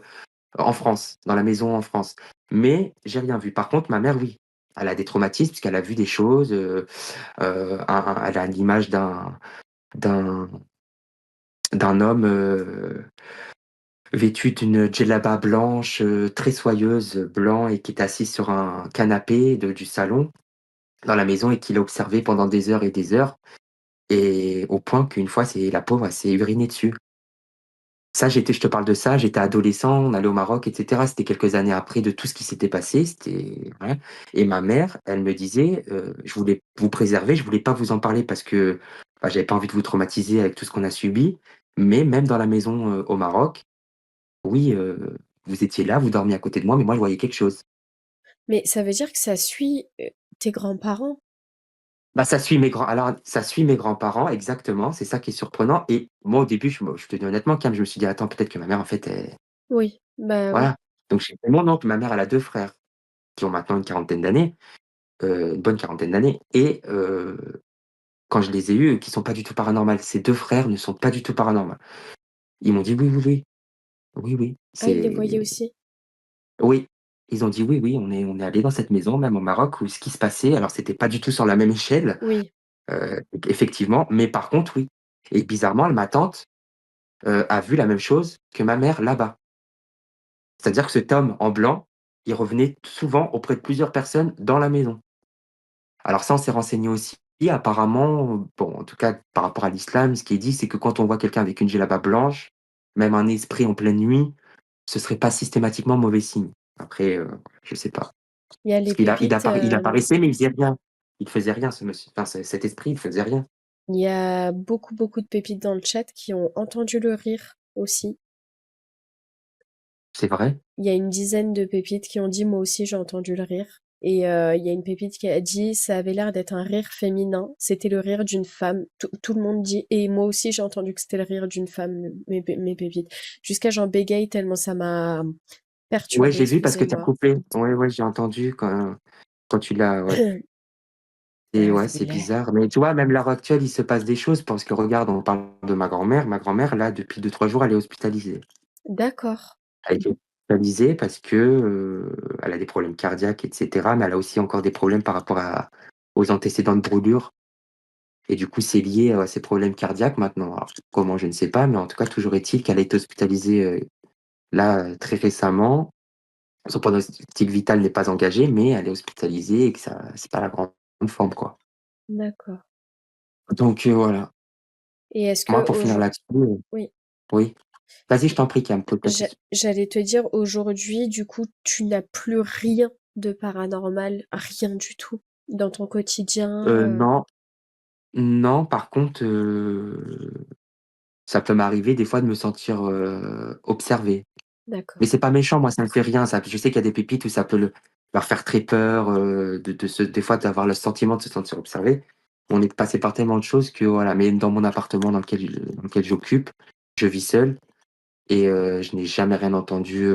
en France, dans la maison en France. Mais j'ai rien vu. Par contre, ma mère, oui. Elle a des traumatismes puisqu'elle a vu des choses, elle a l'image d'un d'un homme, vêtu d'une djellaba blanche, très soyeuse, blanc et qui est assis sur un canapé du salon, dans la maison et qui l'a observé pendant des heures et des heures et au point qu'une fois, c'est la pauvre, elle s'est urinée dessus. Ça, je te parle de ça, j'étais adolescent, on allait au Maroc et cetera. C'était quelques années après de tout ce qui s'était passé, c'était voilà et ma mère, elle me disait, «Je voulais vous préserver, je voulais pas vous en parler parce que, bah, j'avais pas envie de vous traumatiser avec tout ce qu'on a subi, mais même dans la maison, au Maroc, oui, vous étiez là, vous dormiez à côté de moi, mais moi je voyais quelque chose». Mais ça veut dire que ça suit, tes grands-parents? Bah, ça suit mes grands-parents exactement, c'est ça qui est surprenant et moi au début, je te dis honnêtement, Cam, je me suis dit: «Attends, peut-être que ma mère en fait elle» Oui, bah, oui. voilà. Donc j'ai fait mon oncle, ma mère elle a 2 frères qui ont maintenant une quarantaine d'années, une bonne quarantaine d'années et quand je les ai eus, qui sont pas du tout paranormales, ces 2 frères ne sont pas du tout paranormaux. Ils m'ont dit: «Oui, oui, oui, oui, oui, Ah, ils les voyaient c'est» aussi? oui, ils ont dit: «Oui, oui, on est allés dans cette maison, même au Maroc, où ce qui se passait» alors c'était pas du tout sur la même échelle, Oui. effectivement, mais par contre oui et bizarrement, ma tante, a vu la même chose que ma mère là-bas. C'est-à-dire que cet homme en blanc, il revenait souvent auprès de plusieurs personnes dans la maison. Alors ça, on s'est renseigné aussi. Apparemment, bon, en tout cas, par rapport à l'islam, ce qui est dit, c'est que quand on voit quelqu'un avec une djellaba blanche, même un esprit en pleine nuit, ce serait pas systématiquement mauvais signe. Après, je sais pas. Il y a Parce les qu'il pépites, il apparaissait, mais il faisait rien. Il faisait rien, ce monsieur. Enfin, cet esprit, il faisait rien. il y a beaucoup, beaucoup de pépites dans le chat qui ont entendu le rire aussi. C'est vrai? Il y a une dizaine de pépites qui ont dit: «Moi aussi, j'ai entendu le rire» et il y a une pépite qui a dit: «Ça avait l'air d'être un rire féminin, c'était le rire d'une femme». Tout le monde dit: «Et moi aussi, j'ai entendu que c'était le rire d'une femme», mes pépites. Jusqu'à j'en bégaye tellement ça m'a Ouais, perturbée, j'ai vu parce que tu as excusez-moi. coupé. Ouais, ouais, j'ai entendu quand tu l'as ouais. Et ouais, c'est Voulais bizarre. Mais tu vois, même l'heure actuelle, il se passe des choses parce que regarde, on parle de ma grand-mère. Ma grand-mère, là, depuis 2, 3 jours, elle est hospitalisée. d'accord, Elle a été hospitalisée parce que, elle a des problèmes cardiaques et cetera, mais elle a aussi encore des problèmes par rapport aux antécédents de brûlure et du coup, c'est lié à ces problèmes cardiaques maintenant. Alors comment, je ne sais pas, mais en tout cas, toujours est-il qu'elle a été hospitalisée, là, très récemment. Son pronostic vital n'est pas engagé, mais elle est hospitalisée et que ça c'est pas la grande forme, quoi. d'accord Donc voilà. et est-ce Moi, que pour finir là-dessus, oui, oui. Vas-y, je t'en prie, Cam, pose ta question. j'allais te dire aujourd'hui, du coup, tu n'as plus rien de paranormal, rien du tout dans ton quotidien, Non, non, par contre, ça peut m'arriver des fois de me sentir, observé. Mais d'accord. c'est pas méchant, moi, ça me fait rien, ça. Je sais qu'il y a des pépites où ça peut leur faire très peur, des fois d'avoir le sentiment de se sentir observé. On est passé par tellement de choses que voilà, mais dans mon appartement dans lequel j'occupe, je vis seul et je n'ai jamais rien entendu,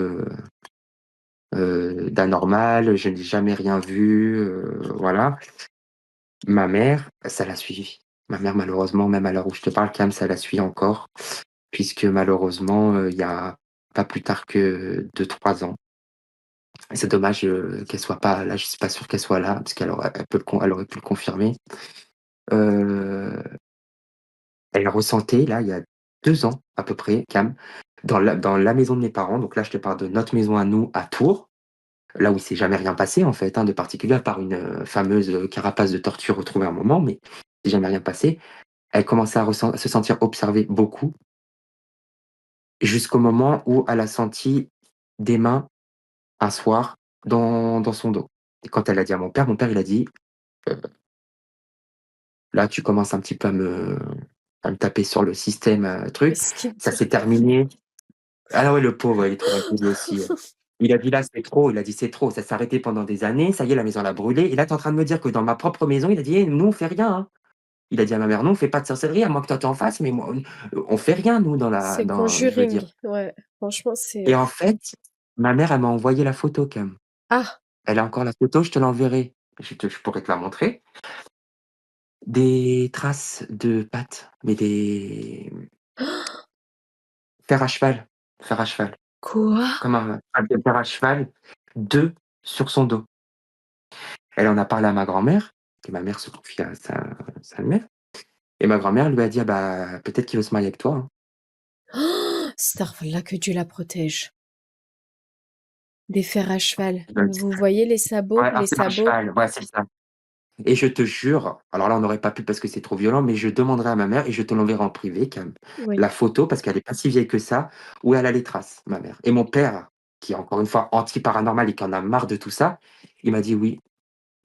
d'anormal, je n'ai jamais rien vu, voilà. Ma mère, ça l'a suivi. Ma mère, malheureusement, même à l'heure où je te parle, Cam, ça la suit encore, puisque malheureusement, il y a pas plus tard que 2, 3 ans. Et c'est dommage, qu'elle soit pas là, je suis pas sûr qu'elle soit là, parce elle aurait pu le confirmer. Heu, Elle ressentait là, il y a 2 ans à peu près, Cam, dans la maison de mes parents, donc là, je te parle de notre maison à nous à Tours, là où il s'est jamais rien passé en fait, hein, de particulier, à part une, fameuse, carapace de tortue retrouvée à un moment, mais il s'est jamais rien passé. Elle commençait à se sentir observée beaucoup, jusqu'au moment où elle a senti des mains un soir dans son dos. Et quand elle a dit à mon père il a dit: «Heu, là tu commences un petit peu à me taper sur le système, truc, Qu'est-ce qu'il ça te s'est terminé». Ah ouais, le pauvre, il est traumatisé aussi, Il a dit: «Là, c'est trop», il a dit: «C'est trop, ça s'est arrêté pendant des années, ça y est, la maison, elle a brûlé et là, tu es en train de me dire que dans ma propre maison», il a dit: «Eh, nous, on fait rien, hein». Il a dit à ma mère: «Nous, on fait pas de sorcellerie, à moins que toi, tu en fasses, mais moi, on fait rien, nous, C'est je veux dire». Conjuring, ouais. Franchement, c'est Et en fait, ma mère, elle m'a envoyé la photo, Cam. ah! Elle a encore la photo, je te l'enverrai. Je pourrais te la montrer. Des traces de pattes, mais des fer à cheval, fer à cheval, Quoi? comme un des fer à cheval, 2 sur son dos. Elle en a parlé à ma grand-mère, et ma mère se confie à sa mère, et ma grand-mère lui a dit: «Ah bah, peut-être qu'il veut se marier avec toi, hein». Astaghfirullah, que Dieu la protège. Des fers à cheval. Je le dis. Vous voyez les sabots? Ouais, un Les fer à sabots? cheval, ouais, c'est ça. Et je te jure, alors là, on n'aurait pas pu parce que c'est trop violent, mais je demanderai à ma mère et je te l'enverrai en privé, Cam, Oui. la photo, parce qu'elle est pas si vieille que ça, où elle a les traces, ma mère. Et mon père, qui est encore une fois anti-paranormal et qui en a marre de tout ça, il m'a dit: «Oui».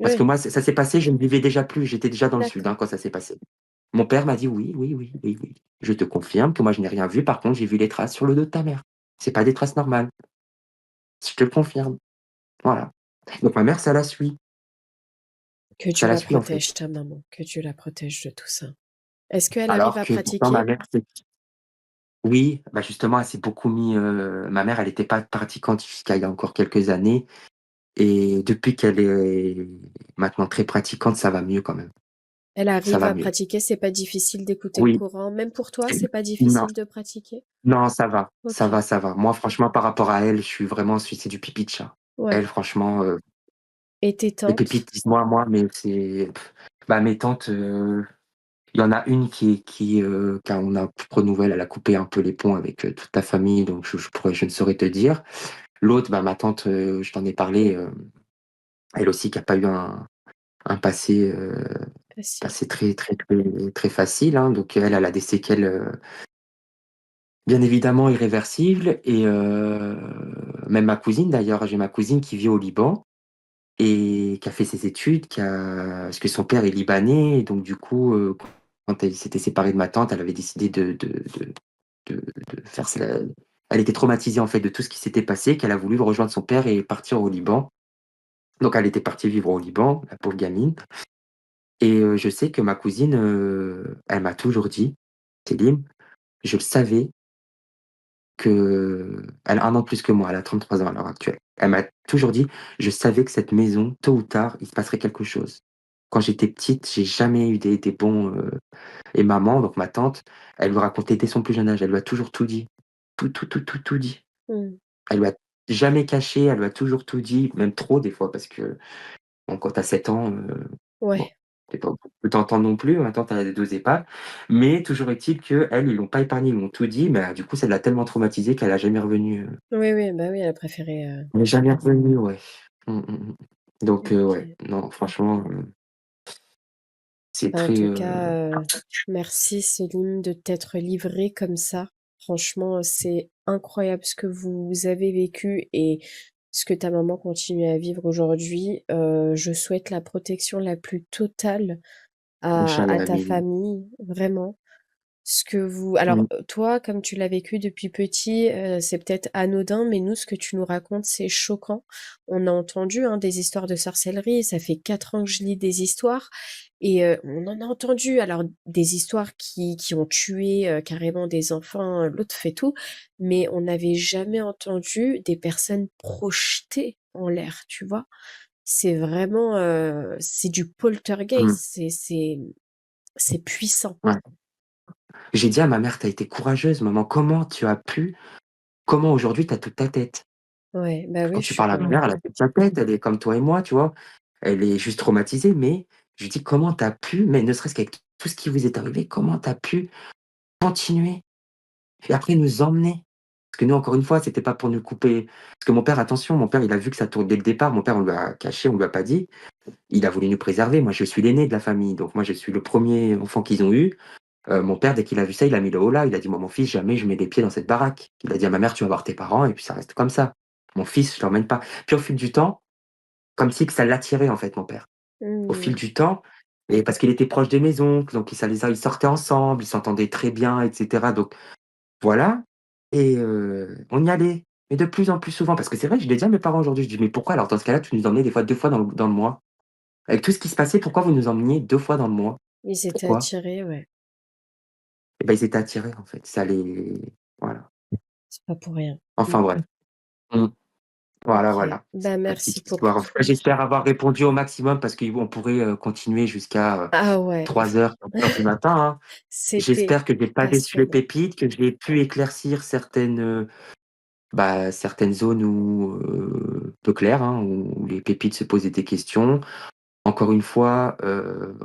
Parce que Oui, moi, ça s'est passé, je ne vivais déjà plus, j'étais déjà dans le sud, d'accord. hein, quand ça s'est passé. Mon père m'a dit: «Oui, oui, oui, oui, oui. Je te confirme que moi, je n'ai rien vu. Par contre, j'ai vu les traces sur le dos de ta mère. C'est pas des traces normales. Je te le confirme». Voilà. Donc ma mère, ça la suit. Que Ça Dieu la la suit, en fait. protège, ta maman. Que Dieu la protège de tout ça. Est-ce qu'elle arrive Alors à que pourtant ma pratiquer? mère, c'est oui, bah, justement, elle s'est beaucoup mis, ma mère, elle était pas pratiquante jusqu'à il y a encore quelques années et depuis qu'elle est maintenant très pratiquante, ça va mieux quand même. Elle Ça arrive va à mieux. pratiquer, c'est pas difficile d'écouter le Oui, courant? Même pour toi, c'est c'est pas non, difficile de pratiquer? non, ça va, ça OK. va, ça va. Moi, franchement, par rapport à elle, je suis vraiment c'est du pipi de chat. Elle, Ouais. franchement, Et tes les tantes? pépites, dis-moi moi, mais c'est bah, mes tantes, il y en a une quand on a renouvelle, elle a coupé un peu les ponts avec, toute la famille, donc je ne saurais te dire. L'autre, bah, ma tante, je t'en ai parlé, elle aussi qui a pas eu un passé, Facile. passé très, très, très, très facile, hein, donc elle, elle a des séquelles, bien évidemment irréversibles et même ma cousine d'ailleurs, j'ai ma cousine qui vit au Liban et qui a fait ses études, parce que son père est libanais et donc du coup, quand elle s'était séparée de ma tante, elle avait décidé de de faire cela. Elle était traumatisée, en fait, de tout ce qui s'était passé, qu'elle a voulu rejoindre son père et partir au Liban. Donc elle était partie vivre au Liban, la pauvre gamine. Et je sais que ma cousine, elle m'a toujours dit: «Céline, je le savais que» elle a 1 an de plus que moi, elle a 33 ans à l'heure actuelle. Elle m'a toujours dit: «Je savais que cette maison, tôt ou tard, il se passerait quelque chose». Quand j'étais petite, j'ai jamais eu des bons, et maman, donc ma tante, elle lui racontait dès son plus jeune âge, elle lui a toujours tout dit. Tout, tout, tout, tout, tout dit. Mmh. Elle lui a jamais caché, elle lui a toujours tout dit, même trop des fois parce que bon, quand tu as 7 ans, bon, Ouais. tu es pas beaucoup plus t'entendre non plus, en même temps tu as les 2 épaules. Mais toujours est-il qu'elle, ils l'ont pas épargnée, ils lui ont tout dit, mais du coup, ça l'a tellement traumatisée qu'elle a jamais revenu, Oui, oui, bah, oui, elle a préféré, elle est jamais revenue, ouais. Mmh, mmh, mmh. Donc ouais, OK. non, franchement, c'est Bah, en très, tout cas, merci Céline de t'être livrée comme ça. Franchement, c'est incroyable ce que vous avez vécu et ce que ta maman continue à vivre aujourd'hui. Je souhaite la protection la plus totale à inch'Allah, ta oui, oui. famille, vraiment. Ce que vous alors, Mmh, toi, comme tu l'as vécu depuis petit, c'est peut-être anodin, mais nous, ce que tu nous racontes, c'est choquant. On a entendu, hein, des histoires de sorcellerie, ça fait 4 ans que je lis des histoires et on en a entendu alors des histoires qui ont tué, carrément des enfants, l'autre fait tout, mais on n'avait jamais entendu des personnes projetées en l'air, tu vois? C'est vraiment, c'est du mmh, poltergeist, c'est puissant. ouais. J'ai dit à ma mère: «Tu as été courageuse maman, comment aujourd'hui tu as toute ta tête?» Ouais, bah, oui, Quand je tu suis parles à ma mère, elle a toute sa tête, elle est comme toi et moi, tu vois? Elle est juste traumatisée, mais je lui dis: «Comment tu as pu, mais ne serait-ce qu'avec tout ce qui vous est arrivé, comment tu as pu continuer et après nous emmener?» Parce que nous, encore une fois, c'était pas pour nous couper parce que mon père, attention, mon père, il a vu que ça tourne dès le départ. Mon père, on lui a caché, on lui a pas dit. Il a voulu nous préserver. Moi, je suis l'aîné de la famille, donc moi, je suis le premier enfant qu'ils ont eu. Mon père, dès qu'il a vu ça, il a mis le holà. Il a dit: «Moi, mon fils, jamais je mets les pieds dans cette baraque». Il a dit à ma mère: «Tu vas voir tes parents et puis ça reste comme ça. Mon fils, je l'emmène pas». Puis au fil du temps, comme si que ça l'attirait, en fait, mon père. Au fil mmh. du temps et parce qu'il était proche des maisons, donc ils sortaient ensemble, ils s'entendaient très bien et cetera, donc voilà et on y allait. mais de plus en plus souvent, parce que c'est vrai, je l'ai dit à mes parents aujourd'hui, je dis: «Mais pourquoi alors dans ce cas-là, tu nous emmenais des fois 2 fois dans le mois? Avec tout ce qui se passait, pourquoi vous nous emmeniez 2 fois dans le mois? Ils s'étaient Pourquoi?» attirés, ouais. Et ben ils étaient attirés en fait, ça les voilà. C'est pas pour rien. Enfin bref. Mmh. Voilà, OK. voilà. Bah, C'est ma merci petite pour histoire. En tout cas, tout. j'espère avoir répondu au maximum parce qu'on pourrait, continuer jusqu'à, Ah ouais, 3:00, 4:00 du matin, hein. c'était J'espère que j'ai pas déçu les passionnant. pépites, que j'ai pu éclaircir certaines, certaines zones où, peu claires, hein, où les pépites se posaient des questions. Encore une fois,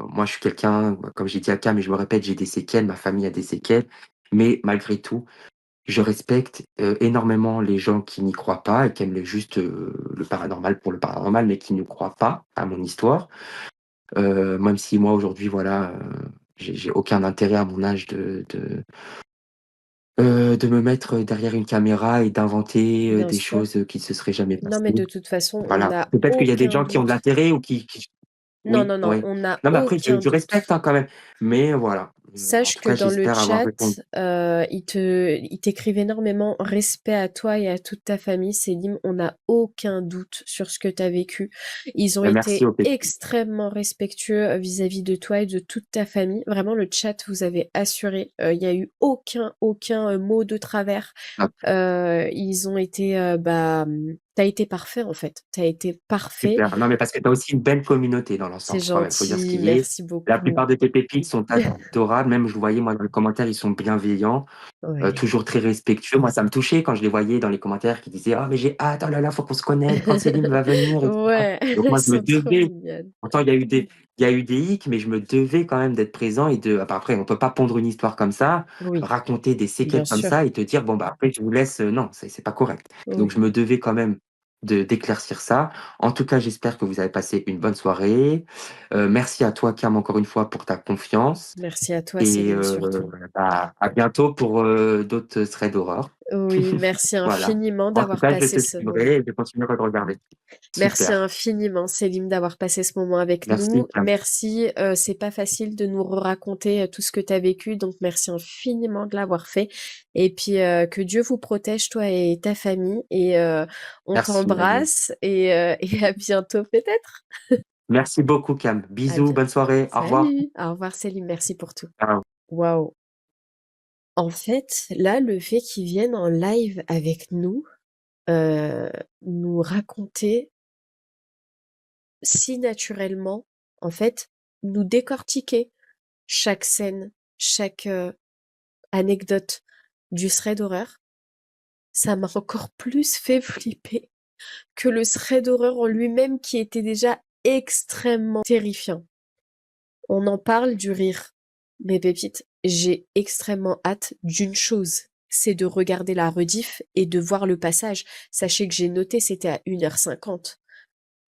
moi je suis quelqu'un, comme j'ai dit à Cam et je me répète, j'ai des séquelles, ma famille a des séquelles, mais malgré tout, je respecte, énormément les gens qui n'y croient pas et qui aiment juste, le paranormal pour le paranormal, mais qui ne croient pas à mon histoire. Même si moi aujourd'hui, voilà, j'ai aucun intérêt à mon âge de me mettre derrière une caméra et d'inventer, Bien des sûr. choses, qui ne se seraient jamais Non, passées. mais de toute façon, on Voilà. n'a Peut-être qu'il y a des aucun gens qui ont de doute. l'intérêt ou qui Non, oui, non, non, ouais. on n'a Non, mais après aucun je doute. respecte, hein, quand même. Mais voilà, en Sache tout que cas, dans le j'espère avoir répondu. chat, ils t'écrivent énormément respect à toi et à toute ta famille, Célim. On n'a aucun doute sur ce que tu as vécu. Ils ont Merci été aux pépites. extrêmement respectueux vis-à-vis de toi et de toute ta famille. Vraiment, le chat vous avait assuré. Il n'y a eu aucun mot de travers. Ah, Ils ont été, t'as été parfait en fait. T'as été parfait. super. Non, mais parce que tu as aussi une belle communauté dans C'est l'ensemble, quand même, faut dire ce gentil, qui est. merci La beaucoup. plupart de tes pépites sont adorables, même je voyais moi dans les commentaires, ils sont bienveillants. Ouais. Toujours très respectueux. Moi, ça me touchait quand je les voyais dans les commentaires qui disaient: «Ah mais j'ai hâte, oh là là, faut qu'on se connecte quand Céline va venir» et cetera. Ouais, Donc elles moi, je me sont trop devais, mignonnes. pourtant il y a eu des hicks, mais je me devais quand même d'être présent et après on peut pas pondre une histoire comme ça, Oui, raconter des bien séquelles comme sûr. ça et te dire: «Bon bah après je vous laisse», non, c'est pas correct. Donc Oui. je me devais quand même d'éclaircir ça. En tout cas, j'espère que vous avez passé une bonne soirée. Merci à toi Cam, encore une fois pour ta confiance Merci à toi, et Célim, surtout. à bientôt pour, d'autres threads d'horreur. Oui, merci Voilà. infiniment En tout d'avoir cas, je passé te ce moment. suivrai et je continuerai de regarder. Merci Super. infiniment, Célim, d'avoir passé ce moment avec Merci nous. Cam. Merci, c'est pas facile de nous raconter tout ce que tu as vécu, donc merci infiniment de l'avoir fait. Et puis, que Dieu vous protège, toi et ta famille. Et on Merci Nadine. t'embrasse et à bientôt peut-être. Merci beaucoup Cam. À Bisous, bonne bientôt. soirée. Au revoir. Salut. Au revoir, Célim. Merci pour tout. Ciao. Waouh. En fait, là, le fait qu'ils viennent en live avec nous, nous raconter si naturellement, en fait, nous décortiquer chaque scène, chaque, anecdote du thread d'horreur, ça m'a encore plus fait flipper que le thread d'horreur en lui-même qui était déjà extrêmement terrifiant. On en parle du rire. Mes pépites, j'ai extrêmement hâte d'une chose, c'est de regarder la rediff et de voir le passage. Sachez que j'ai noté c'était à 1h50.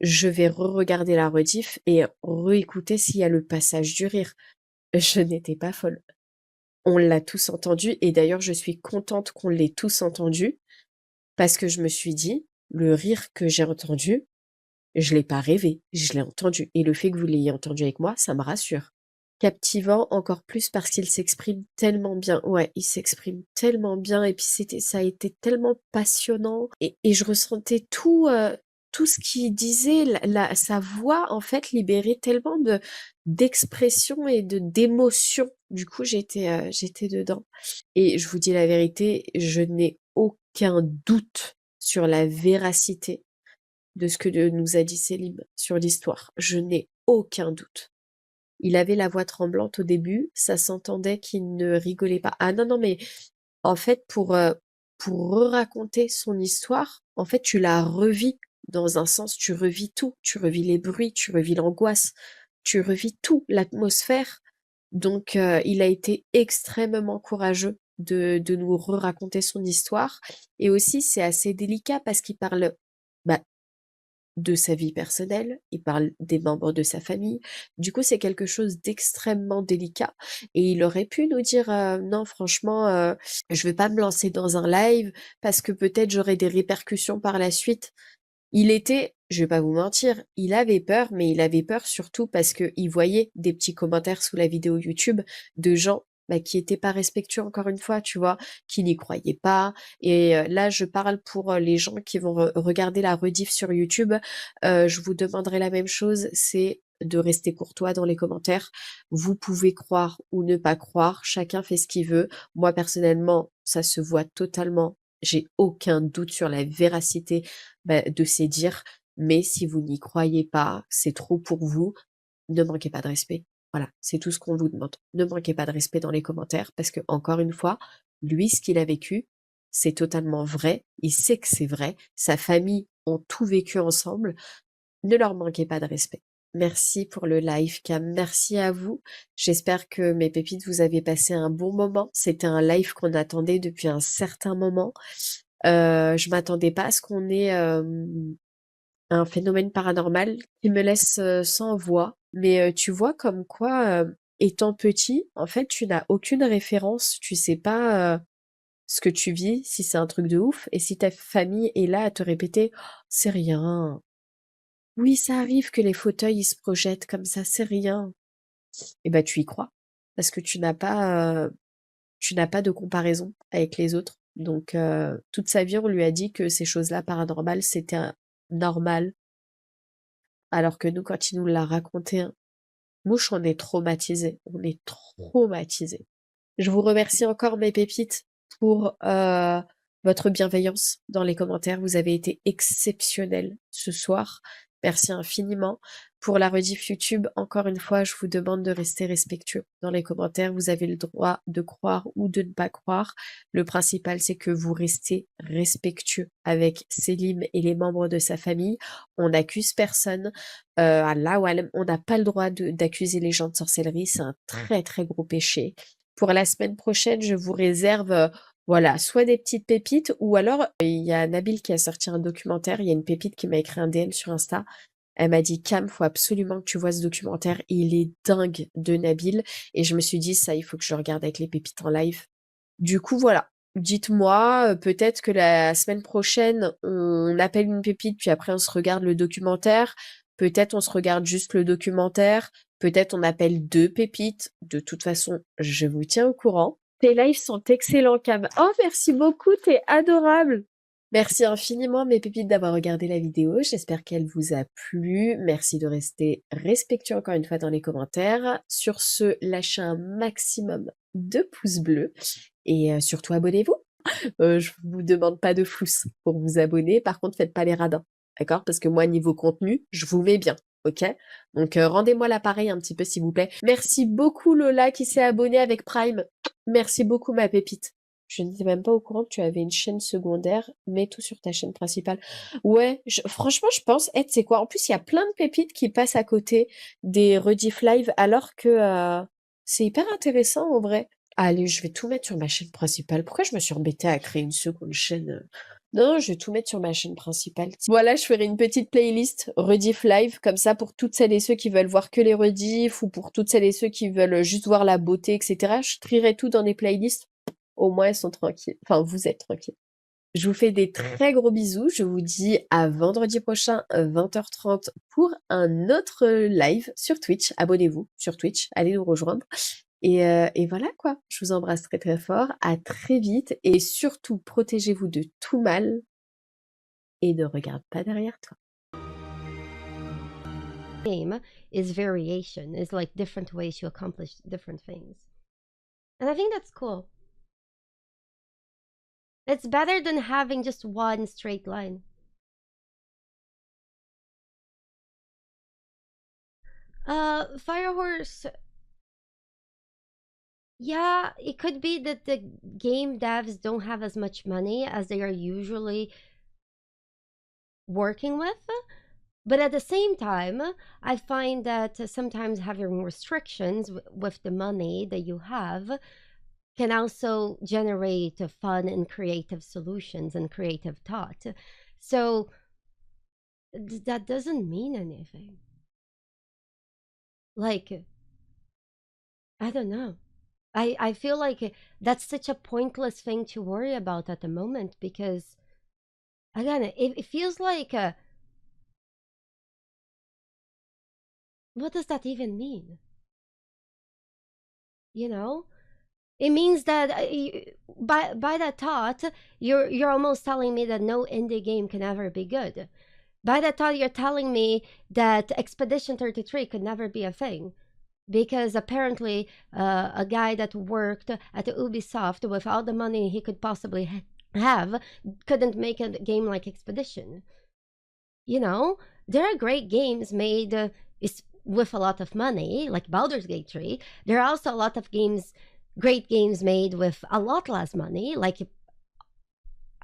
Je vais re-regarder la rediff et réécouter s'il y a le passage du rire. Je n'étais pas folle. On l'a tous entendu et d'ailleurs je suis contente qu'on l'ait tous entendu parce que je me suis dit, le rire que j'ai entendu, je l'ai pas rêvé, je l'ai entendu. Et le fait que vous l'ayez entendu avec moi, ça me rassure. Captivant encore plus parce qu'il s'exprime tellement bien. Ouais, il s'exprime tellement bien et puis ça a été tellement passionnant et je ressentais tout ce qu'il disait, sa voix en fait libérait tellement d'expression et d'émotion. Du coup, j'étais dedans. Et je vous dis la vérité, je n'ai aucun doute sur la véracité de ce que nous a dit Célim sur l'histoire. Je n'ai aucun doute. Il avait la voix tremblante au début, ça s'entendait qu'il ne rigolait pas. Ah non, non, mais en fait, pour re-raconter son histoire, en fait, tu la revis dans un sens, tu revis tout. Tu revis les bruits, tu revis l'angoisse, tu revis tout, l'atmosphère. Donc, il a été extrêmement courageux de nous re-raconter son histoire. Et aussi, c'est assez délicat parce qu'il parle bah, de sa vie personnelle, il parle des membres de sa famille. Du coup, c'est quelque chose d'extrêmement délicat et il aurait pu nous dire non, franchement, je vais pas me lancer dans un live parce que peut-être j'aurai des répercussions par la suite. Je vais pas vous mentir, il avait peur, mais il avait peur surtout parce que il voyait des petits commentaires sous la vidéo YouTube de gens qui était pas respectueux encore une fois, tu vois, qui n'y croyait pas. Et là, je parle pour les gens qui vont regarder la rediff sur YouTube. Je vous demanderai la même chose, c'est de rester courtois dans les commentaires. Vous pouvez croire ou ne pas croire, chacun fait ce qu'il veut. Moi, personnellement, ça se voit totalement. J'ai aucun doute sur la véracité de ces dires, mais si vous n'y croyez pas, c'est trop pour vous, ne manquez pas de respect. Voilà, c'est tout ce qu'on vous demande. Ne manquez pas de respect dans les commentaires parce que, encore une fois, lui, ce qu'il a vécu, c'est totalement vrai. Il sait que c'est vrai. Sa famille ont tout vécu ensemble. Ne leur manquez pas de respect. Merci pour le live, Cam. Merci à vous. J'espère que mes pépites, vous avez passé un bon moment. C'était un live qu'on attendait depuis un certain moment. Je m'attendais pas à ce qu'on ait un phénomène paranormal qui me laisse sans voix. Mais tu vois comme quoi, étant petit, en fait, tu n'as aucune référence. Tu sais pas ce que tu vis, si c'est un truc de ouf. Et si ta famille est là à te répéter, oh, c'est rien. Oui, ça arrive que les fauteuils ils se projettent comme ça, c'est rien. Et ben tu y crois parce que tu n'as pas de comparaison avec les autres. Donc toute sa vie on lui a dit que ces choses-là paranormales c'était normal, alors que nous quand il nous l'a raconté, mouche on est traumatisé, on est traumatisé. Je vous remercie encore mes pépites pour votre bienveillance dans les commentaires. Vous avez été exceptionnels ce soir. Merci infiniment. Pour la rediff YouTube, encore une fois, je vous demande de rester respectueux dans les commentaires. Vous avez le droit de croire ou de ne pas croire. Le principal, c'est que vous restez respectueux avec Selim et les membres de sa famille. On n'accuse personne. Allah Walem, on n'a pas le droit d'accuser les gens de sorcellerie. C'est un très très gros péché. Pour la semaine prochaine, je vous réserve voilà, soit des petites pépites ou alors il y a Nabil qui a sorti un documentaire, il y a une pépite qui m'a écrit un DM sur Insta. Elle m'a dit Cam, faut absolument que tu vois ce documentaire, il est dingue de Nabil et je me suis dit ça, il faut que je le regarde avec les pépites en live. Du coup, voilà. Dites-moi, peut-être que la semaine prochaine, on appelle une pépite, puis après on se regarde le documentaire. Peut-être on se regarde juste le documentaire. Peut-être on appelle 2 pépites. De toute façon, je vous tiens au courant. Tes lives sont excellents, Cam. Oh, merci beaucoup, t'es adorable. Merci infiniment, mes pépites, d'avoir regardé la vidéo. J'espère qu'elle vous a plu. Merci de rester respectueux encore une fois dans les commentaires. Sur ce, lâchez un maximum de pouces bleus. Et surtout, abonnez-vous. Je vous demande pas de flous pour vous abonner. Par contre, faites pas les radins. D'accord? Parce que moi, niveau contenu, je vous mets bien. Ok? Donc, rendez-moi l'appareil un petit peu, s'il vous plaît. Merci beaucoup, Lola, qui s'est abonnée avec Prime. Merci beaucoup, ma pépite. Je n'étais même pas au courant que tu avais une chaîne secondaire. Mets tout sur ta chaîne principale. Ouais, franchement, je pense, tu sais quoi? En plus, il y a plein de pépites qui passent à côté des rediff live alors que c'est hyper intéressant en vrai. Allez, je vais tout mettre sur ma chaîne principale. Pourquoi je me suis embêtée à créer une seconde chaîne? Non, je vais tout mettre sur ma chaîne principale. Voilà, je ferai une petite playlist rediff live, comme ça pour toutes celles et ceux qui veulent voir que les rediffs, ou pour toutes celles et ceux qui veulent juste voir la beauté, etc. Je trierai tout dans des playlists. Au moins, elles sont tranquilles. Enfin, vous êtes tranquilles. Je vous fais des très gros bisous. Je vous dis à vendredi prochain, 20h30, pour un autre live sur Twitch. Abonnez-vous sur Twitch. Allez nous rejoindre. Et voilà quoi. Je vous embrasse très très fort. À très vite. Et surtout, protégez-vous de tout mal. Et ne regarde pas derrière toi. Game is variation, is like different ways to accomplish different things. And I think that's cool. It's better than having just one straight line. Fire Horse. Yeah, it could be that the game devs don't have as much money as they are usually working with. But at the same time, I find that sometimes having restrictions with the money that you have can also generate fun and creative solutions and creative thought. So that doesn't mean anything. Like, I don't know. I feel like that's such a pointless thing to worry about at the moment because, again, it feels like... what does that even mean? You know? it means that by that thought, you're almost telling me that no indie game can ever be good. By that thought, you're telling me that Expedition 33 could never be a thing. Because apparently a guy that worked at Ubisoft with all the money he could possibly have couldn't make a game like Expedition. You know, there are great games made with a lot of money, like Baldur's Gate 3. There are also a lot of great games made with a lot less money, like,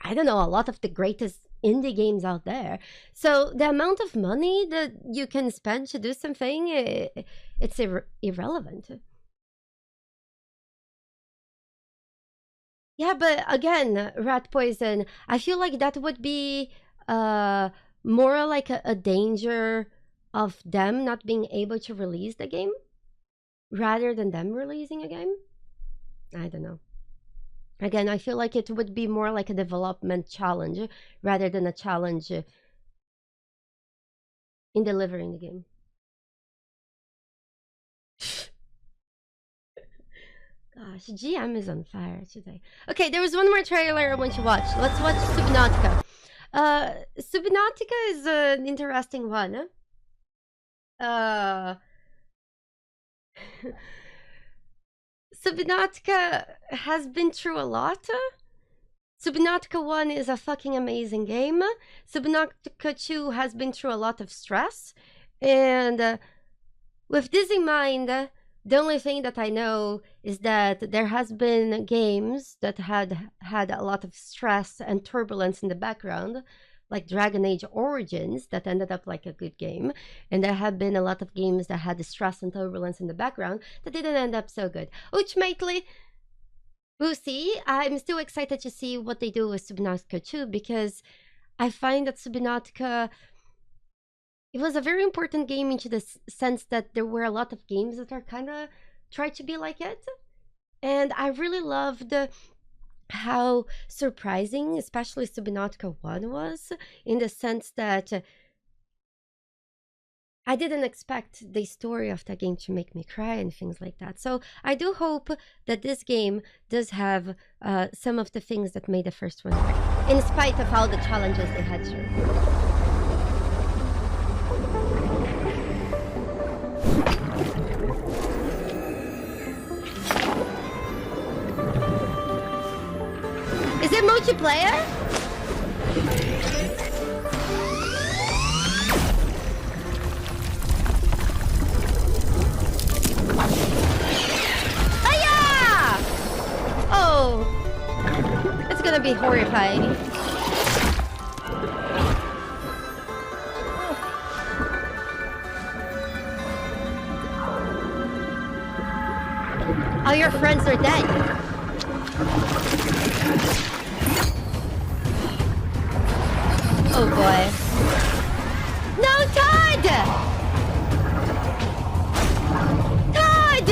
I don't know, a lot of the greatest indie games out there. So the amount of money that you can spend to do something, it's irrelevant. Yeah, but again, Rat Poison, I feel like that would be more like a danger of them not being able to release the game rather than them releasing a game. I don't know. Again, I feel like it would be more like a development challenge rather than a challenge in delivering the game. Gosh, GM is on fire today. Okay, there was one more trailer I want to watch. Let's watch Subnautica. Subnautica is an interesting one. Subnautica has been through a lot. Subnautica 1 is a fucking amazing game. Subnautica 2 has been through a lot of stress. And with this in mind, the only thing that I know is that there has been games that had a lot of stress and turbulence in the background, like Dragon Age Origins, that ended up like a good game. And there have been a lot of games that had the stress and turbulence in the background that didn't end up so good. Ultimately, we'll see. I'm still excited to see what they do with Subnautica 2, because I find that Subnautica, it was a very important game into the sense that there were a lot of games that are kind of try to be like it. And I really loved how surprising, especially Subnautica 1 was, in the sense that I didn't expect the story of that game to make me cry and things like that. So I do hope that this game does have some of the things that made the first one work, in spite of all the challenges they had through. Is it multiplayer? Oh yeah! Oh, it's gonna be horrifying. All your friends are dead. Oh boy. No, Todd! Todd!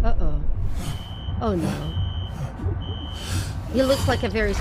Uh-oh. Oh no. He looks like a very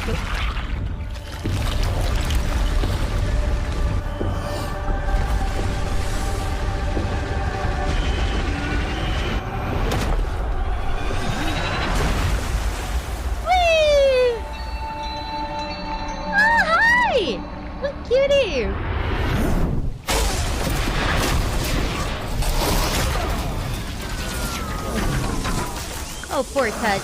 Oh, poor Ted.